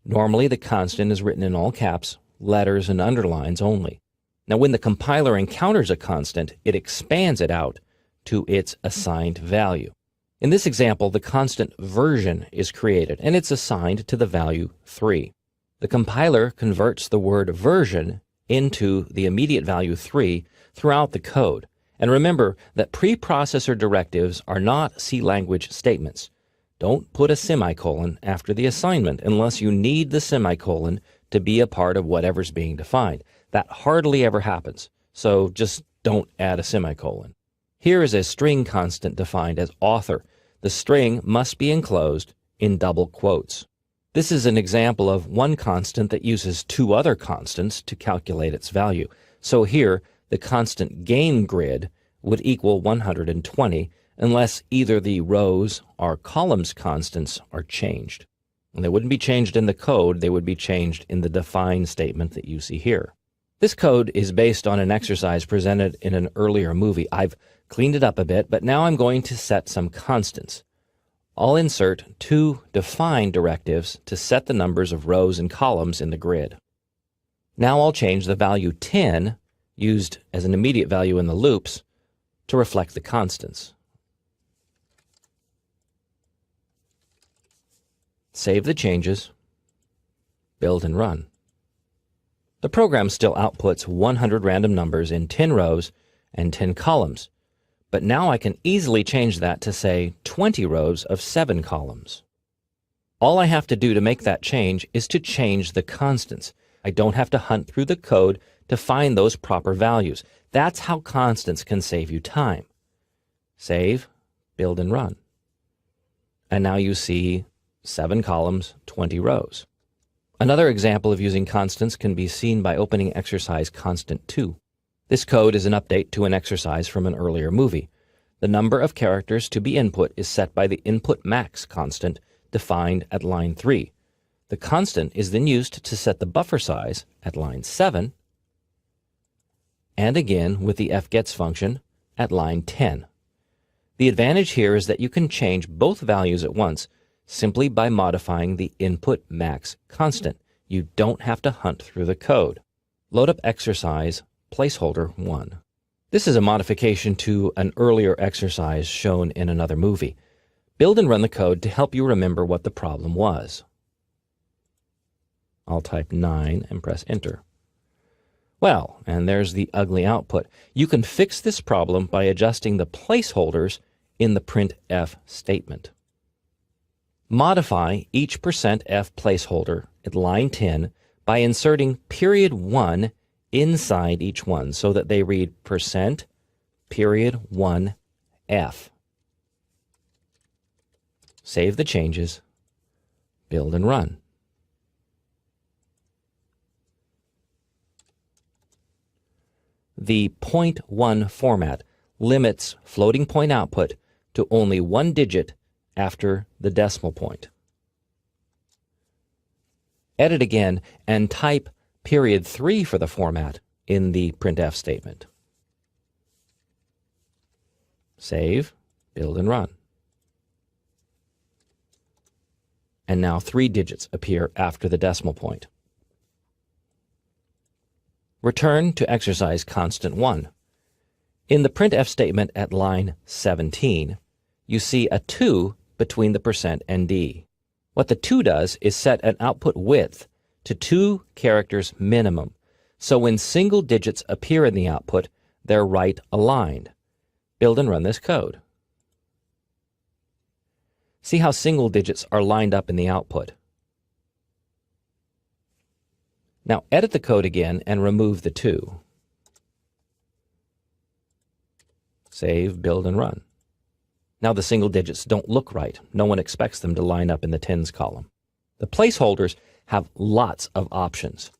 Normally, the constant is written in all caps, letters, and underlines only. Now, when the compiler encounters a constant, it expands it out to its assigned value. In this example, the constant version is created, and it's assigned to the value 3. The compiler converts the word version into the immediate value 3 throughout the code. And remember that preprocessor directives are not C language statements. Don't put a semicolon after the assignment unless you need the semicolon to be a part of whatever's being defined. That hardly ever happens, so just don't add a semicolon. Here is a string constant defined as author. The string must be enclosed in double quotes. This is an example of one constant that uses two other constants to calculate its value. So here, the constant gain grid would equal 120 unless either the rows or columns constants are changed. And they wouldn't be changed in the code, they would be changed in the define statement that you see here. This code is based on an exercise presented in an earlier movie. I've cleaned it up a bit, but now I'm going to set some constants. I'll insert two define directives to set the numbers of rows and columns in the grid. Now I'll change the value 10, used as an immediate value in the loops, to reflect the constants. Save the changes, build and run. The program still outputs 100 random numbers in 10 rows and 10 columns, but now I can easily change that to, say, 20 rows of 7 columns. All I have to do to make that change is to change the constants. I don't have to hunt through the code to find those proper values. That's how constants can save you time. Save, build and run. And now you see 7 columns, 20 rows. Another example of using constants can be seen by opening exercise constant 2. This code is an update to an exercise from an earlier movie. The number of characters to be input is set by the input max constant defined at line 3. The constant is then used to set the buffer size at line 7, and again with the fgets function at line 10. The advantage here is that you can change both values at once simply by modifying the input max constant. You don't have to hunt through the code. Load up exercise placeholder 1. This is a modification to an earlier exercise shown in another movie. Build and run the code to help you remember what the problem was. I'll type 9 and press enter. Well, and there's the ugly output. You can fix this problem by adjusting the placeholders in the printf statement. Modify each %f placeholder at line 10 by inserting period 1 inside each one so that they read %1f. Save the changes, build and run. The .1 format limits floating point output to only one digit after the decimal point. Edit again and type period 3 for the format in the printf statement. Save, build and run. And now 3 digits appear after the decimal point. Return to exercise constant 1. In the printf statement at line 17, you see a 2 between the % and d. What the 2 does is set an output width to 2 characters minimum, so when single digits appear in the output, they're right aligned. Build and run this code. See how single digits are lined up in the output. Now edit the code again and remove the 2. Save, build, and run. Now the single digits don't look right. No one expects them to line up in the tens column. The placeholders have lots of options.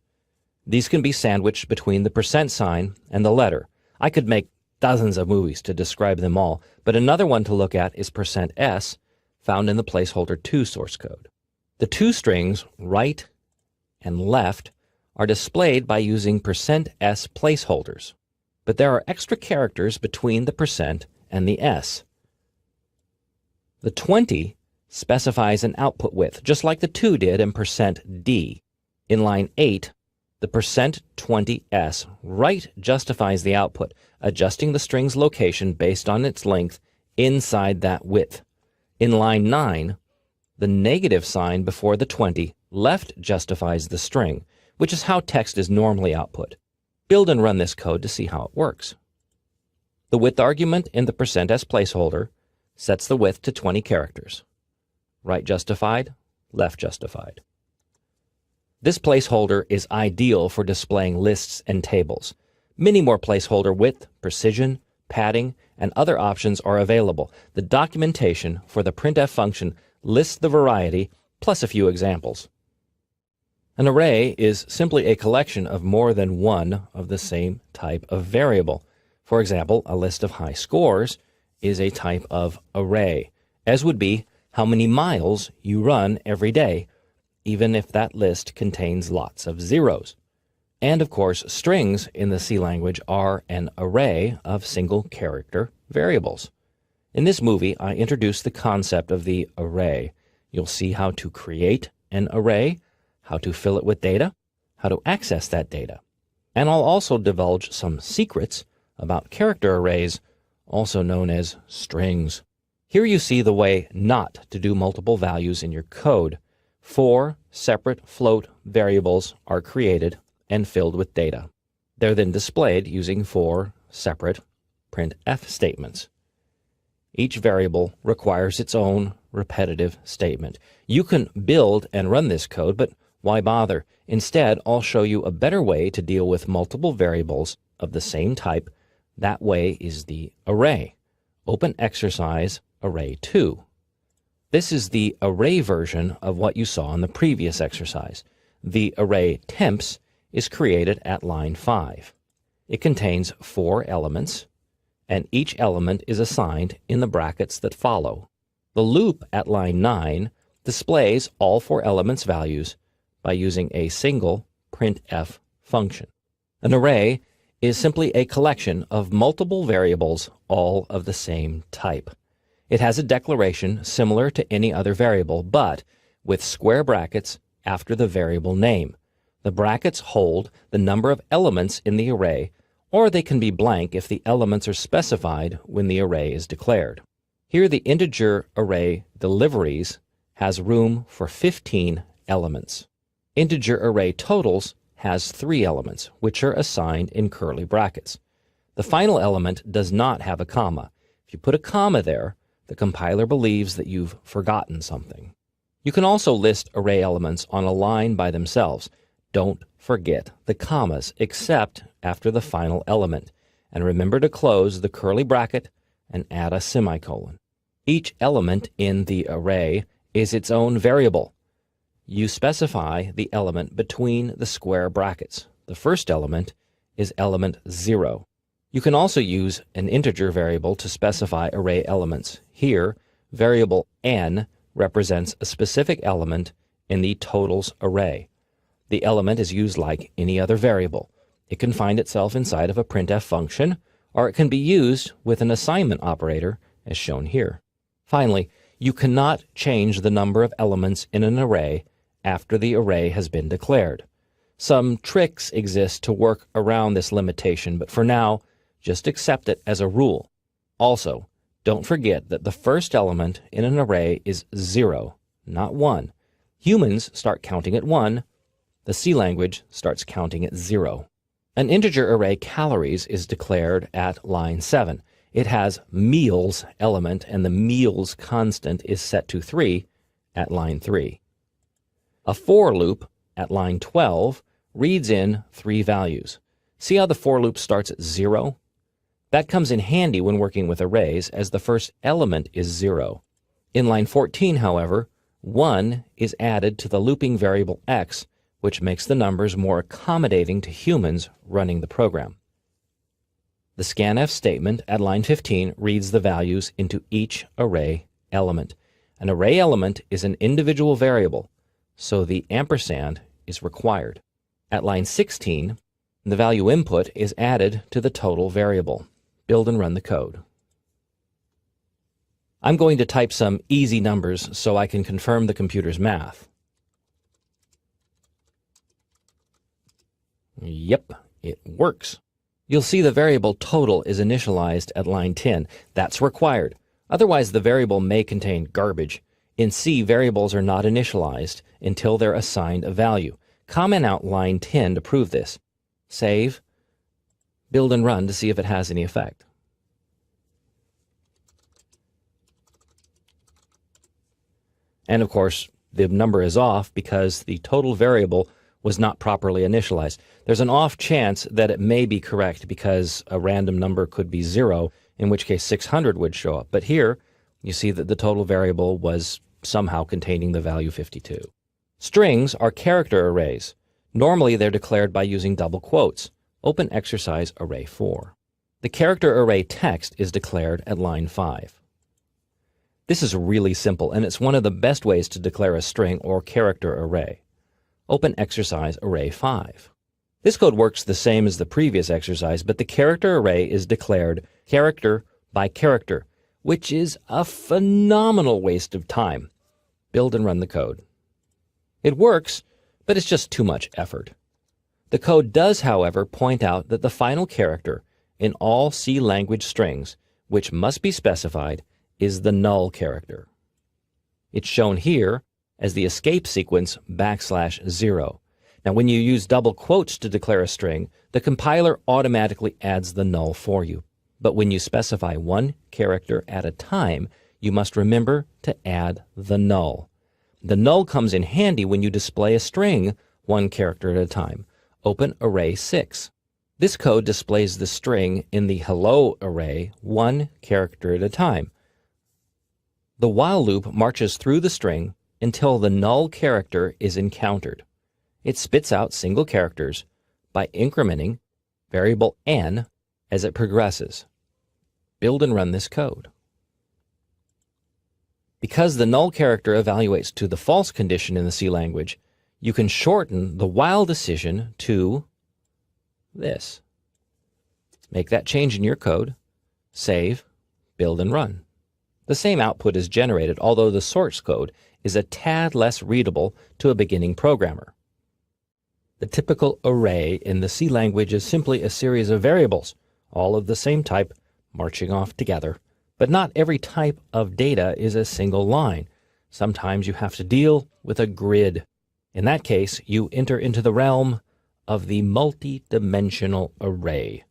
These can be sandwiched between the % sign and the letter. I could make dozens of movies to describe them all, but another one to look at is %s, found in the placeholder 2 source code. The 2 strings, right and left, are displayed by using %s placeholders, but there are extra characters between the % and the s. The 20 specifies an output width, just like the 2 did in %d. In line 8, the %20s right justifies the output, adjusting the string's location based on its length inside that width. In line 9, the negative sign before the 20 left justifies the string, which is how text is normally output. Build and run this code to see how it works. The width argument in the %s placeholder sets the width to 20 characters. Right justified, left justified. This placeholder is ideal for displaying lists and tables. Many more placeholder width, precision, padding, and other options are available. The documentation for the printf function lists the variety plus a few examples. An array is simply a collection of more than one of the same type of variable. For example, a list of high scores is a type of array, as would be how many miles you run every day, even if that list contains lots of zeros. And of course, strings in the C language are an array of single-character variables. In this movie, I introduced the concept of the array. You'll see how to create an array, how to fill it with data, how to access that data. And I'll also divulge some secrets about character arrays, also known as strings. Here you see the way not to do multiple values in your code. 4 separate float variables are created and filled with data. They're then displayed using 4 separate printf statements. Each variable requires its own repetitive statement. You can build and run this code, but why bother? Instead, I'll show you a better way to deal with multiple variables of the same type. That way is the array. Open exercise array 2. This is the array version of what you saw in the previous exercise. The array temps is created at line 5. It contains 4 elements, and each element is assigned in the brackets that follow. The loop at line 9 displays all 4 elements' values by using a single printf function. An array is simply a collection of multiple variables, all of the same type. It has a declaration similar to any other variable, but with square brackets after the variable name. The brackets hold the number of elements in the array, or they can be blank if the elements are specified when the array is declared. Here the integer array deliveries has room for 15 elements. Integer array totals has 3 elements, which are assigned in curly brackets. The final element does not have a comma. If you put a comma there, the compiler believes that you've forgotten something. You can also list array elements on a line by themselves. Don't forget the commas, except after the final element. And remember to close the curly bracket and add a semicolon. Each element in the array is its own variable. You specify the element between the square brackets. The first element is element 0. You can also use an integer variable to specify array elements. Here, variable n represents a specific element in the totals array. The element is used like any other variable. It can find itself inside of a printf function, or it can be used with an assignment operator, as shown here. Finally, you cannot change the number of elements in an array after the array has been declared. Some tricks exist to work around this limitation, but for now, just accept it as a rule. Also, don't forget that the first element in an array is 0, not 1. Humans start counting at 1. The C language starts counting at 0. An integer array calories is declared at line 7. It has meals element, and the meals constant is set to 3 at line 3. A for loop at line 12 reads in 3 values. See how the for loop starts at 0? That comes in handy when working with arrays, as the first element is 0. In line 14, however, 1 is added to the looping variable x, which makes the numbers more accommodating to humans running the program. The scanf statement at line 15 reads the values into each array element. An array element is an individual variable, so the ampersand is required. At line 16, the value input is added to the total variable. Build and run the code. I'm going to type some easy numbers so I can confirm the computer's math. Yep, it works. You'll see the variable total is initialized at line 10. That's required. Otherwise, the variable may contain garbage. In C, variables are not initialized until they're assigned a value. Comment out line 10 to prove this. Save, build and run to see if it has any effect. And of course, the number is off because the total variable was not properly initialized. There's an off chance that it may be correct because a random number could be 0, in which case 600 would show up. But here, you see that the total variable was somehow containing the value 52. Strings are character arrays. Normally, they're declared by using double quotes. Open exercise array 4. The character array text is declared at line 5. This is really simple, and it's one of the best ways to declare a string or character array. Open exercise array 5. This code works the same as the previous exercise, but the character array is declared character by character, which is a phenomenal waste of time. Build and run the code. It works, but it's just too much effort. The code does, however, point out that the final character in all C language strings, which must be specified, is the null character. It's shown here as the escape sequence \0. Now, when you use double quotes to declare a string, the compiler automatically adds the null for you. But when you specify one character at a time, you must remember to add the null. The null comes in handy when you display a string one character at a time. Open array 6. This code displays the string in the hello array one character at a time. The while loop marches through the string until the null character is encountered. It spits out single characters by incrementing variable n as it progresses. Build and run this code. Because the null character evaluates to the false condition in the C language, you can shorten the while decision to this. Make that change in your code, save, build and run. The same output is generated, although the source code is a tad less readable to a beginning programmer. The typical array in the C language is simply a series of variables, all of the same type, marching off together. But not every type of data is a single line. Sometimes you have to deal with a grid. In that case, you enter into the realm of the multi-dimensional array.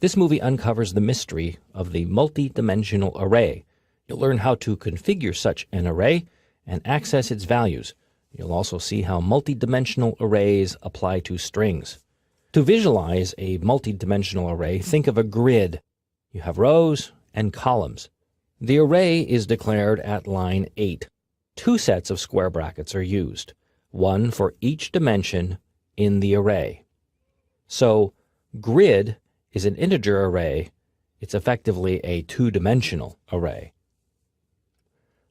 This movie uncovers the mystery of the multi-dimensional array. You'll learn how to configure such an array and access its values. You'll also see how multi-dimensional arrays apply to strings. To visualize a multi-dimensional array, think of a grid. You have rows and columns. The array is declared at line 8. 2 sets of square brackets are used, one for each dimension in the array. So, grid is an integer array. It's effectively a 2-dimensional array.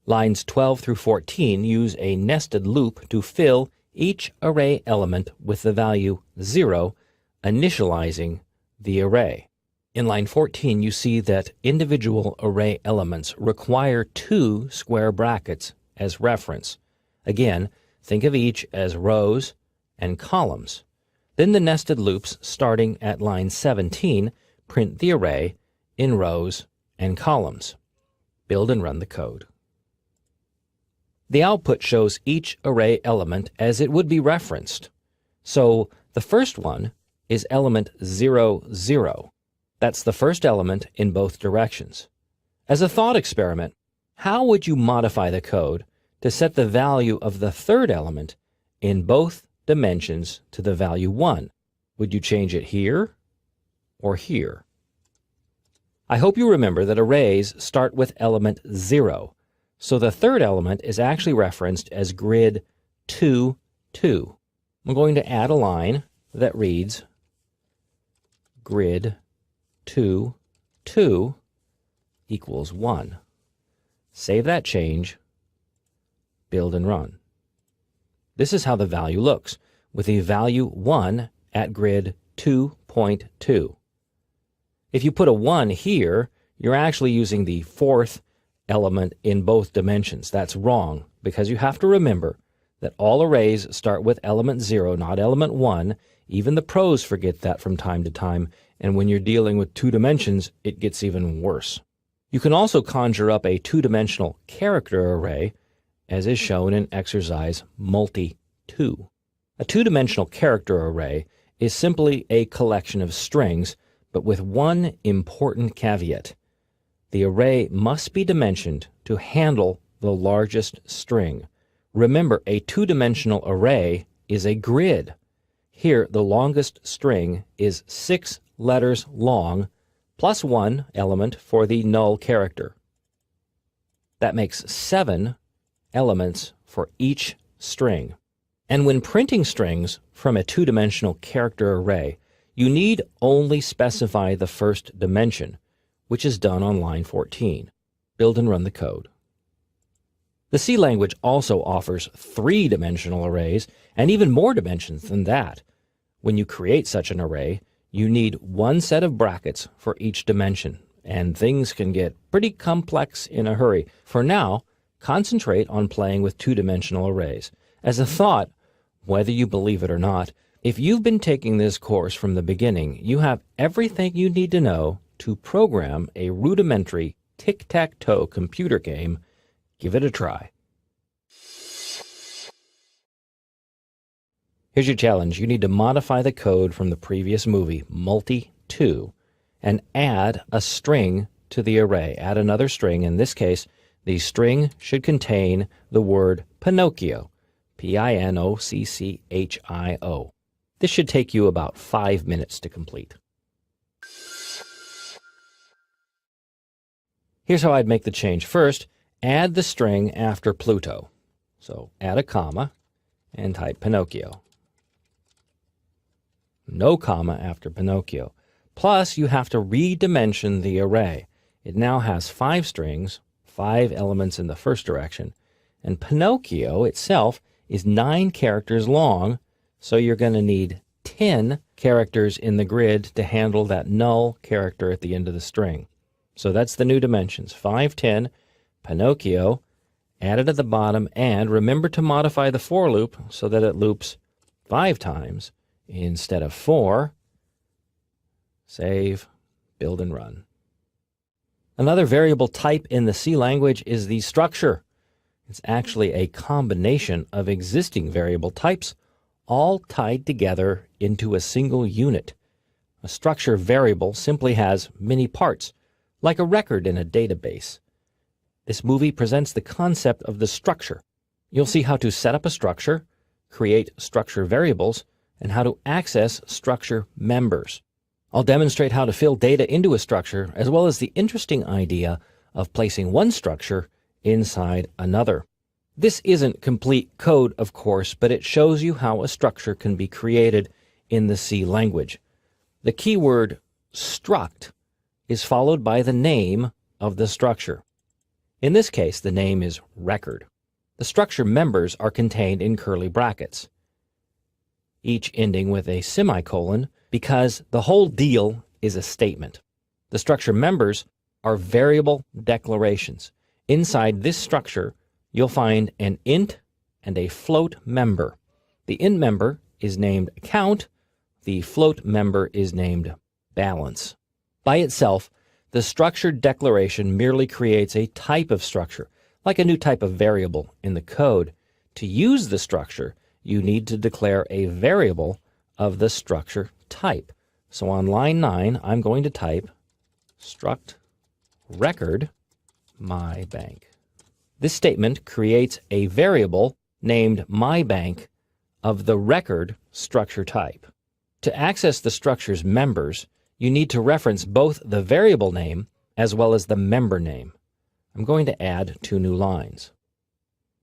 Lines 12 through 14 use a nested loop to fill each array element with the value 0, initializing the array. In line 14, you see that individual array elements require 2 square brackets as reference. Again, think of each as rows and columns. Then the nested loops starting at line 17 print the array in rows and columns. Build and run the code. The output shows each array element as it would be referenced. So the first one is element 0, 0. That's the first element in both directions. As a thought experiment, how would you modify the code to set the value of the third element in both dimensions to the value 1? Would you change it here or here? I hope you remember that arrays start with element 0, so the third element is actually referenced as grid 2, 2. I'm going to add a line that reads grid 2, 2 equals 1. Save that change, build and run. This is how the value looks, with a value 1 at grid 2.2. If you put a 1 here, you're actually using the fourth element in both dimensions. That's wrong, because you have to remember that all arrays start with element 0, not element 1. Even the pros forget that from time to time, and when you're dealing with 2 dimensions, it gets even worse. You can also conjure up a 2-dimensional character array, as is shown in exercise multi-2. A 2-dimensional character array is simply a collection of strings, but with one important caveat. The array must be dimensioned to handle the largest string. Remember, a 2-dimensional array is a grid. Here, the longest string is 6 letters long, plus 1 element for the null character. That makes 7 elements for each string. And when printing strings from a 2-dimensional character array, you need only specify the first dimension, which is done on line 14. Build and run the code. The C language also offers 3-dimensional arrays and even more dimensions than that. When you create such an array, you need 1 set of brackets for each dimension, and things can get pretty complex in a hurry. For now, concentrate on playing with 2-dimensional arrays. As a thought, whether you believe it or not, if you've been taking this course from the beginning, you have everything you need to know to program a rudimentary tic-tac-toe computer game. Give it a try. Here's your challenge. You need to modify the code from the previous movie, multi-2, and add a string to the array. Add another string. In this case, the string should contain the word Pinocchio, P-I-N-O-C-C-H-I-O. This should take you about 5 minutes to complete. Here's how I'd make the change. First, add the string after Pluto. So add a comma and type Pinocchio. No comma after Pinocchio. Plus, you have to redimension the array. It now has 5 strings, 5 elements in the first direction, and Pinocchio itself is 9 characters long, so you're going to need 10 characters in the grid to handle that null character at the end of the string. So that's the new dimensions, 5, 10, Pinocchio, added at the bottom, and remember to modify the for loop so that it loops 5 times instead of 4. Save, build and run. Another variable type in the C language is the structure. It's actually a combination of existing variable types, all tied together into a single unit. A structure variable simply has many parts, like a record in a database. This movie presents the concept of the structure. You'll see how to set up a structure, create structure variables, and how to access structure members. I'll demonstrate how to fill data into a structure, as well as the interesting idea of placing one structure inside another. This isn't complete code, of course, but it shows you how a structure can be created in the C language. The keyword struct is followed by the name of the structure. In this case, the name is record. The structure members are contained in curly brackets, each ending with a semicolon, because the whole deal is a statement. The structure members are variable declarations. Inside this structure, you'll find an int and a float member. The int member is named account. The float member is named balance. By itself, the structured declaration merely creates a type of structure, like a new type of variable in the code. To use the structure, you need to declare a variable of the structure type. So on line 9, I'm going to type struct record mybank. This statement creates a variable named mybank of the record structure type. To access the structure's members, you need to reference both the variable name as well as the member name. I'm going to add 2 new lines.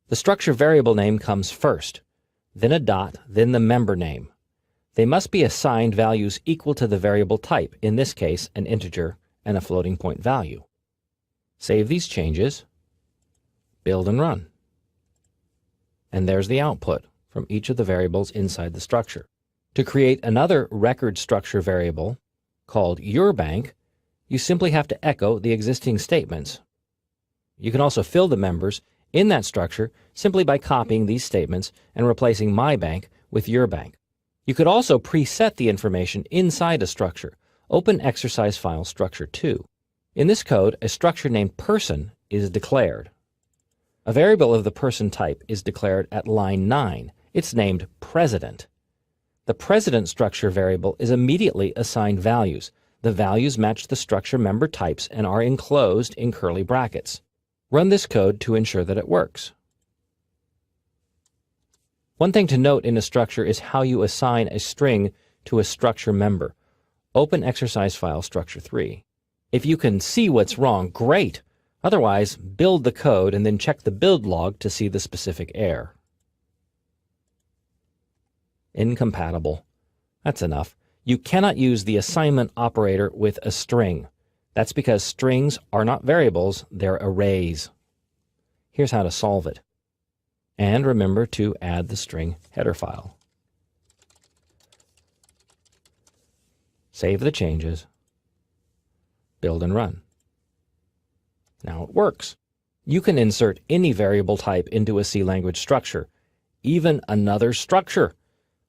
The structure variable name comes first, then a dot, then the member name. They must be assigned values equal to the variable type, in this case an integer and a floating point value. Save these changes, build and run. And there's the output from each of the variables inside the structure. To create another record structure variable called yourbank, you simply have to echo the existing statements. You can also fill the members in that structure simply by copying these statements and replacing mybank with yourbank. You could also preset the information inside a structure. Open exercise file structure 2. In this code, a structure named person is declared. A variable of the person type is declared at line 9. It's named president. The president structure variable is immediately assigned values. The values match the structure member types and are enclosed in curly brackets. Run this code to ensure that it works. One thing to note in a structure is how you assign a string to a structure member. Open exercise file structure 3. If you can see what's wrong, great. Otherwise, build the code and then check the build log to see the specific error. Incompatible. That's enough. You cannot use the assignment operator with a string. That's because strings are not variables, they're arrays. Here's how to solve it. And remember to add the string header file. Save the changes. Build and run. Now it works. You can insert any variable type into a C language structure, even another structure.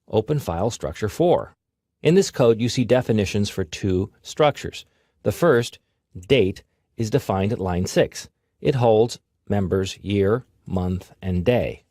Open file structure 4. In this code, you see definitions for 2 structures. The first, date, is defined at line 6. It holds members year, month, and day.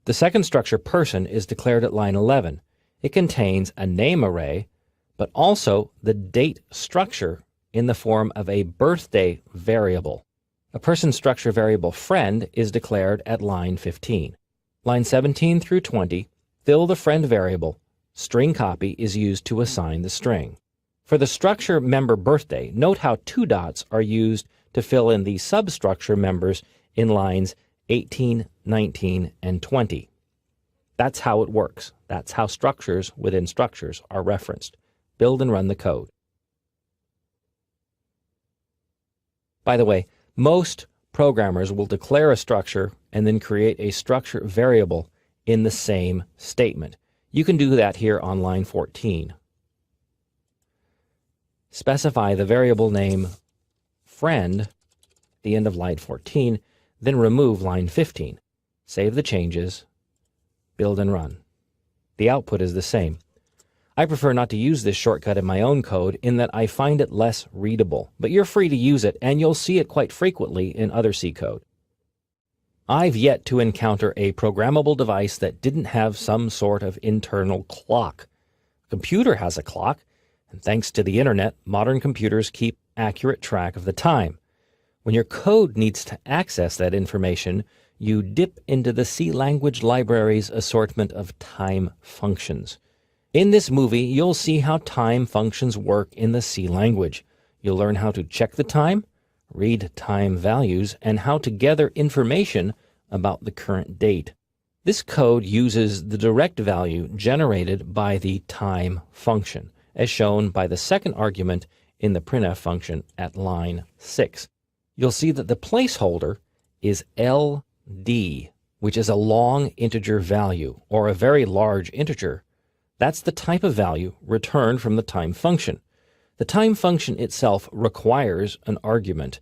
The second structure, person, is declared at line 11. It contains a name array, but also the date structure in the form of a birthday variable. A person structure variable friend is declared at line 15. Line 17 through 20, fill the friend variable. String copy is used to assign the string. For the structure member birthday, note how 2 dots are used to fill in the substructure members in lines 18, 19, and 20. That's how it works. That's how structures within structures are referenced. Build and run the code. By the way, most programmers will declare a structure and then create a structure variable in the same statement. You can do that here on line 14. Specify the variable name friend at the end of line 14, then remove line 15. Save the changes, build and run. The output is the same. I prefer not to use this shortcut in my own code in that I find it less readable, but you're free to use it and you'll see it quite frequently in other C code. I've yet to encounter a programmable device that didn't have some sort of internal clock. A computer has a clock, and thanks to the internet, modern computers keep accurate track of the time. When your code needs to access that information, you dip into the C language library's assortment of time functions. In this movie, you'll see how time functions work in the C language. You'll learn how to check the time, read time values, and how to gather information about the current date. This code uses the direct value generated by the time function, as shown by the second argument in the printf function at line 6. You'll see that the placeholder is LD, which is a long integer value, or a very large integer. That's the type of value returned from the time function. The time function itself requires an argument.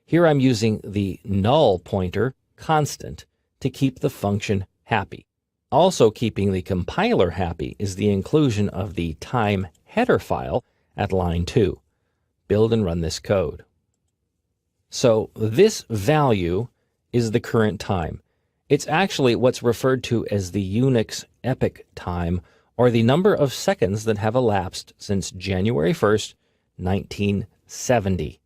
Here I'm using the null pointer constant to keep the function happy. Also keeping the compiler happy is the inclusion of the time header file at line 2. Build and run this code. So this value is the current time. It's actually what's referred to as the Unix epoch time, or the number of seconds that have elapsed since January 1st, 1970.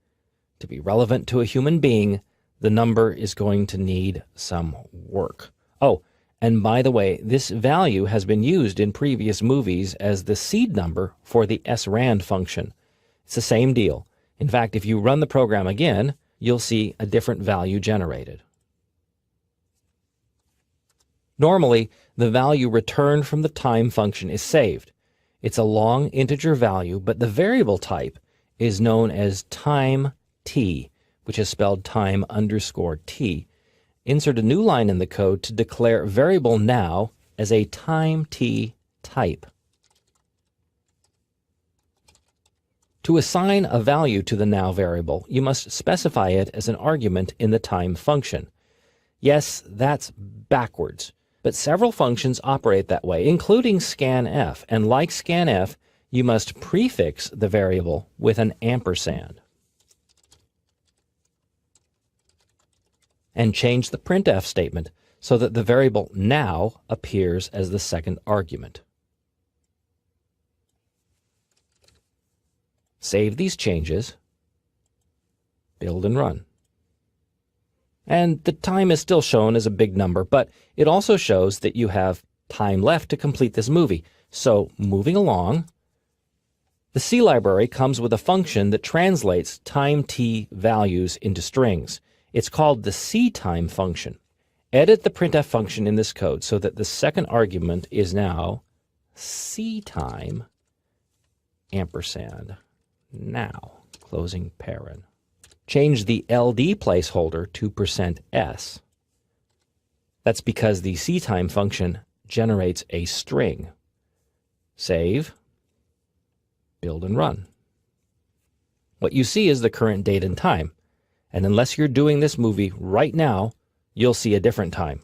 To be relevant to a human being, the number is going to need some work. Oh, and by the way, this value has been used in previous movies as the seed number for the srand function. It's the same deal. In fact, if you run the program again, you'll see a different value generated. Normally, the value returned from the time function is saved. It's a long integer value, but the variable type is known as time t, which is spelled time underscore t. Insert a new line in the code to declare variable now as a time t type. To assign a value to the now variable, you must specify it as an argument in the time function. Yes, that's backwards, but several functions operate that way, including scanf, and like scanf, you must prefix the variable with an ampersand. And change the printf statement so that the variable now appears as the second argument. Save these changes, build and run. And the time is still shown as a big number, but it also shows that you have time left to complete this movie. So moving along, the C library comes with a function that translates time t values into strings. It's called the ctime function. Edit the printf function in this code so that the second argument is now ctime ampersand now, closing paren. Change the LD placeholder to %s. That's because the ctime function generates a string. Save, build and run. What you see is the current date and time, and unless you're doing this movie right now, you'll see a different time.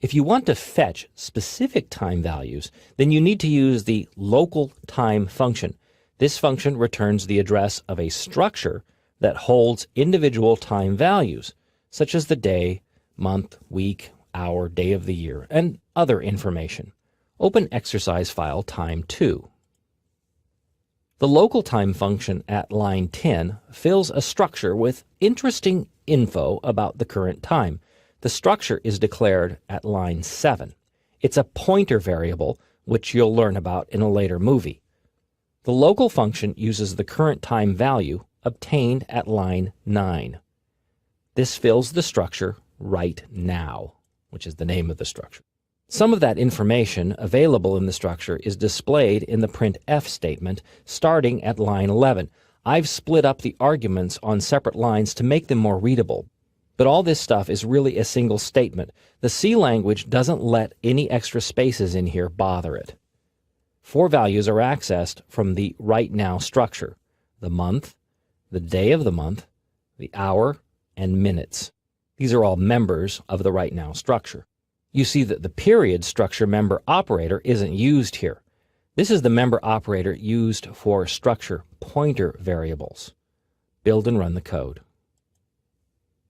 If you want to fetch specific time values, then you need to use the local time function. This function returns the address of a structure that holds individual time values, such as the day, month, week, hour, day of the year, and other information. Open exercise file time 2. The local time function at line 10 fills a structure with interesting info about the current time. The structure is declared at line 7. It's a pointer variable, which you'll learn about in a later movie. The local function uses the current time value obtained at line 9. This fills the structure right now, which is the name of the structure. Some of that information available in the structure is displayed in the printf statement starting at line 11. I've split up the arguments on separate lines to make them more readable, but all this stuff is really a single statement. The C language doesn't let any extra spaces in here bother it. 4 values are accessed from the right now structure: the month, the day of the month, the hour, and minutes. These are all members of the right now structure. You see that the period structure member operator isn't used here. This is the member operator used for structure pointer variables. Build and run the code.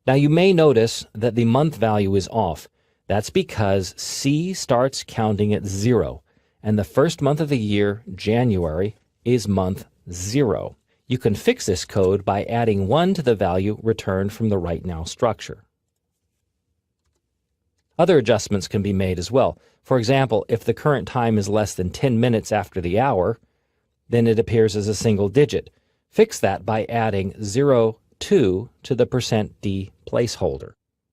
Now you may notice that the month value is off. That's because C starts counting at 0, and the first month of the year, January, is month 0. You can fix this code by adding 1 to the value returned from the right now structure. Other adjustments can be made as well. For example, if the current time is less than 10 minutes after the hour, then it appears as a single digit. Fix that by adding 02 to the %d placeholder.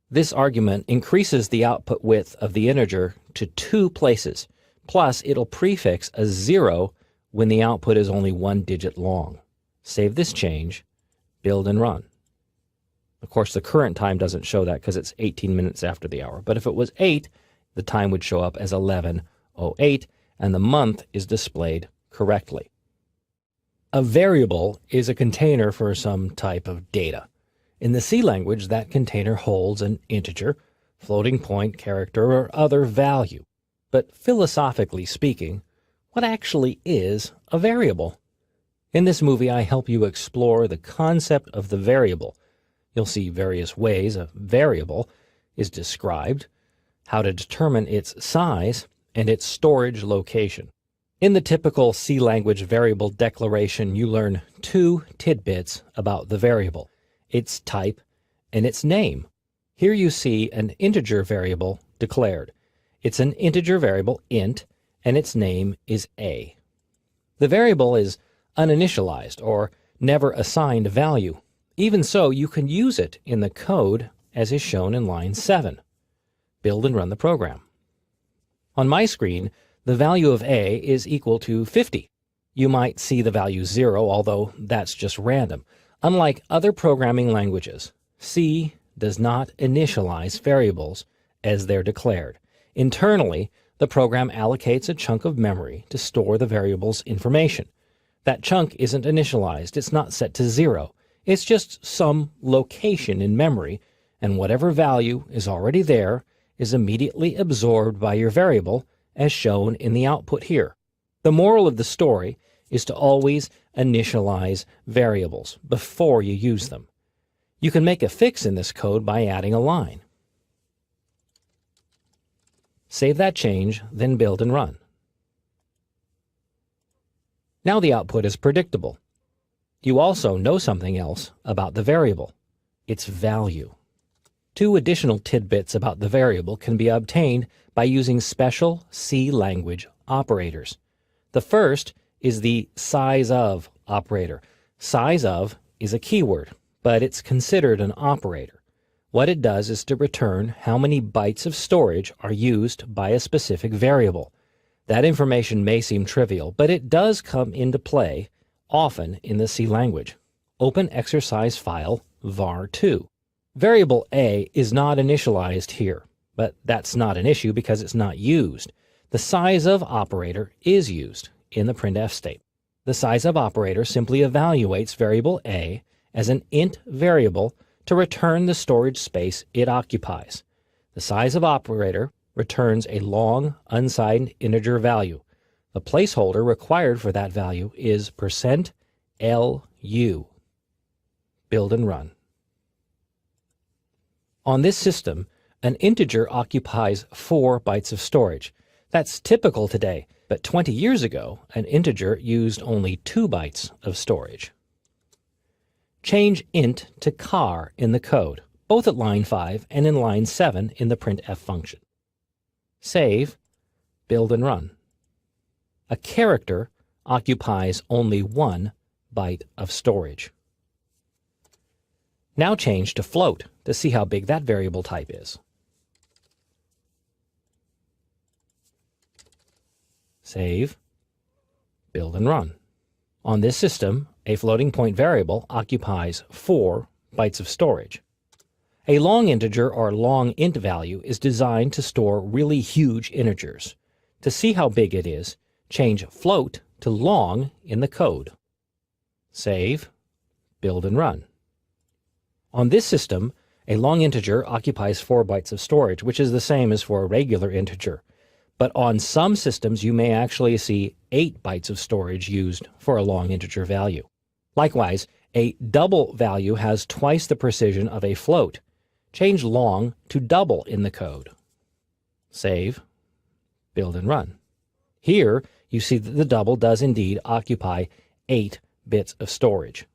This argument increases the output width of the integer to 2 places, plus it'll prefix a 0 when the output is only 1 digit long. Save this change, build and run. Of course, the current time doesn't show that because it's 18 minutes after the hour, but if it was 8, the time would show up as 11:08, and the month is displayed correctly. A variable is a container for some type of data. In the C language, that container holds an integer, floating point, character, or other value. But philosophically speaking, what actually is a variable? In this movie, I help you explore the concept of the variable. You'll see various ways a variable is described, how to determine its size, and its storage location. In the typical C language variable declaration, you learn 2 tidbits about the variable: its type and its name. Here you see an integer variable declared. It's an integer variable, int, and its name is a. The variable is uninitialized or never assigned a value. Even so, you can use it in the code as is shown in line 7. Build and run the program. On my screen, the value of a is equal to 50. You might see the value 0, although that's just random. Unlike other programming languages, C does not initialize variables as they're declared. Internally, the program allocates a chunk of memory to store the variable's information. That chunk isn't initialized. It's not set to 0. It's just some location in memory, and whatever value is already there is immediately absorbed by your variable, as shown in the output here. The moral of the story is to always initialize variables before you use them. You can make a fix in this code by adding a line. Save that change, then build and run. Now the output is predictable. You also know something else about the variable: its value. 2 additional tidbits about the variable can be obtained by using special C language operators. The first is the size of operator. Size of is a keyword, but it's considered an operator. What it does is to return how many bytes of storage are used by a specific variable. That information may seem trivial, but it does come into play often in the C language. Open exercise file var2. Variable a is not initialized here, but that's not an issue because it's not used. The size of operator is used in the printf state. The size of operator simply evaluates variable a as an int variable to return the storage space it occupies. The size of operator returns a long, unsigned integer value. The placeholder required for that value is %lu. Build and run. On this system, an integer occupies 4 bytes of storage. That's typical today, but 20 years ago, an integer used only 2 bytes of storage. Change int to char in the code, both at line 5 and in line 7 in the printf function. Save, build and run. A character occupies only 1 byte of storage. Now change to float to see how big that variable type is. Save, build and run. On this system, a floating point variable occupies 4 bytes of storage. A long integer or long int value is designed to store really huge integers. To see how big it is, change float to long in the code. Save, build and run. On this system, a long integer occupies 4 bytes of storage, which is the same as for a regular integer. But on some systems, you may actually see 8 bytes of storage used for a long integer value. Likewise, a double value has twice the precision of a float. change long to double in the code. Save, build and run. Here, you see that the double does indeed occupy 8 bits of storage.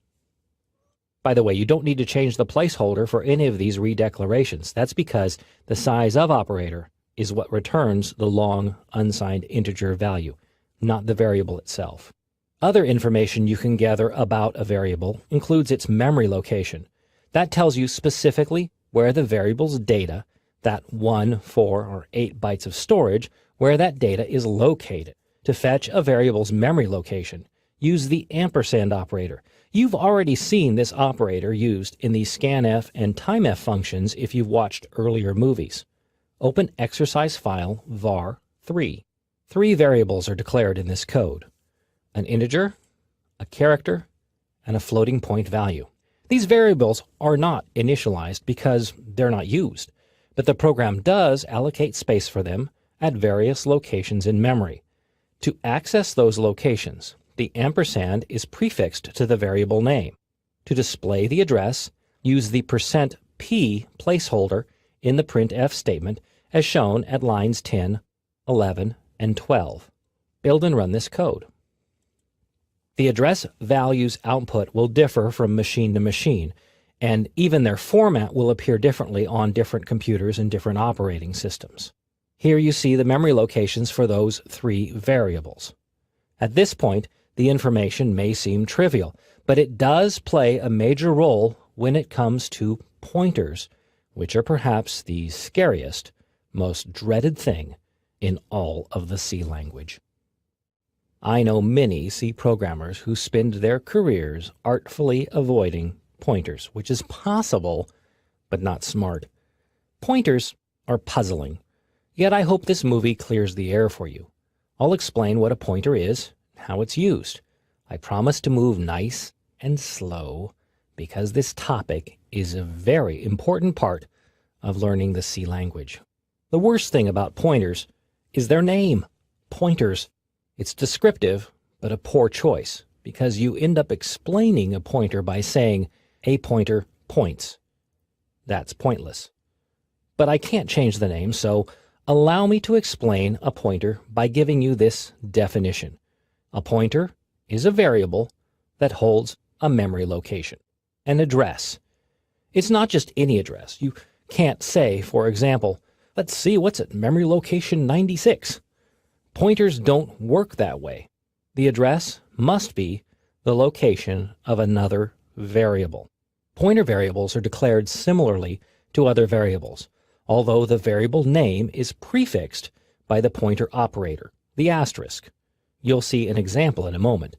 By the way, you don't need to change the placeholder for any of these redeclarations. That's because the size of operator is what returns the long unsigned integer value, not the variable itself. Other information you can gather about a variable includes its memory location. That tells you specifically where the variable's data, that 1, 4, or 8 bytes of storage, where that data is located. To fetch a variable's memory location, use the ampersand operator. You've already seen this operator used in the scanf and timef functions if you've watched earlier movies. Open exercise file var3. 3 variables are declared in this code: an integer, a character, and a floating point value. These variables are not initialized because they're not used, but the program does allocate space for them at various locations in memory. To access those locations, the ampersand is prefixed to the variable name. To display the address, use the %p placeholder in the printf statement as shown at lines 10, 11, and 12. Build and run this code. The address values output will differ from machine to machine, and even their format will appear differently on different computers and different operating systems. Here you see the memory locations for those 3 variables. At this point, the information may seem trivial, but it does play a major role when it comes to pointers, which are perhaps the scariest, most dreaded thing in all of the C language. I know many C programmers who spend their careers artfully avoiding pointers, which is possible, but not smart. Pointers are puzzling, yet I hope this movie clears the air for you. I'll explain what a pointer is, how it's used. I promise to move nice and slow because this topic is a very important part of learning the C language. The worst thing about pointers is their name, pointers. It's descriptive, but a poor choice because you end up explaining a pointer by saying a pointer points. That's pointless. But I can't change the name, so allow me to explain a pointer by giving you this definition. A pointer is a variable that holds a memory location, an address. It's not just any address. You can't say, for example, let's see what's at memory location 96. Pointers don't work that way. The address must be the location of another variable. Pointer variables are declared similarly to other variables, although the variable name is prefixed by the pointer operator, the asterisk. You'll see an example in a moment.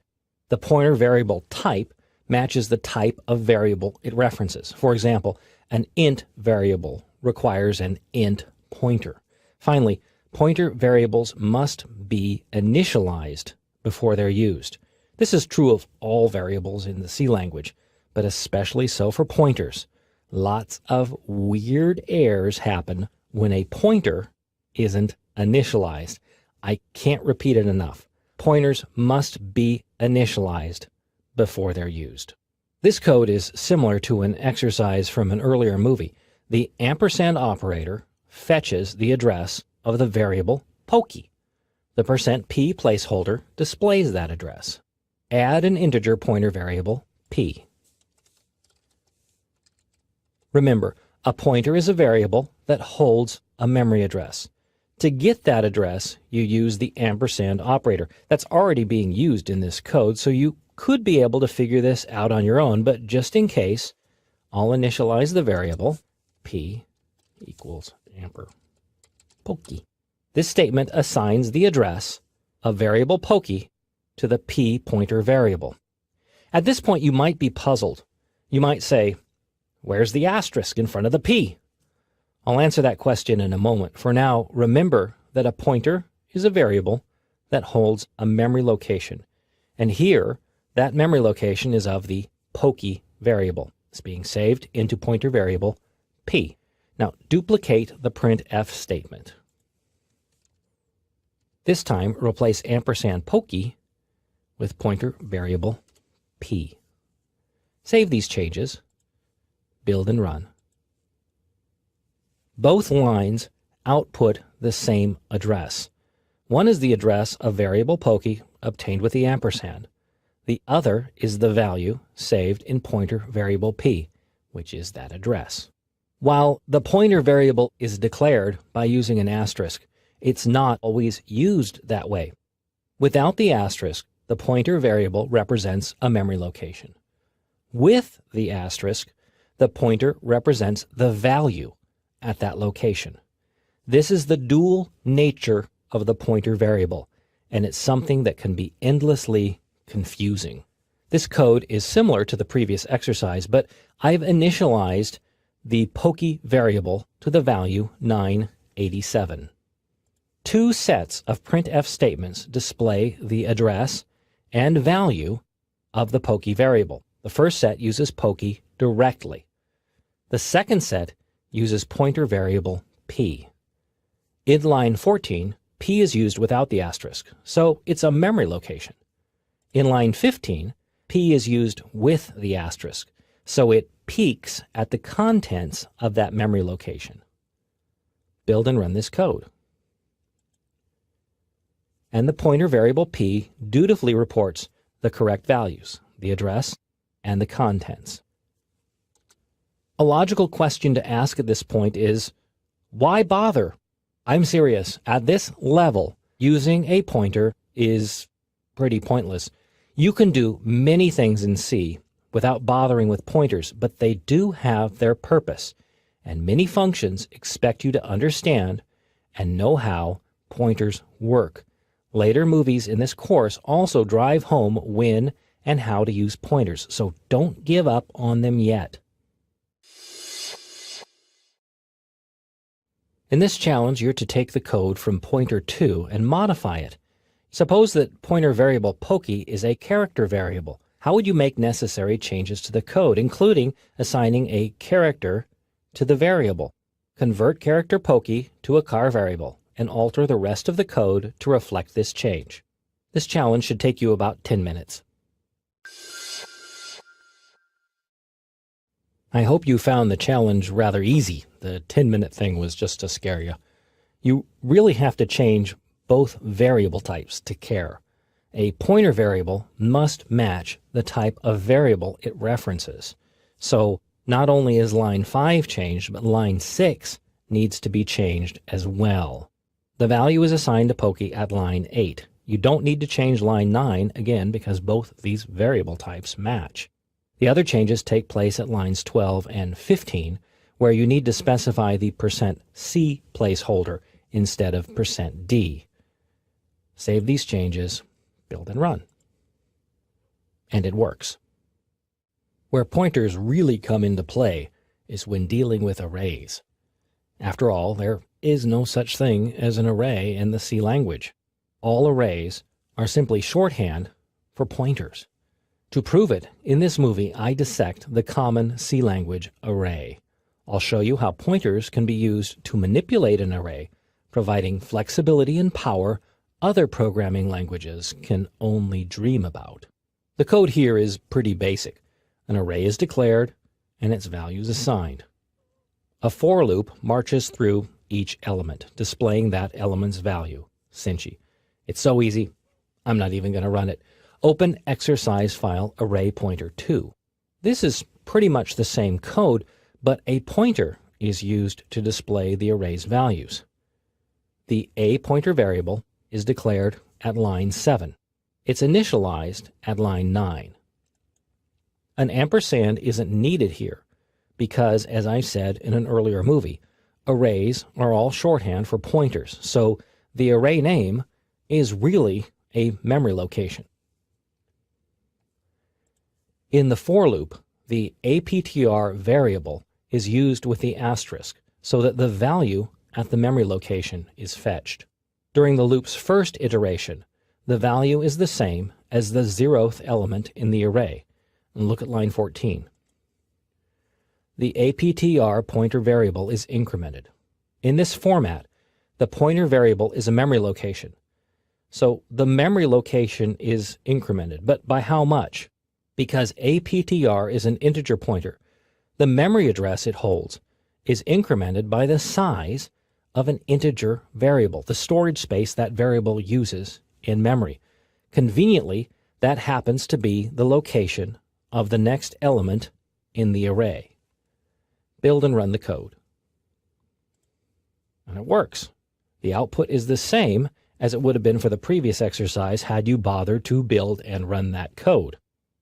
The pointer variable type matches the type of variable it references. For example, an int variable requires an int pointer. Finally, pointer variables must be initialized before they're used. This is true of all variables in the C language, but especially so for pointers. Lots of weird errors happen when a pointer isn't initialized. I can't repeat it enough. Pointers must be initialized before they're used. This code is similar to an exercise from an earlier movie. The ampersand operator fetches the address of the variable pokey. The %p placeholder displays that address. Add an integer pointer variable p. Remember, a pointer is a variable that holds a memory address. To get that address, you use the ampersand operator. That's already being used in this code, so you could be able to figure this out on your own, but just in case, I'll initialize the variable p equals amper pokey. This statement assigns the address of variable pokey to the p pointer variable. At this point, you might be puzzled. You might say, where's the asterisk in front of the p? I'll answer that question in a moment. For now, remember that a pointer is a variable that holds a memory location. And here, that memory location is of the pokey variable. It's being saved into pointer variable p. Now, duplicate the printf statement. This time, replace ampersand pokey with pointer variable p. Save these changes, build and run. Both lines output the same address. One is the address of variable pokey obtained with the ampersand. The other is the value saved in pointer variable p, which is that address. While the pointer variable is declared by using an asterisk, it's not always used that way. Without the asterisk, the pointer variable represents a memory location. With the asterisk, the pointer represents the value at that location. This is the dual nature of the pointer variable, and it's something that can be endlessly confusing. This code is similar to the previous exercise, but I've initialized the pokey variable to the value 987. Two sets of printf statements display the address and value of the pokey variable. The first set uses pokey directly. The second set uses pointer variable p. In line 14, p is used without the asterisk, so it's a memory location. In line 15, p is used with the asterisk, so it peeks at the contents of that memory location. Build and run this code. And the pointer variable p dutifully reports the correct values, the address, and the contents. A logical question to ask at this point is, why bother? I'm serious. At this level, using a pointer is pretty pointless. You can do many things in C without bothering with pointers, but they do have their purpose, and many functions expect you to understand and know how pointers work. Later movies in this course also drive home when and how to use pointers, so don't give up on them yet. In this challenge, you're to take the code from pointer 2 and modify it. Suppose that pointer variable pokey is a character variable. How would you make necessary changes to the code, including assigning a character to the variable? Convert character pokey to a char variable and alter the rest of the code to reflect this change. This challenge should take you about 10 minutes. I hope you found the challenge rather easy. The 10-minute thing was just to scare you. You really have to change both variable types to char. A pointer variable must match the type of variable it references. So not only is line 5 changed, but line 6 needs to be changed as well. The value is assigned to pokey at line 8. You don't need to change line 9 again because both these variable types match. The other changes take place at lines 12 and 15, where you need to specify the %C placeholder instead of %D. Save these changes, build and run. And it works. Where pointers really come into play is when dealing with arrays. After all, there is no such thing as an array in the C language. All arrays are simply shorthand for pointers. To prove it, in this movie I dissect the common C language array. I'll show you how pointers can be used to manipulate an array, providing flexibility and power other programming languages can only dream about. The code here is pretty basic. An array is declared and its values assigned. A for loop marches through each element, displaying that element's value, Cinci. It's so easy, I'm not even going to run it. Open exercise file array pointer 2. This is pretty much the same code, but a pointer is used to display the array's values. The a pointer variable is declared at line 7. It's initialized at line 9. An ampersand isn't needed here because, as I said in an earlier movie, arrays are all shorthand for pointers, so the array name is really a memory location. In the for loop, the APTR variable is used with the asterisk so that the value at the memory location is fetched. During the loop's first iteration, the value is the same as the 0th element in the array. And look at line 14. The APTR pointer variable is incremented. In this format, the pointer variable is a memory location. So the memory location is incremented, but by how much? Because APTR is an integer pointer, the memory address it holds is incremented by the size of an integer variable, the storage space that variable uses in memory. Conveniently, that happens to be the location of the next element in the array. Build and run the code. And it works. The output is the same as it would have been for the previous exercise had you bothered to build and run that code.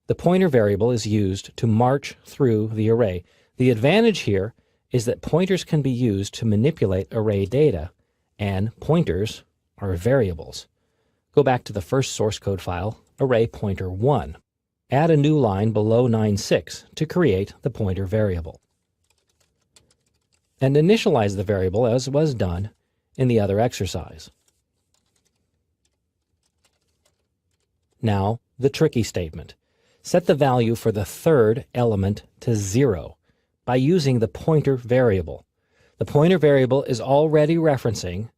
The pointer variable is used to march through the array. The advantage here is that pointers can be used to manipulate array data, and pointers are variables. Go back to the first source code file, array pointer 1. Add a new line below 9.6 to create the pointer variable. And initialize the variable as was done in the other exercise. Now, the tricky statement. Set the value for the third element to 0 by using the pointer variable. The pointer variable is already referencing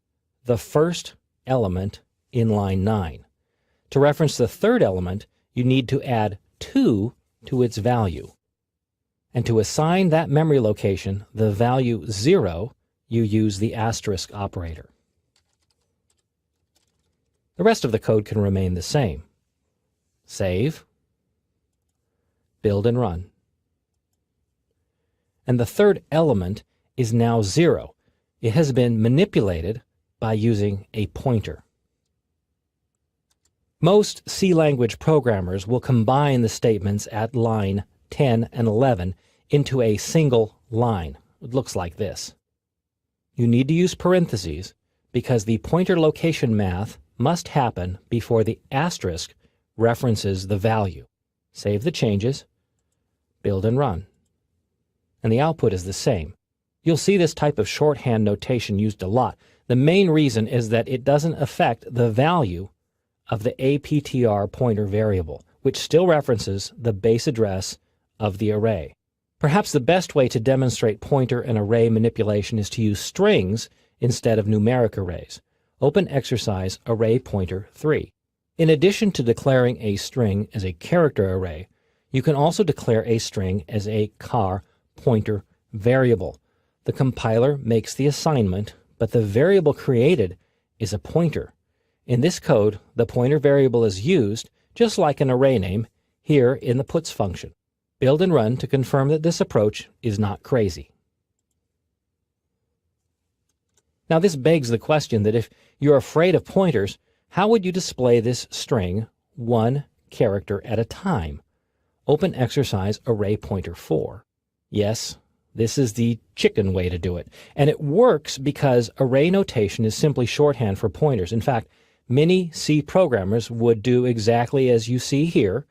the first element in line 9. To reference the third element, you need to add 2 to its value. And to assign that memory location the value 0, you use the asterisk operator. The rest of the code can remain the same. Save, build and run. And the third element is now 0. It has been manipulated by using a pointer. Most C language programmers will combine the statements at line 10 and 11 into a single line. It looks like this. You need to use parentheses because the pointer location math must happen before the asterisk references the value. Save the changes, build and run. And the output is the same. You'll see this type of shorthand notation used a lot. The main reason is that it doesn't affect the value of the APTR pointer variable, which still references the base address of the array. Perhaps the best way to demonstrate pointer and array manipulation is to use strings instead of numeric arrays. Open exercise array pointer 3. In addition to declaring a string as a character array, you can also declare a string as a char pointer variable. The compiler makes the assignment, but the variable created is a pointer. In this code, the pointer variable is used, just like an array name, here in the puts function. Build and run to confirm that this approach is not crazy. Now this begs the question that if you're afraid of pointers, how would you display this string one character at a time? Open exercise array pointer 4. Yes, this is the chicken way to do it. And it works because array notation is simply shorthand for pointers. In fact, many C programmers would do exactly as you see here,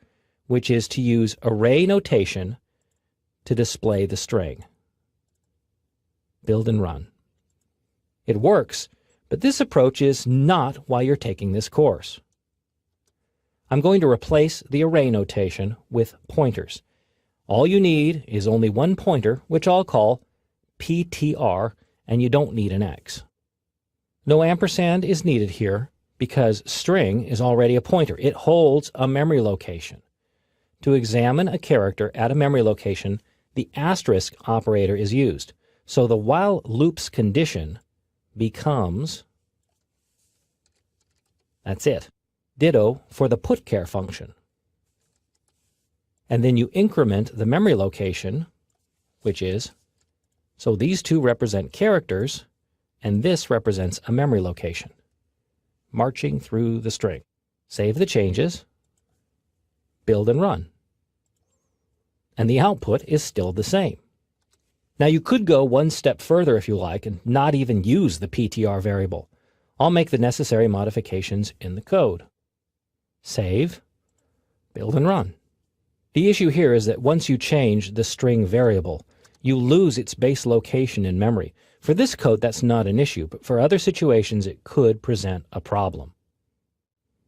which is to use array notation to display the string. Build and run. It works, but this approach is not why you're taking this course. I'm going to replace the array notation with pointers. All you need is only one pointer, which I'll call PTR, and you don't need an X. No ampersand is needed here because string is already a pointer. It holds a memory location. To examine a character at a memory location, the asterisk operator is used. So the while loops condition becomes, that's it. Ditto for the putchar function. And then you increment the memory location, which is, so these two represent characters, and this represents a memory location. Marching through the string. Save the changes, build and run. And the output is still the same. Now you could go one step further if you like and not even use the PTR variable. I'll make the necessary modifications in the code. Save, build and run. The issue here is that once you change the string variable, you lose its base location in memory. For this code, that's not an issue, but for other situations, it could present a problem.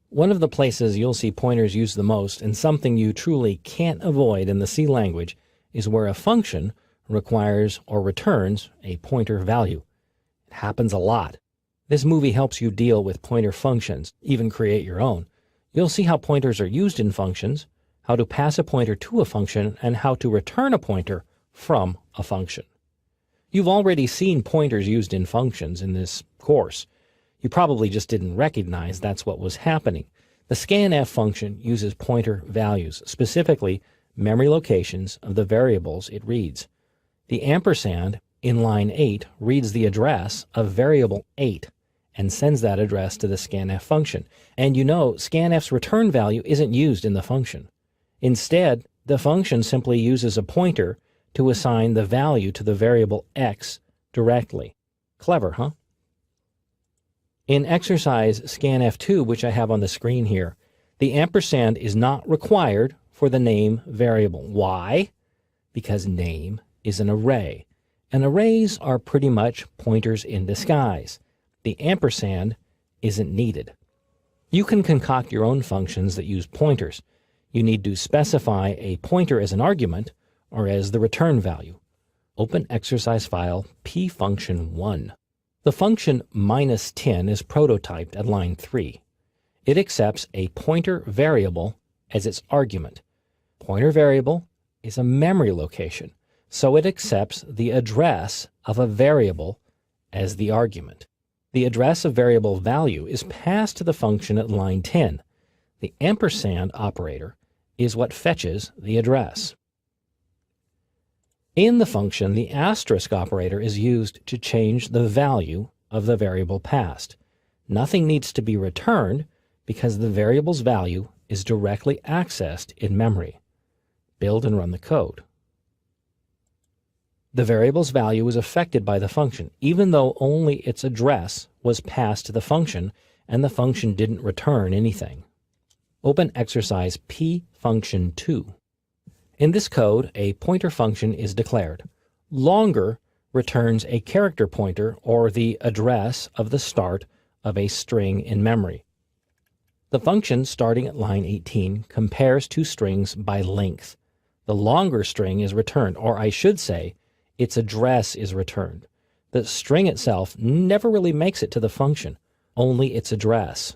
One of the places you'll see pointers used the most, and something you truly can't avoid in the C language, is where a function requires or returns a pointer value. It happens a lot. This movie helps you deal with pointer functions, even create your own. You'll see how pointers are used in functions, how to pass a pointer to a function, and how to return a pointer from a function. You've already seen pointers used in functions in this course. You probably just didn't recognize that's what was happening. The scanf function uses pointer values, specifically memory locations of the variables it reads. The ampersand in line 8 reads the address of variable 8 and sends that address to the scanf function. And you know scanf's return value isn't used in the function. Instead, the function simply uses a pointer to assign the value to the variable x directly. Clever, huh? In exercise scanf2, which I have on the screen here, the ampersand is not required for the name variable. Why? Because name is an array, and arrays are pretty much pointers in disguise. The ampersand isn't needed. You can concoct your own functions that use pointers. You need to specify a pointer as an argument or as the return value. Open exercise file pfunction1. The function -10 is prototyped at line 3. It accepts a pointer variable as its argument. Pointer variable is a memory location, so it accepts the address of a variable as the argument. The address of variable value is passed to the function at line 10. The ampersand operator is what fetches the address. In the function, the asterisk operator is used to change the value of the variable passed. Nothing needs to be returned because the variable's value is directly accessed in memory. Build and run the code. The variable's value is affected by the function, even though only its address was passed to the function and the function didn't return anything. Open exercise pfunction2. In this code, a pointer function is declared. Longer returns a character pointer or the address of the start of a string in memory. The function starting at line 18 compares two strings by length. The longer string is returned, or I should say, its address is returned. The string itself never really makes it to the function, only its address.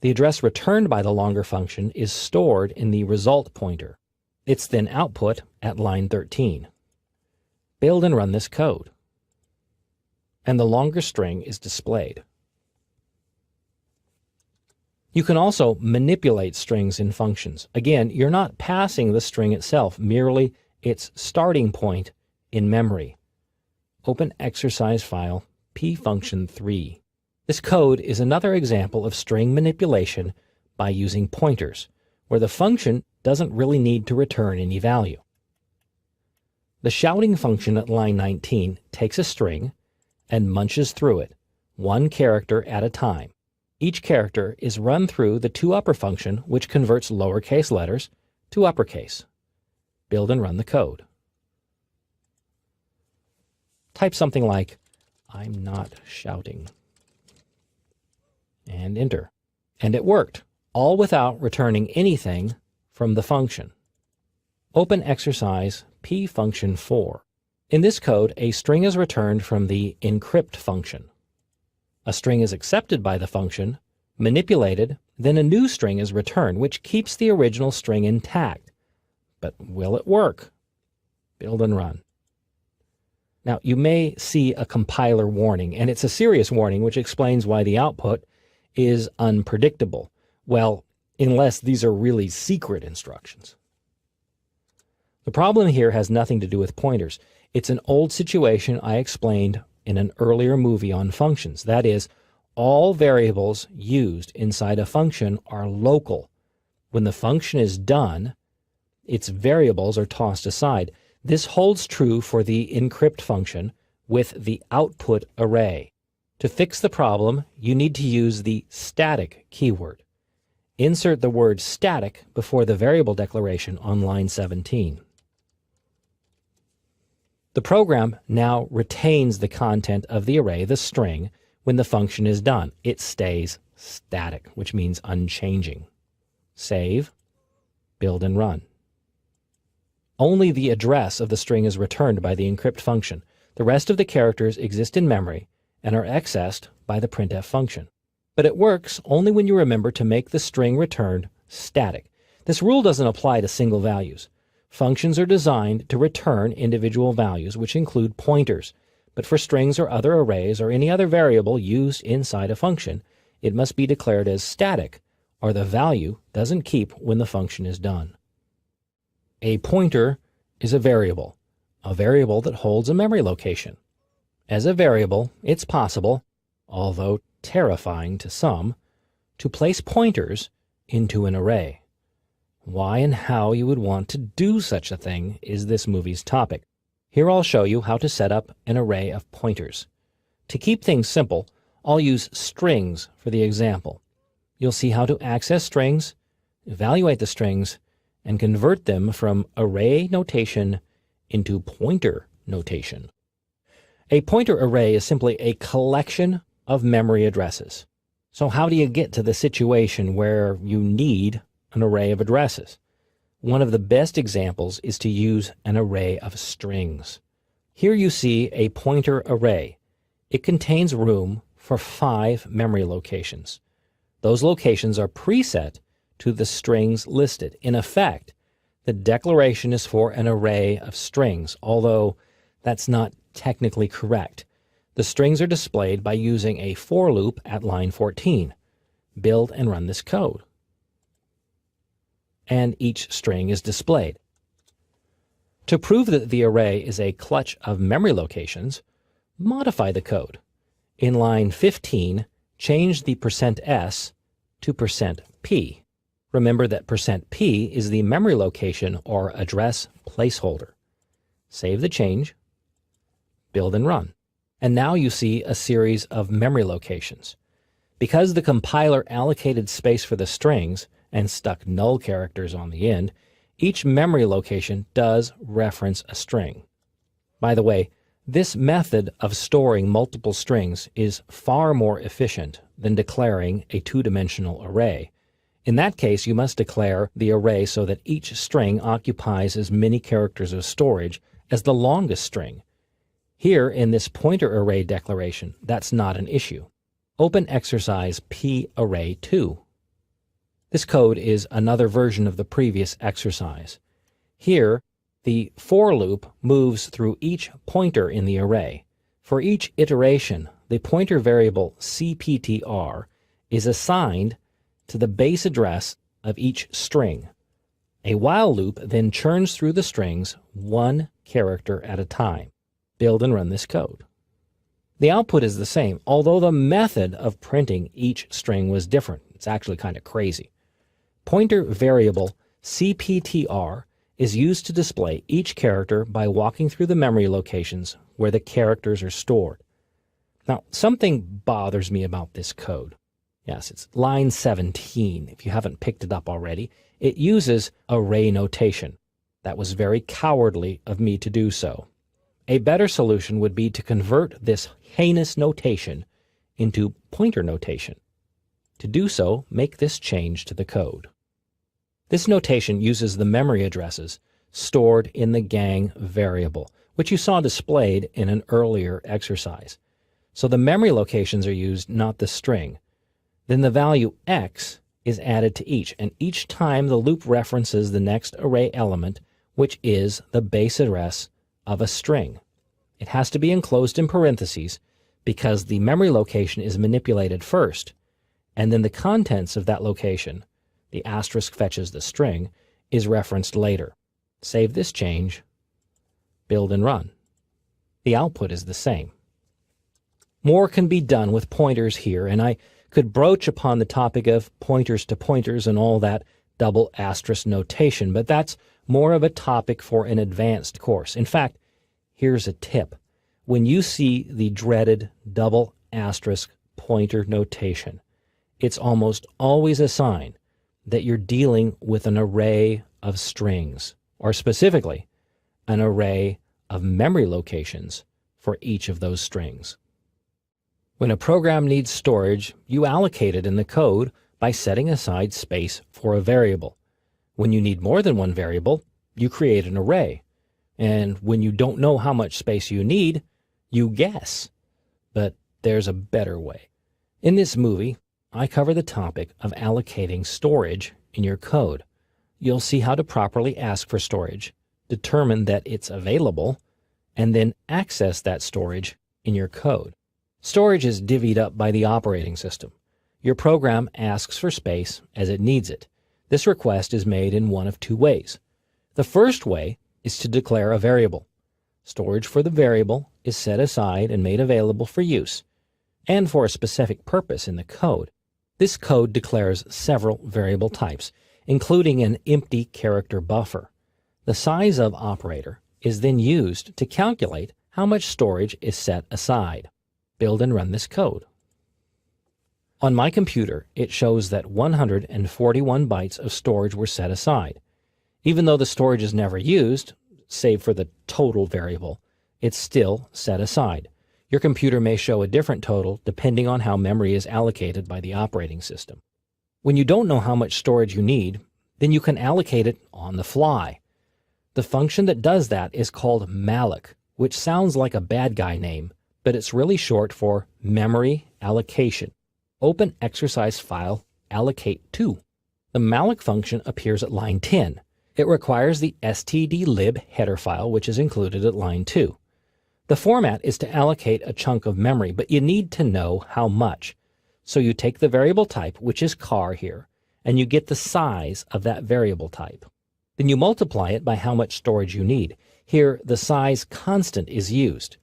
The address returned by the longer function is stored in the result pointer. It's then output at line 13. Build and run this code. And the longer string is displayed. You can also manipulate strings in functions. Again, you're not passing the string itself, merely its starting point in memory. Open exercise file pfunction3. This code is another example of string manipulation by using pointers, where the function doesn't really need to return any value. The shouting function at line 19 takes a string and munches through it, one character at a time. Each character is run through the toUpper function, which converts lowercase letters to uppercase. Build and run the code. Type something like, "I'm not shouting," and enter. And it worked, all without returning anything from the function. Open exercise pfunction4. In this code, a string is returned from the encrypt function. A string is accepted by the function, manipulated, then a new string is returned, which keeps the original string intact. But will it work? Build and run. Now, you may see a compiler warning, and it's a serious warning which explains why the output is unpredictable. Well, unless these are really secret instructions. The problem here has nothing to do with pointers. It's an old situation I explained in an earlier movie on functions. That is, all variables used inside a function are local. When the function is done, its variables are tossed aside. This holds true for the encrypt function with the output array. To fix the problem, you need to use the static keyword. Insert the word static before the variable declaration on line 17. The program now retains the content of the array, the string, when the function is done. It stays static, which means unchanging. Save, build and run. Only the address of the string is returned by the encrypt function. The rest of the characters exist in memory and are accessed by the printf function. But it works only when you remember to make the string returned static. This rule doesn't apply to single values. Functions are designed to return individual values, which include pointers. But for strings or other arrays or any other variable used inside a function, it must be declared as static, or the value doesn't keep when the function is done. A pointer is a variable that holds a memory location. As a variable, it's possible, although terrifying to some, to place pointers into an array. Why and how you would want to do such a thing is this movie's topic. Here I'll show you how to set up an array of pointers. To keep things simple, I'll use strings for the example. You'll see how to access strings, evaluate the strings, and convert them from array notation into pointer notation. A pointer array is simply a collection of memory addresses. So how do you get to the situation where you need an array of addresses? One of the best examples is to use an array of strings. Here you see a pointer array. It contains room for 5 memory locations. Those locations are preset to the strings listed. In effect, the declaration is for an array of strings, although that's not technically correct. The strings are displayed by using a for loop at line 14. Build and run this code. And each string is displayed. To prove that the array is a clutch of memory locations, modify the code. In line 15, change the %s to %p. Remember that %p is the memory location or address placeholder. Save the change, build and run. And now you see a series of memory locations. Because the compiler allocated space for the strings and stuck null characters on the end, each memory location does reference a string. By the way, this method of storing multiple strings is far more efficient than declaring a two-dimensional array. In that case, you must declare the array so that each string occupies as many characters of storage as the longest string. Here, in this pointer array declaration, that's not an issue. Open exercise p-array2. This code is another version of the previous exercise. Here, the for loop moves through each pointer in the array. For each iteration, the pointer variable cptr is assigned to the base address of each string. A while loop then churns through the strings one character at a time. Build and run this code. The output is the same, although the method of printing each string was different. It's actually kind of crazy. Pointer variable cptr is used to display each character by walking through the memory locations where the characters are stored. Now, something bothers me about this code. Yes, it's line 17, if you haven't picked it up already. It uses array notation. That was very cowardly of me to do so. A better solution would be to convert this heinous notation into pointer notation. To do so, make this change to the code. This notation uses the memory addresses stored in the gang variable, which you saw displayed in an earlier exercise. So the memory locations are used, not the string. Then the value x is added to each, and each time the loop references the next array element, which is the base address of a string. It has to be enclosed in parentheses because the memory location is manipulated first, and then the contents of that location, the asterisk fetches the string, is referenced later. Save this change, build and run. The output is the same. More can be done with pointers here, and I could broach upon the topic of pointers to pointers and all that double asterisk notation, but that's more of a topic for an advanced course. In fact, here's a tip. When you see the dreaded double asterisk pointer notation, it's almost always a sign that you're dealing with an array of strings, or specifically, an array of memory locations for each of those strings. When a program needs storage, you allocate it in the code by setting aside space for a variable. When you need more than one variable, you create an array. And when you don't know how much space you need, you guess. But there's a better way. In this movie, I cover the topic of allocating storage in your code. You'll see how to properly ask for storage, determine that it's available, and then access that storage in your code. Storage is divvied up by the operating system. Your program asks for space as it needs it. This request is made in one of two ways. The first way is to declare a variable. Storage for the variable is set aside and made available for use, and for a specific purpose in the code. This code declares several variable types, including an empty character buffer. The size of operator is then used to calculate how much storage is set aside. Build and run this code. On my computer, it shows that 141 bytes of storage were set aside. Even though the storage is never used, save for the total variable, it's still set aside. Your computer may show a different total depending on how memory is allocated by the operating system. When you don't know how much storage you need, then you can allocate it on the fly. The function that does that is called malloc, which sounds like a bad guy name, but it's really short for memory allocation. Open exercise file allocate2. The malloc function appears at line 10. It requires the stdlib header file, which is included at line 2. The format is to allocate a chunk of memory, but you need to know how much. So you take the variable type, which is char here, and you get the size of that variable type. Then you multiply it by how much storage you need. Here, the size constant is used.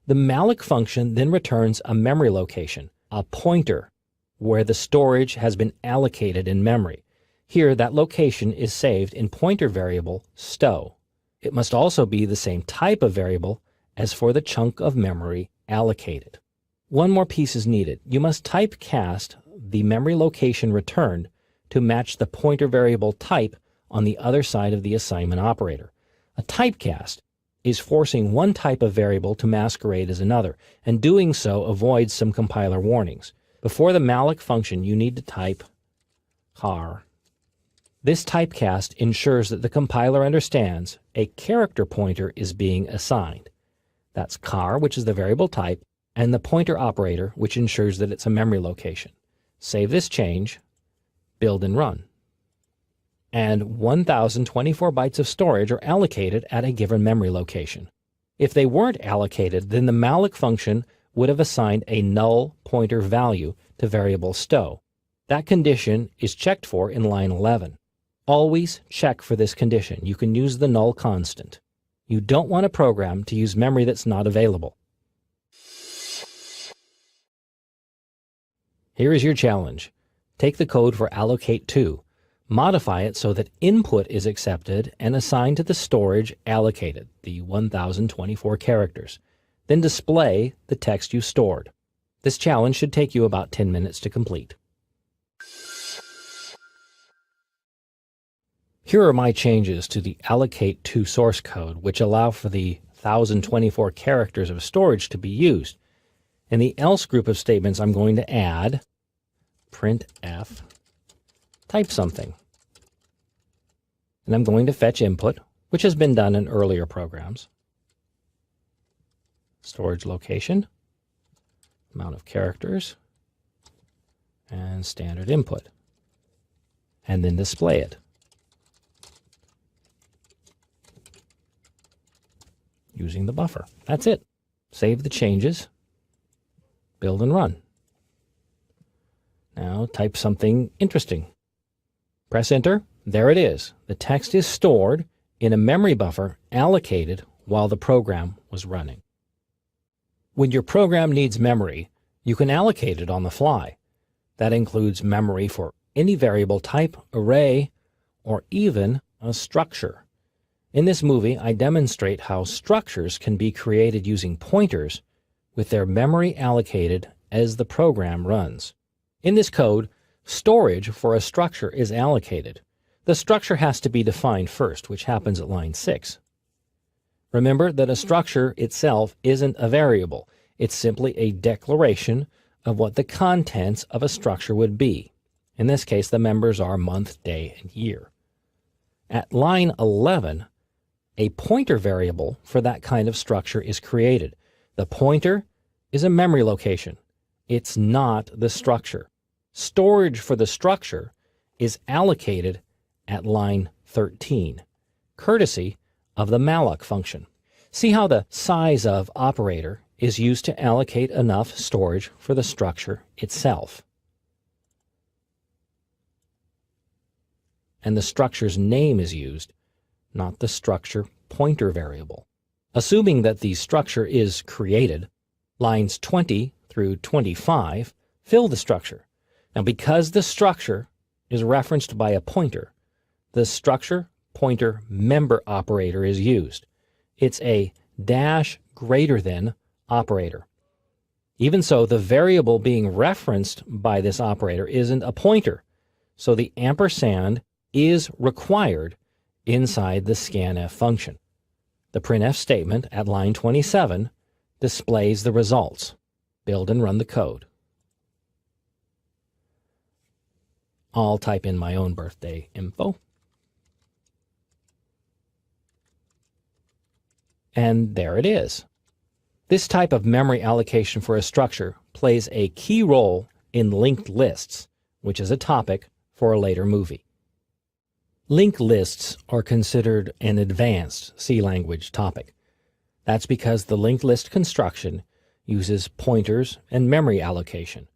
The malloc function then returns a memory location, a pointer, where the storage has been allocated in memory. Here, that location is saved in pointer variable stow. It must also be the same type of variable as for the chunk of memory allocated. One more piece is needed. You must typecast the memory location returned to match the pointer variable type on the other side of the assignment operator. A typecast is forcing one type of variable to masquerade as another, and doing so avoids some compiler warnings. Before the malloc function, you need to type char. This typecast ensures that the compiler understands a character pointer is being assigned. That's char, which is the variable type, and the pointer operator, which ensures that it's a memory location. Save this change, build and run. And 1024 bytes of storage are allocated at a given memory location. If they weren't allocated, then the malloc function would have assigned a null pointer value to variable stow. That condition is checked for in line 11. Always check for this condition. You can use the null constant. You don't want a program to use memory that's not available. Here is your challenge. Take the code for allocate2. Modify it so that input is accepted and assigned to the storage allocated, the 1024 characters. Then display the text you stored. This challenge should take you about 10 minutes to complete. Here are my changes to the allocate2 source code, which allow for the 1024 characters of storage to be used. In the else group of statements, I'm going to add printf type something. And I'm going to fetch input, which has been done in earlier programs. Storage location, amount of characters, and standard input. And then display it. Using the buffer. That's it. Save the changes, build and run. Now type something interesting. Press enter. There it is. The text is stored in a memory buffer allocated while the program was running. When your program needs memory, you can allocate it on the fly. That includes memory for any variable type, array, or even a structure. In this movie, I demonstrate how structures can be created using pointers with their memory allocated as the program runs. In this code, storage for a structure is allocated. The structure has to be defined first, which happens at line 6. Remember that a structure itself isn't a variable. It's simply a declaration of what the contents of a structure would be. In this case, the members are month, day, and year. At line 11, a pointer variable for that kind of structure is created. The pointer is a memory location. It's not the structure. Storage for the structure is allocated at line 13. Courtesy of the malloc function. See how the size of operator is used to allocate enough storage for the structure itself. And the structure's name is used, not the structure pointer variable. Assuming that the structure is created, lines 20 through 25 fill the structure. Now, because the structure is referenced by a pointer, the structure pointer member operator is used. It's a dash greater than operator. Even so, the variable being referenced by this operator isn't a pointer, so the ampersand is required inside the scanf function. The printf statement at line 27 displays the results. Build and run the code. I'll type in my own birthday info. And there it is. This type of memory allocation for a structure plays a key role in linked lists, which is a topic for a later movie. Linked lists are considered an advanced C language topic. That's because the linked list construction uses pointers and memory allocation.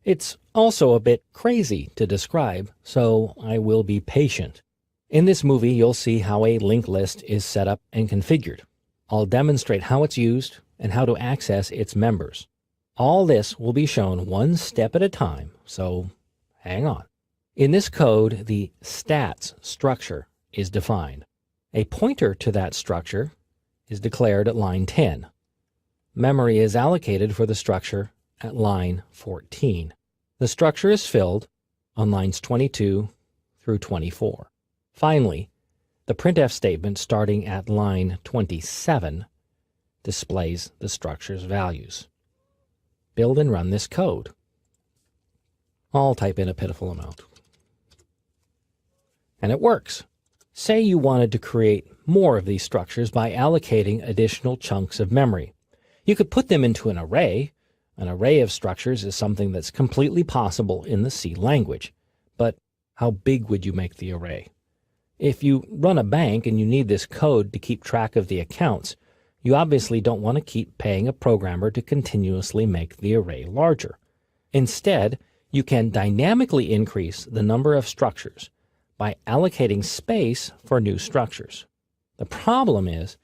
It's also a bit crazy to describe, so I will be patient. In this movie, you'll see how a linked list is set up and configured. I'll demonstrate how it's used and how to access its members. All this will be shown one step at a time, so hang on. In this code, the stats structure is defined. A pointer to that structure is declared at line 10. Memory is allocated for the structure at line 14. The structure is filled on lines 22 through 24. Finally, the printf statement starting at line 27 displays the structure's values. Build and run this code. I'll type in a pitiful amount. And it works. Say you wanted to create more of these structures by allocating additional chunks of memory. You could put them into an array. An array of structures is something that's completely possible in the C language. But how big would you make the array? If you run a bank and you need this code to keep track of the accounts, you obviously don't want to keep paying a programmer to continuously make the array larger. Instead, you can dynamically increase the number of structures by allocating space for new structures. The problem is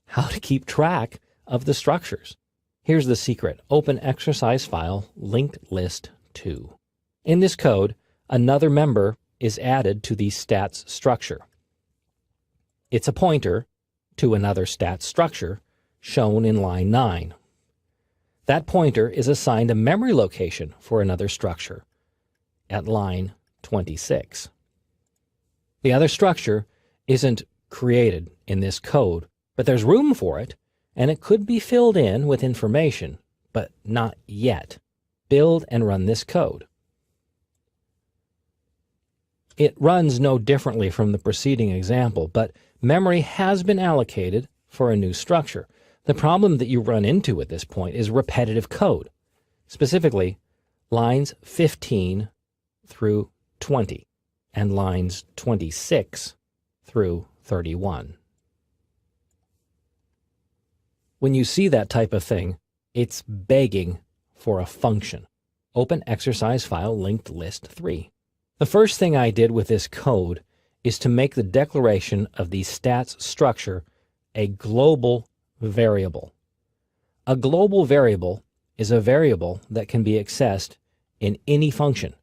how to keep track of the structures. Here's the secret. Open exercise file linked list 2. In this code, another member is added to the stats structure. It's a pointer to another stats structure shown in line 9. That pointer is assigned a memory location for another structure at line 26. The other structure isn't created in this code, but there's room for it, and it could be filled in with information, but not yet. Build and run this code. It runs no differently from the preceding example, but memory has been allocated for a new structure. The problem that you run into at this point is repetitive code, specifically lines 15 through 20 and lines 26 through 31. When you see that type of thing, it's begging for a function. Open exercise file linked list 3. The first thing I did with this code is to make the declaration of the stats structure a global variable. A global variable is a variable that can be accessed in any function.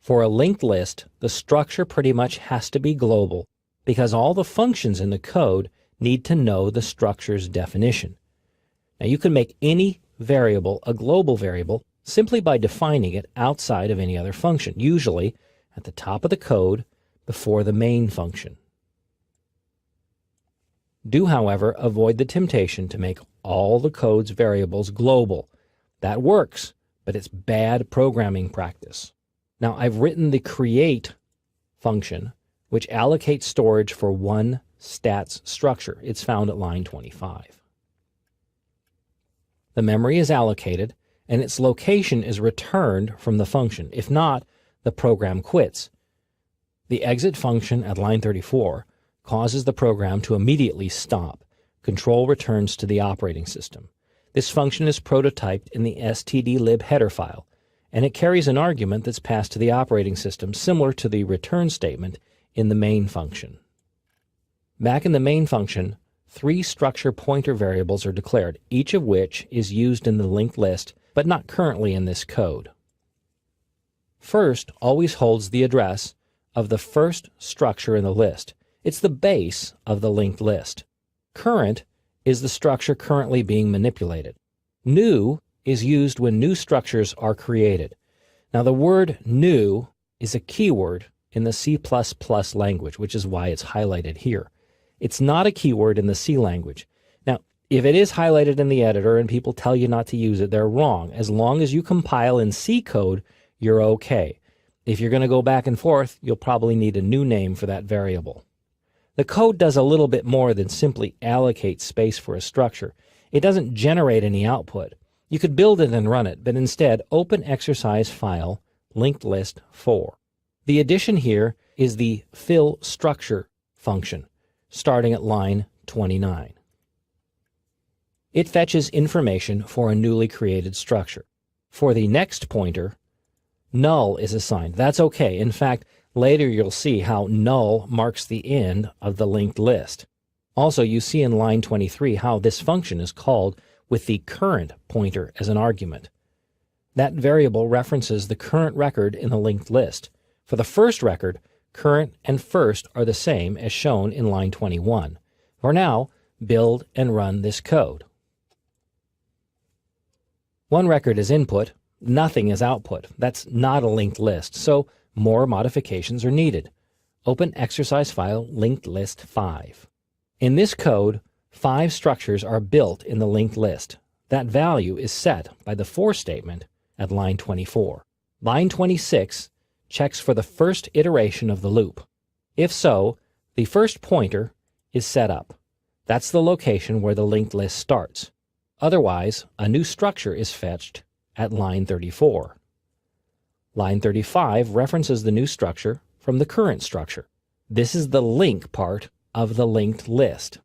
For a linked list, the structure pretty much has to be global because all the functions in the code need to know the structure's definition. Now, you can make any variable a global variable simply by defining it outside of any other function, usually at the top of the code before the main function. Do, however, avoid the temptation to make all the code's variables global. That works, but it's bad programming practice. Now, I've written the create function, which allocates storage for one stats structure. It's found at line 25. The memory is allocated, and its location is returned from the function. If not, the program quits. The exit function at line 34 causes the program to immediately stop. Control returns to the operating system. This function is prototyped in the stdlib header file, and it carries an argument that's passed to the operating system similar to the return statement in the main function. Back in the main function, 3 structure pointer variables are declared, each of which is used in the linked list, but not currently in this code. First always holds the address of the first structure in the list. It's the base of the linked list. Current is the structure currently being manipulated. New is used when new structures are created. Now the word new is a keyword in the C++ language, which is why it's highlighted here. It's not a keyword in the C language. Now, if it is highlighted in the editor and people tell you not to use it, they're wrong. As long as you compile in C code, you're okay. If you're going to go back and forth, you'll probably need a new name for that variable. The code does a little bit more than simply allocate space for a structure. It doesn't generate any output. You could build it and run it, but instead open exercise file linked list 4. The addition here is the fill structure function, starting at line 29. It fetches information for a newly created structure. For the next pointer, null is assigned. That's okay. In fact, later you'll see how null marks the end of the linked list. Also, you see in line 23 how this function is called with the current pointer as an argument. That variable references the current record in the linked list. For the first record, current and first are the same as shown in line 21. For now, build and run this code. One record is input, nothing is output. That's not a linked list, so more modifications are needed. Open exercise file linked list 5. In this code, 5 structures are built in the linked list. That value is set by the for statement at line 24. Line 26 checks for the first iteration of the loop. If so, the first pointer is set up. That's the location where the linked list starts. Otherwise, a new structure is fetched at line 34. Line 35 references the new structure from the current structure. This is the link part of the linked list.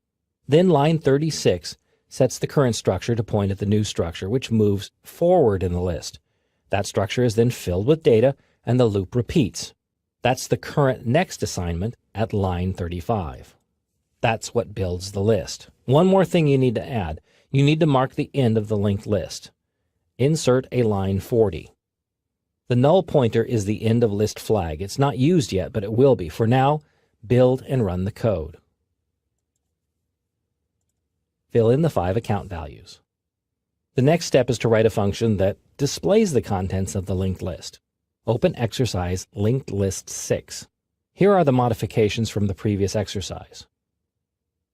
Then line 36 sets the current structure to point at the new structure, which moves forward in the list. That structure is then filled with data, and the loop repeats. That's the current next assignment at line 35. That's what builds the list. One more thing you need to add. You need to mark the end of the linked list. Insert a line 40. The null pointer is the end of list flag. It's not used yet, but it will be. For now, build and run the code. Fill in the 5 account values. The next step is to write a function that displays the contents of the linked list. Open exercise linked list 6. Here are the modifications from the previous exercise.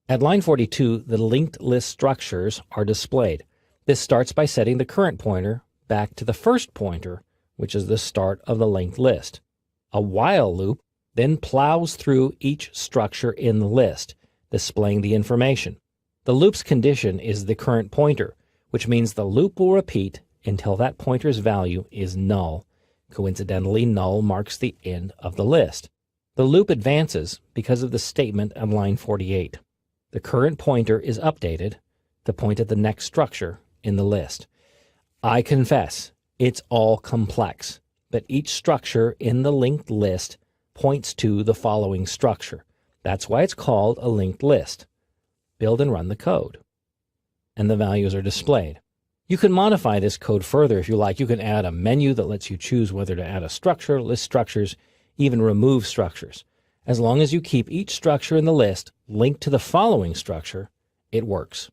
At line 42, the linked list structures are displayed. This starts by setting the current pointer back to the first pointer, which is the start of the linked list. A while loop then plows through each structure in the list, displaying the information. The loop's condition is the current pointer, which means the loop will repeat until that pointer's value is null. Coincidentally, null marks the end of the list. The loop advances because of the statement on line 48. The current pointer is updated to point at the next structure in the list. I confess, it's all complex, but each structure in the linked list points to the following structure. That's why it's called a linked list. Build and run the code. And the values are displayed. You can modify this code further if you like. You can add a menu that lets you choose whether to add a structure, list structures, even remove structures. As long as you keep each structure in the list linked to the following structure, it works.